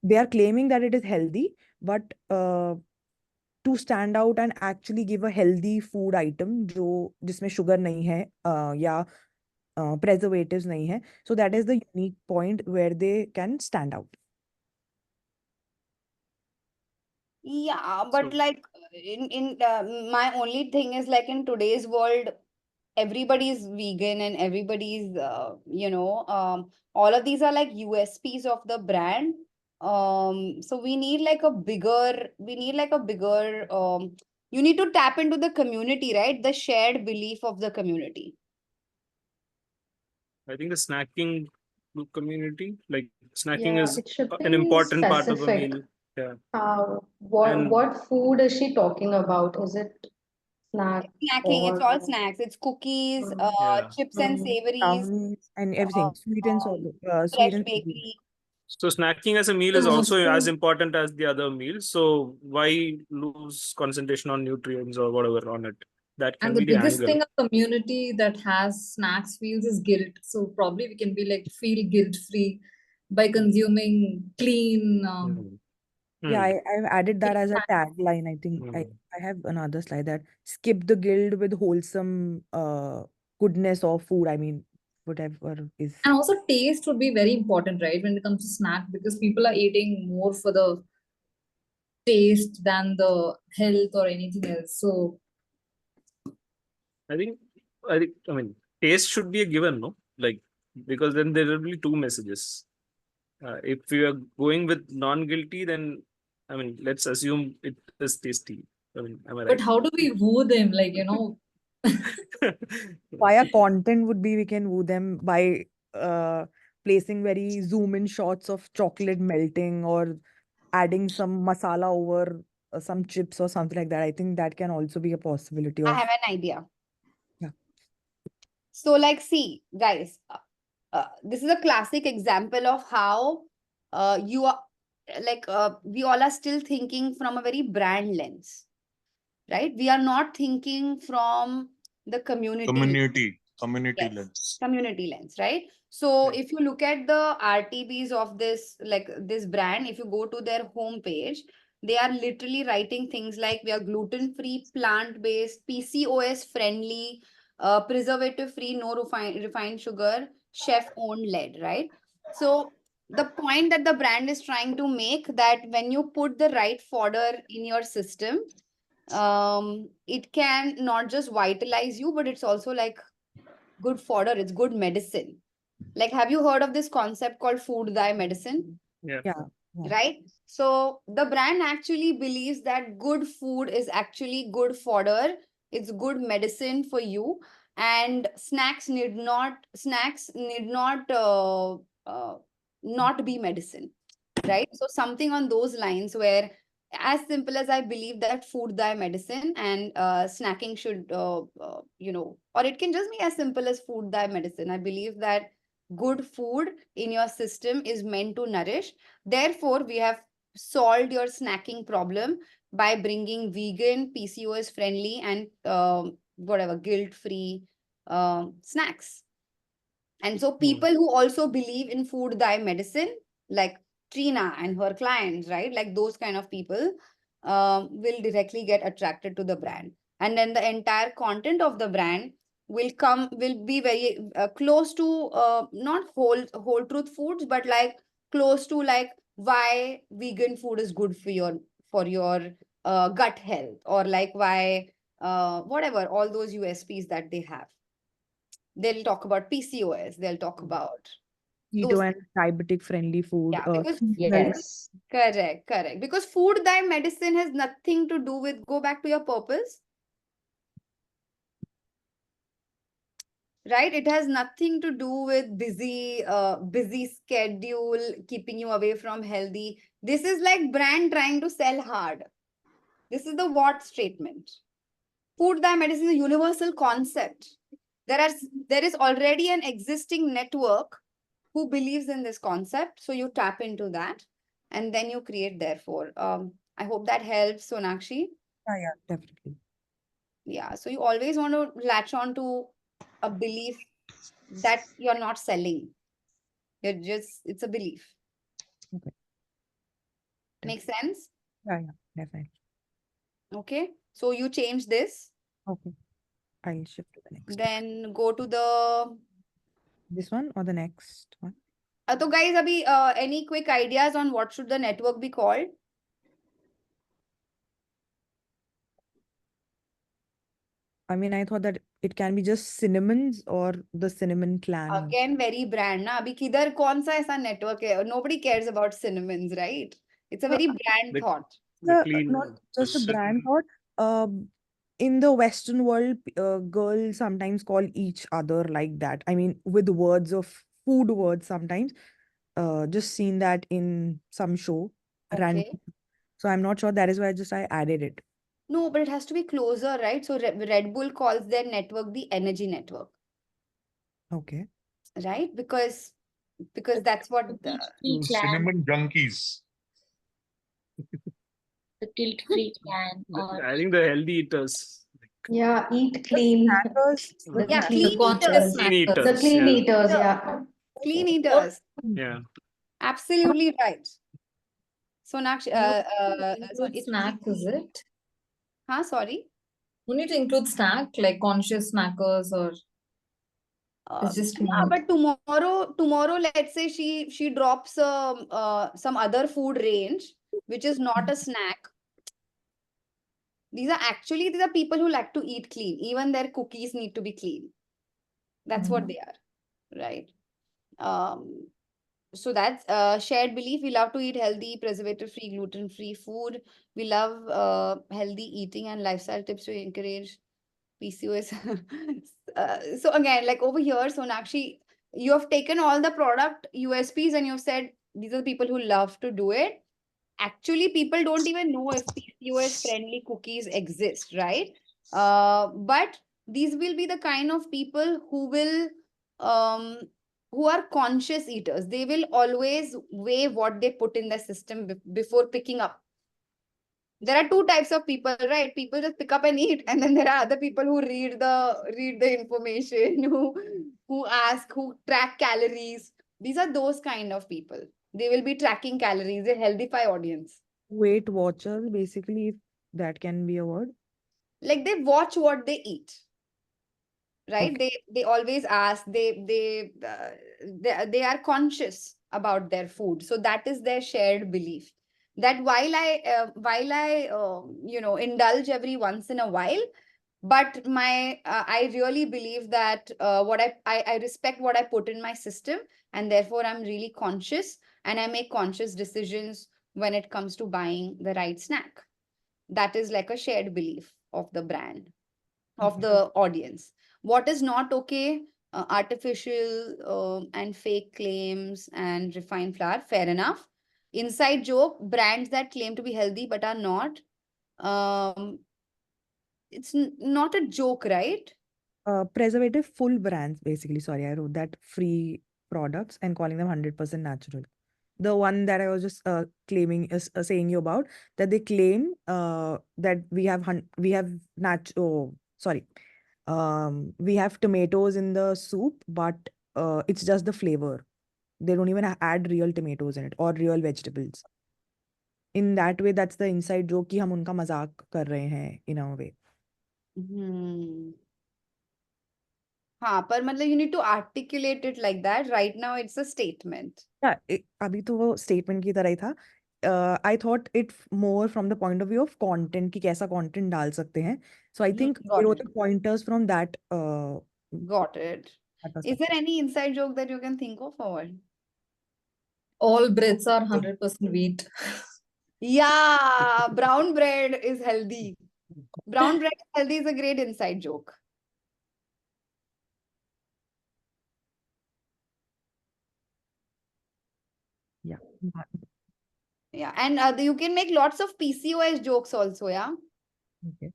Speaker 11: they are claiming that it is healthy, but to stand out and actually give a healthy food item जो जिसमें sugar नहीं है या preservatives nahi hai. So that is the unique point where they can stand out.
Speaker 1: Yeah, but like in my only thing is like in today's world, everybody's vegan and everybody's all of these are like USPs of the brand. So we need like a bigger you need to tap into the community, right? The shared belief of the community.
Speaker 3: I think the snacking community, like snacking
Speaker 4: Yeah,
Speaker 3: is
Speaker 4: it should
Speaker 3: an
Speaker 4: be
Speaker 3: important part of a
Speaker 4: specific.
Speaker 3: meal. Yeah.
Speaker 4: What
Speaker 3: And
Speaker 4: food is she talking about? Is it Snack
Speaker 1: Snacking, it's
Speaker 4: or
Speaker 1: all snacks. It's cookies,
Speaker 3: Yeah.
Speaker 1: chips and savories,
Speaker 11: brownies and
Speaker 1: uh,
Speaker 11: everything, sweet and
Speaker 1: um,
Speaker 11: sweet
Speaker 1: fresh
Speaker 11: and savory.
Speaker 1: bakery.
Speaker 3: So snacking as a meal is also as important as the other meals. So why lose concentration on nutrients or whatever on it? That
Speaker 6: And
Speaker 3: can
Speaker 6: the
Speaker 3: be the
Speaker 6: biggest
Speaker 3: angle.
Speaker 6: thing a community that has snacks feels is guilt. So probably we can be like feel guilt free by consuming clean.
Speaker 11: Yeah, I've added that as a
Speaker 6: Snacks.
Speaker 11: tagline. I think I have another slide that skip the guild with wholesome goodness of food. I mean, whatever is.
Speaker 6: And also taste would be very important, right? When it comes to snack, because people are eating more for the taste than the health or anything else. So
Speaker 3: I think I mean taste should be a given, no? Like because then there will be two messages. If you are going with non-guilty, then I mean let's assume it is tasty. I mean, am I
Speaker 6: but
Speaker 3: right?
Speaker 6: how do we woo them? Like,
Speaker 11: Via content would be we can woo them by placing very zoom in shots of chocolate melting or adding some masala over some chips or something like that. I think that can also be a possibility
Speaker 1: I
Speaker 11: of.
Speaker 1: have an idea.
Speaker 11: Yeah.
Speaker 1: So, like, see, guys, this is a classic example of how you are like we all are still thinking from a very brand lens, right? We are not thinking from the community
Speaker 7: Community
Speaker 1: Yes,
Speaker 7: lens.
Speaker 1: community lens, right? So if you look at the RTBs of this, like this brand, if you go to their homepage, they are literally writing things like we are gluten-free, plant-based, PCOS friendly, preservative-free, no refined sugar, chef-owned lead, right? So the point that the brand is trying to make that when you put the right fodder in your system, it can not just vitalize you, but it's also like good fodder, it's good medicine. Like, have you heard of this concept called food thy medicine?
Speaker 3: Yeah.
Speaker 11: Yeah.
Speaker 1: Right? So the brand actually believes that good food is actually good fodder, it's good medicine for you, and snacks need not not be medicine, right? So something on those lines where as simple as I believe that food thy medicine and snacking should or it can just be as simple as food thy medicine. I believe that good food in your system is meant to nourish. Therefore we have solved your snacking problem by bringing vegan, PCOS friendly, and whatever guilt free snacks. And so people who also believe in food thy medicine, like Trina and her clients, right? Like those kind of people will directly get attracted to the brand. And then the entire content of the brand will be very close to not whole truth foods, but like close to like why vegan food is good for your gut health, or like why whatever all those USPs that they have. They'll talk about PCOS, they'll talk about those
Speaker 11: Keto and diabetic friendly food.
Speaker 1: yeah, because
Speaker 11: Seasonal.
Speaker 1: correct. Because food thy medicine has nothing to do with go back to your purpose. Right? It has nothing to do with busy schedule, keeping you away from healthy. This is like brand trying to sell hard. This is the what statement. Food thy medicine is a universal concept. There is already an existing network who believes in this concept. So you tap into that and then you create therefore. I hope that helps, Sonakshi.
Speaker 11: Yeah, definitely.
Speaker 1: Yeah. So you always want to latch on to a belief that you're not selling. It's a belief.
Speaker 11: Okay.
Speaker 1: Makes sense?
Speaker 11: Yeah, definitely.
Speaker 1: Okay. So you change this.
Speaker 11: Okay. I'll shift to the next.
Speaker 1: Then go to the
Speaker 11: This one or the next one?
Speaker 1: so guys, abhi, any quick ideas on what should the network be called?
Speaker 11: I mean, I thought that it can be just cinnamons or the cinnamon clan.
Speaker 1: Again, very brand na. Abhi kidhar kaun sa aisa network hai? Nobody cares about cinnamons, right? It's a very brand thought.
Speaker 11: Not just a brand thought. In the Western world, girls sometimes call each other like that. I mean, with words of food words sometimes. Just seen that in some show.
Speaker 1: Okay.
Speaker 11: So I'm not sure. That is why I added it.
Speaker 1: No, but it has to be closer, right? So Red Bull calls their network the energy network,
Speaker 11: Okay.
Speaker 1: right? Because that's what the
Speaker 10: Free clan,
Speaker 18: Cinnamon junkies.
Speaker 10: the guilt-free clan, or
Speaker 3: I think the healthy eaters.
Speaker 4: Yeah, eat
Speaker 11: The
Speaker 4: clean.
Speaker 11: snackers,
Speaker 4: The
Speaker 1: yeah,
Speaker 4: clean
Speaker 6: The
Speaker 1: clean
Speaker 6: conscious
Speaker 1: eaters.
Speaker 3: Clean
Speaker 6: snackers.
Speaker 4: The
Speaker 3: eaters.
Speaker 4: clean
Speaker 3: Yeah.
Speaker 4: eaters,
Speaker 1: The
Speaker 4: yeah.
Speaker 1: clean eaters.
Speaker 3: Yeah.
Speaker 1: Absolutely right. Sonakshi,
Speaker 6: You
Speaker 1: so
Speaker 6: include
Speaker 1: it,
Speaker 6: snack, is it?
Speaker 1: sorry.
Speaker 6: You need to include snack, like conscious snackers, or it's just
Speaker 1: Yeah,
Speaker 6: meat.
Speaker 1: but tomorrow, let's say she drops some other food range, which is not a snack. These are people who like to eat clean. Even their cookies need to be clean. That's what they are, right? Um, so that's shared belief. We love to eat healthy, preservative-free, gluten-free food. We love healthy eating and lifestyle tips to encourage PCOS. So again, like over here, Sonakshi, you have taken all the product USPs and you've said these are the people who love to do it. Actually, people don't even know if PCOS friendly cookies exist, right? But these will be the kind of people um, who are conscious eaters. They will always weigh what they put in the system before picking up. There are two types of people, right? People just pick up and eat, and then there are other people who read the information, who ask, who track calories. These are those kind of people. They will be tracking calories, a healthify audience.
Speaker 11: Weight Watchers, basically, if that can be a word.
Speaker 1: Like they watch what they eat, right?
Speaker 11: Okay.
Speaker 1: They always ask. They are conscious about their food. So that is their shared belief. That while I indulge every once in a while, but I really believe that what I respect what I put in my system, and therefore I'm really conscious and I make conscious decisions when it comes to buying the right snack. That is like a shared belief of the brand, of the audience. What is not okay? Artificial and fake claims and refined flour, fair enough. Inside joke, brands that claim to be healthy but are not. um, it's not a joke, right?
Speaker 11: Preservative full brands, basically. Sorry, I wrote that free products and calling them 100% natural. The one that I was just claiming is saying you about, that they claim that we have sorry, we have tomatoes in the soup, but it's just the flavor. They don't even add real tomatoes in it or real vegetables. In that way, that's the inside joke कि हम उनका मजाक कर रहे हैं in a way.
Speaker 1: हाँ, पर मतलब you need to articulate it like that. Right now, it's a statement.
Speaker 11: Yeah, अभी तो वो statement की तरह ही था. I thought it more from the point of view of content कि कैसा content डाल सकते हैं. So I think they
Speaker 1: Got
Speaker 11: wrote
Speaker 1: it.
Speaker 11: the pointers from that.
Speaker 1: Got it.
Speaker 11: That
Speaker 1: Is
Speaker 11: perspective.
Speaker 1: there any inside joke that you can think of, or?
Speaker 6: All breads are 100% wheat.
Speaker 1: Yeah, brown bread is healthy. Brown bread is healthy is a great inside joke.
Speaker 11: Yeah.
Speaker 1: Yeah, and you can make lots of PCOS jokes also, yeah?
Speaker 11: Okay.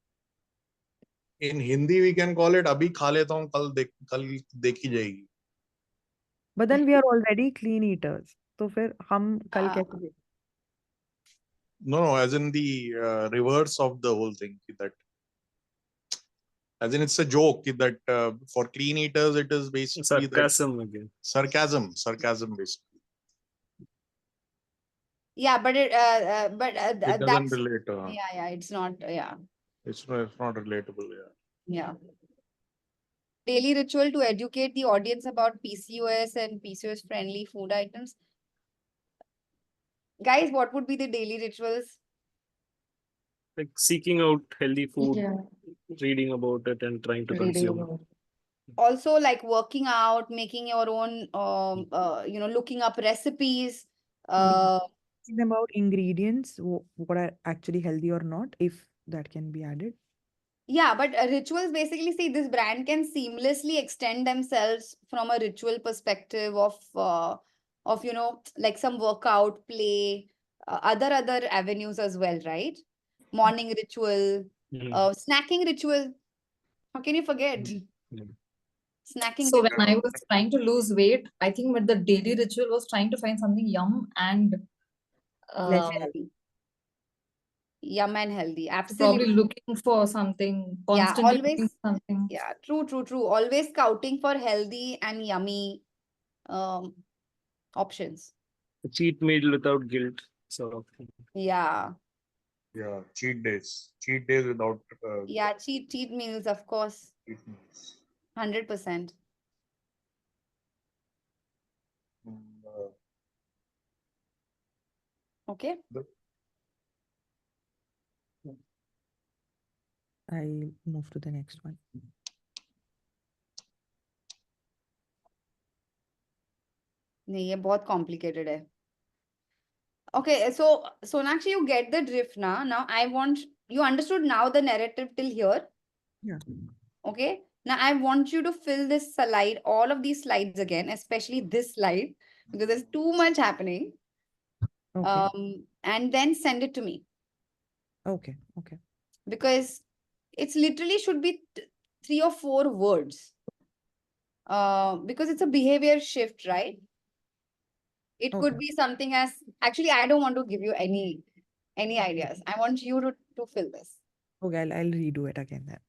Speaker 7: In Hindi, we can call it "Abhi खा लेता हूँ कल देखी जाएगी."
Speaker 11: But then we are already clean eaters. तो फिर हम कल कैसे देखें?
Speaker 7: No, as in the reverse of the whole thing. That, as in, it's a joke that for clean eaters, it is basically
Speaker 3: Sarcasm again.
Speaker 7: Sarcasm, basically.
Speaker 1: Yeah, but
Speaker 7: It doesn't
Speaker 1: that's
Speaker 7: relate.
Speaker 1: yeah, it's not yeah.
Speaker 7: It's not relatable.
Speaker 1: Yeah. Daily ritual to educate the audience about PCOS and PCOS friendly food items. Guys, what would be the daily rituals?
Speaker 3: Like seeking out healthy food,
Speaker 4: Yeah.
Speaker 3: reading about it, and trying to
Speaker 4: Reading
Speaker 3: consume.
Speaker 4: about.
Speaker 1: Also, like working out, making your own looking up recipes.
Speaker 11: Think about ingredients, what are actually healthy or not, if that can be added.
Speaker 1: Yeah, but rituals basically, see, this brand can seamlessly extend themselves from a ritual perspective of like some workout, play, other avenues as well, right? Morning ritual, Snacking ritual. How can you forget? Snacking
Speaker 6: So when
Speaker 1: ritual.
Speaker 6: I was trying to lose weight, I think the daily ritual was trying to find something and um,
Speaker 1: Healthy. Yum and healthy.
Speaker 6: probably
Speaker 1: Absolutely.
Speaker 6: looking for something,
Speaker 1: Yeah,
Speaker 6: constantly looking
Speaker 1: always.
Speaker 6: for something.
Speaker 1: Yeah, true. Always scouting for healthy and yummy um options.
Speaker 3: A cheat meal without guilt. So
Speaker 1: Yeah.
Speaker 18: Yeah, cheat days. Cheat days without
Speaker 1: Yeah, cheat meals, of course.
Speaker 18: cheat meals.
Speaker 1: 100%.
Speaker 18: Mm,
Speaker 1: Okay.
Speaker 11: I'll move to the next one.
Speaker 1: नहीं ये बहुत complicated है. Okay, so Sonakshi, you get the drift now. Now I want you understood now the narrative till here.
Speaker 11: Yeah.
Speaker 1: Okay. Now I want you to fill this slide, all of these slides again, especially this slide, because there's too much happening.
Speaker 11: Okay.
Speaker 1: And then send it to me
Speaker 11: Okay.
Speaker 1: because it's literally should be 3 or 4 words. Because it's a behavior shift, right? It could
Speaker 11: Okay.
Speaker 1: be something as actually I don't want to give you any ideas. I want you to fill this.
Speaker 11: Okay, I'll redo it again then.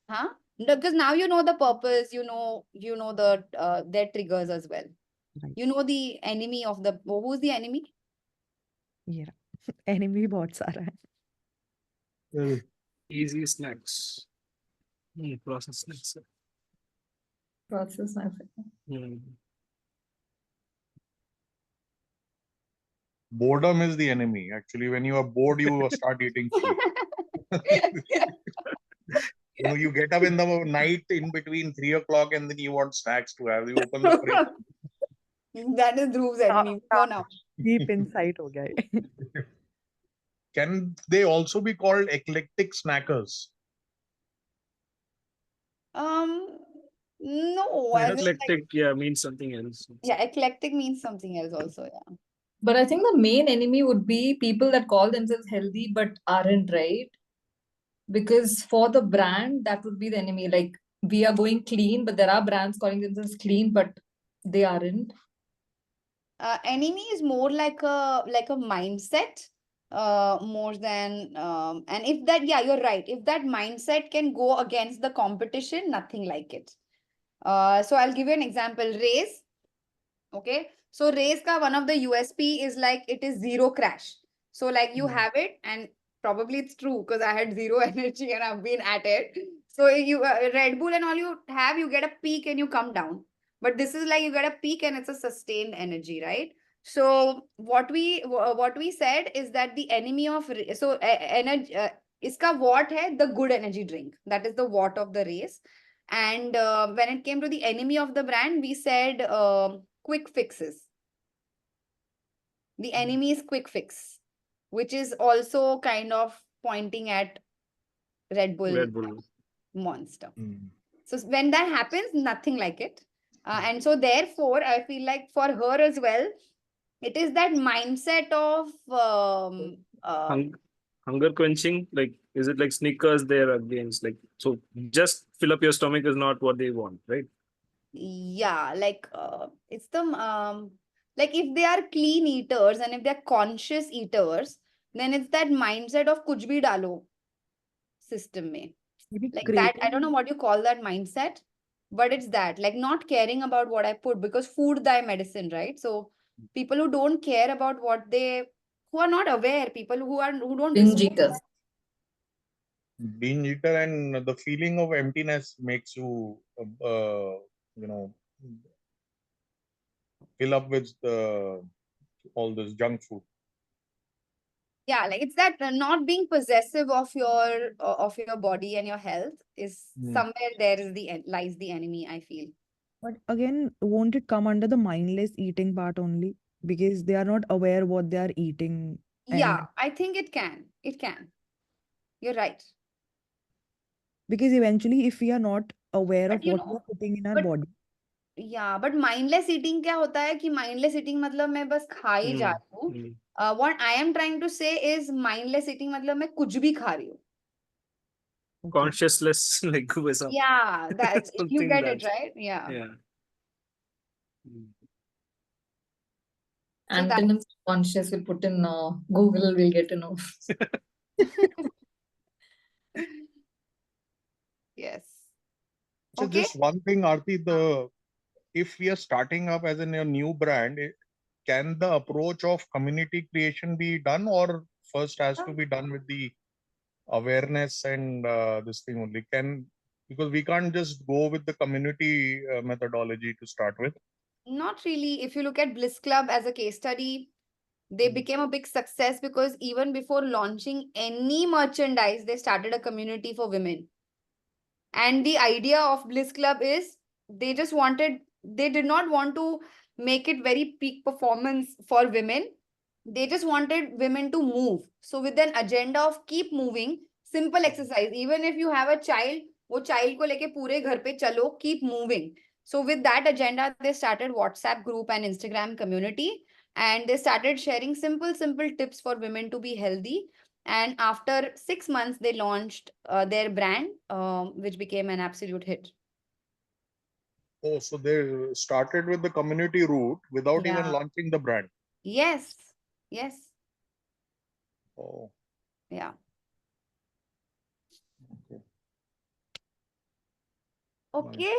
Speaker 1: Huh? Because now you know the purpose, you know the their triggers as well.
Speaker 11: Right.
Speaker 1: You know the enemy of the who's the enemy?
Speaker 11: Yeah. Enemy बहुत सारा है.
Speaker 3: easy snacks. Processed snacks.
Speaker 6: Process nothing.
Speaker 18: Boredom is the enemy. Actually, when you are bored, you start eating food. You get up in the night in between 3 o'clock and then you want snacks to have. You open the fridge.
Speaker 1: That is Dhruv's enemy. Go now.
Speaker 11: Deep insight हो गया ये.
Speaker 18: Can they also be called eclectic snackers?
Speaker 1: No, as in like,
Speaker 3: Eclectic, yeah, means something else.
Speaker 1: yeah, eclectic means something else also, yeah.
Speaker 6: But I think the main enemy would be people that call themselves healthy but aren't, right? Because for the brand, that would be the enemy. Like we are going clean, but there are brands calling themselves clean, but they aren't.
Speaker 1: Enemy is more like a mindset, more than and if that, yeah, you're right. If that mindset can go against the competition, nothing like it. So I'll give you an example. Race. Okay. So race ka one of the USP is like it is zero crash. So like you have it, and probably it's true because I had zero energy and I've been at it. So you Red Bull and all you have, you get a peak and you come down. But this is like you get a peak and it's a sustained energy, right? So what we said is that the enemy of energy iska what hai, the good energy drink. That is the what of the race. And when it came to the enemy of the brand, we said quick fixes. The enemy is quick fix, which is also kind of pointing at Red Bull Monster. So when that happens, nothing like it. And so therefore, I feel like for her as well, it is that mindset of
Speaker 3: Hunger quenching, like is it like Snickers there against like, so just fill up your stomach is not what they want, right?
Speaker 1: yeah, like it's the like if they are clean eaters and if they're conscious eaters, then it's that mindset of kuch bhi dalo system mein.
Speaker 11: Maybe
Speaker 1: Like that, I don't know
Speaker 11: craving.
Speaker 1: what you call that mindset, but it's that, like not caring about what I put, because food thy medicine, right? So people who don't care about what they, who are not aware, people who don't
Speaker 6: Binge
Speaker 1: disclose.
Speaker 6: eaters.
Speaker 18: Binge eater, and the feeling of emptiness makes you, fill up with all this junk food.
Speaker 1: Yeah, like it's that not being possessive of your body and your health is somewhere there is lies the enemy, I feel.
Speaker 11: But again, won't it come under the mindless eating part only? Because they are not aware what they are eating.
Speaker 1: Yeah,
Speaker 11: And
Speaker 1: I think it can. You're right.
Speaker 11: because eventually, if we are not aware
Speaker 1: But
Speaker 11: of
Speaker 1: you
Speaker 11: what we
Speaker 1: know,
Speaker 11: are putting in our
Speaker 1: but
Speaker 11: body,
Speaker 1: yeah, but mindless eating क्या होता है कि mindless eating मतलब मैं बस खा ही जा रही हूँ. What I am trying to say is mindless eating मतलब मैं कुछ भी खा रही हूँ.
Speaker 3: consciousless like wisdom.
Speaker 1: Yeah, that's you
Speaker 3: Something
Speaker 1: get it,
Speaker 3: that's
Speaker 1: right? Yeah.
Speaker 3: yeah. Mm.
Speaker 1: So that
Speaker 6: Antonyms conscious, we'll put in Google, we'll get to know.
Speaker 1: yes.
Speaker 18: So
Speaker 1: Okay.
Speaker 18: just one thing, Arti, if we are starting up as a new brand, can the approach of community creation be done, or first has to be done with the awareness and this thing only? Because we can't just go with the community methodology to start with.
Speaker 1: Not really. If you look at Bliss Club as a case study, they became a big success because even before launching any merchandise, they started a community for women. And the idea of Bliss Club is they did not want to make it very peak performance for women. They just wanted women to move. So with an agenda of keep moving, simple exercise. Even if you have a child, वो child को लेके पूरे घर पे चलो, keep moving. So with that agenda, they started WhatsApp group and Instagram community, and they started sharing simple tips for women to be healthy. And after 6 months, they launched their brand, which became an absolute hit.
Speaker 18: Oh, so they started with the community route without even
Speaker 1: Yeah.
Speaker 18: launching the brand.
Speaker 1: Yes. Yes.
Speaker 18: Oh,
Speaker 1: Yeah.
Speaker 18: okay.
Speaker 1: Okay.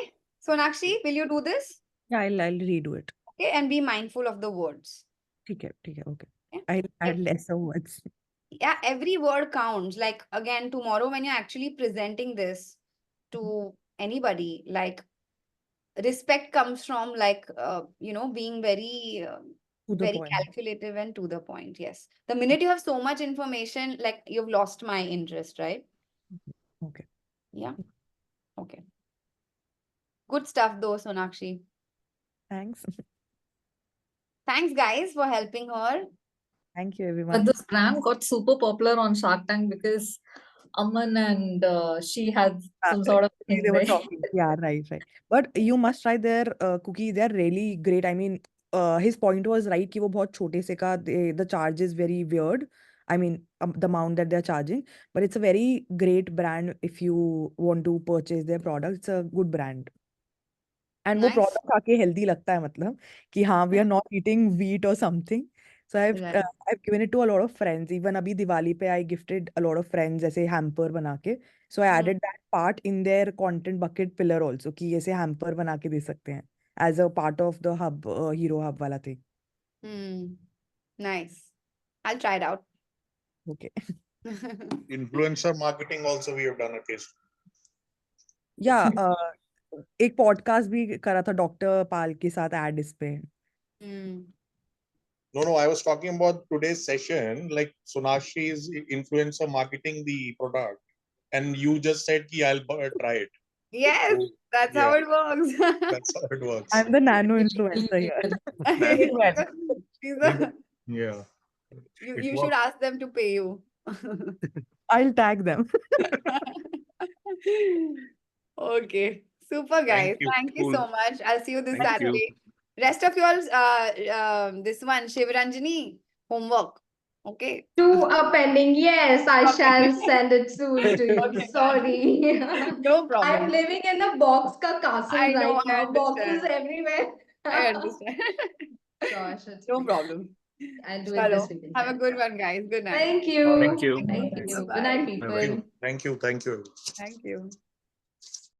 Speaker 1: Sonakshi, will you do this?
Speaker 11: Yeah, I'll redo it.
Speaker 1: Okay, and be mindful of the words.
Speaker 11: Okay. Okay.
Speaker 1: Yeah.
Speaker 11: I'll add lesser words.
Speaker 1: Yeah, every word counts. Like again, tomorrow when you're actually presenting this to anybody, like respect comes from like being very
Speaker 11: To the
Speaker 1: very
Speaker 11: point.
Speaker 1: calculative and to the point. Yes. The minute you have so much information, like you've lost my interest, right?
Speaker 11: Okay.
Speaker 1: Yeah. Okay. Good stuff though, Sonakshi.
Speaker 11: Thanks.
Speaker 6: Thanks,
Speaker 1: guys, for helping her.
Speaker 11: Thank you,
Speaker 6: But
Speaker 11: everyone.
Speaker 6: this brand got super popular on Shark Tank because Aman and she had some sort of
Speaker 11: They
Speaker 6: thing,
Speaker 11: were
Speaker 6: right?
Speaker 11: talking. Yeah, right. But you must try their cookies. They're really great. I mean, his point was right कि वो बहुत छोटे से का the charge is very weird. I mean, the amount that they're charging, but it's a very great brand if you want to purchase their product. It's a good brand. And वो
Speaker 1: Nice.
Speaker 11: product आके healthy लगता है मतलब कि हाँ we are not eating wheat or something. So
Speaker 1: Right.
Speaker 11: I've given it to a lot of friends. Even अभी दिवाली पे I gifted a lot of friends ऐसे hamper बना के. So I added that part in their content bucket pillar also कि ऐसे hamper बना के दे सकते हैं as a part of the hub hero hub वाला thing.
Speaker 1: Nice. I'll try it out.
Speaker 11: Okay.
Speaker 18: Influencer marketing also we have done a case.
Speaker 11: Yeah. एक podcast भी करा था डॉक्टर पाल के साथ ad इस पे.
Speaker 18: No, I was talking about today's session. Like Sonakshi is influencer marketing the product, and you just said ki I'll try it.
Speaker 1: Yes,
Speaker 18: So,
Speaker 1: that's
Speaker 18: yeah,
Speaker 1: how it works.
Speaker 18: that's how it works.
Speaker 11: I'm the nano influencer here. Pay well.
Speaker 1: She's a-
Speaker 18: Yeah.
Speaker 1: you
Speaker 18: It
Speaker 1: you should
Speaker 18: works.
Speaker 1: ask them to pay you.
Speaker 11: I'll tag them.
Speaker 1: Okay. Super, guys.
Speaker 18: Thank you.
Speaker 1: Thank you
Speaker 3: Cool.
Speaker 1: so much. I'll see you this
Speaker 3: Thank you.
Speaker 1: Saturday. Rest of y'all, this one, Shivaranjani, homework. Okay.
Speaker 13: Two are pending. Yes, I shall send it soon to you.
Speaker 1: Okay, done.
Speaker 13: Sorry.
Speaker 1: No
Speaker 13: I'm
Speaker 1: problem.
Speaker 13: living in a box ka castle
Speaker 1: I know,
Speaker 13: right
Speaker 1: I
Speaker 13: now. Boxes
Speaker 1: understand.
Speaker 13: everywhere.
Speaker 1: I understand.
Speaker 13: Gosh, it's
Speaker 1: No problem.
Speaker 13: I'll do it this
Speaker 1: Chalo.
Speaker 13: weekend.
Speaker 1: Have a good one, guys. Good night.
Speaker 13: Thank you.
Speaker 3: Thank you.
Speaker 13: Thank you. Good
Speaker 1: Bye-bye.
Speaker 13: night,
Speaker 3: Bye-bye.
Speaker 13: people.
Speaker 18: Thank you.
Speaker 1: Thank you.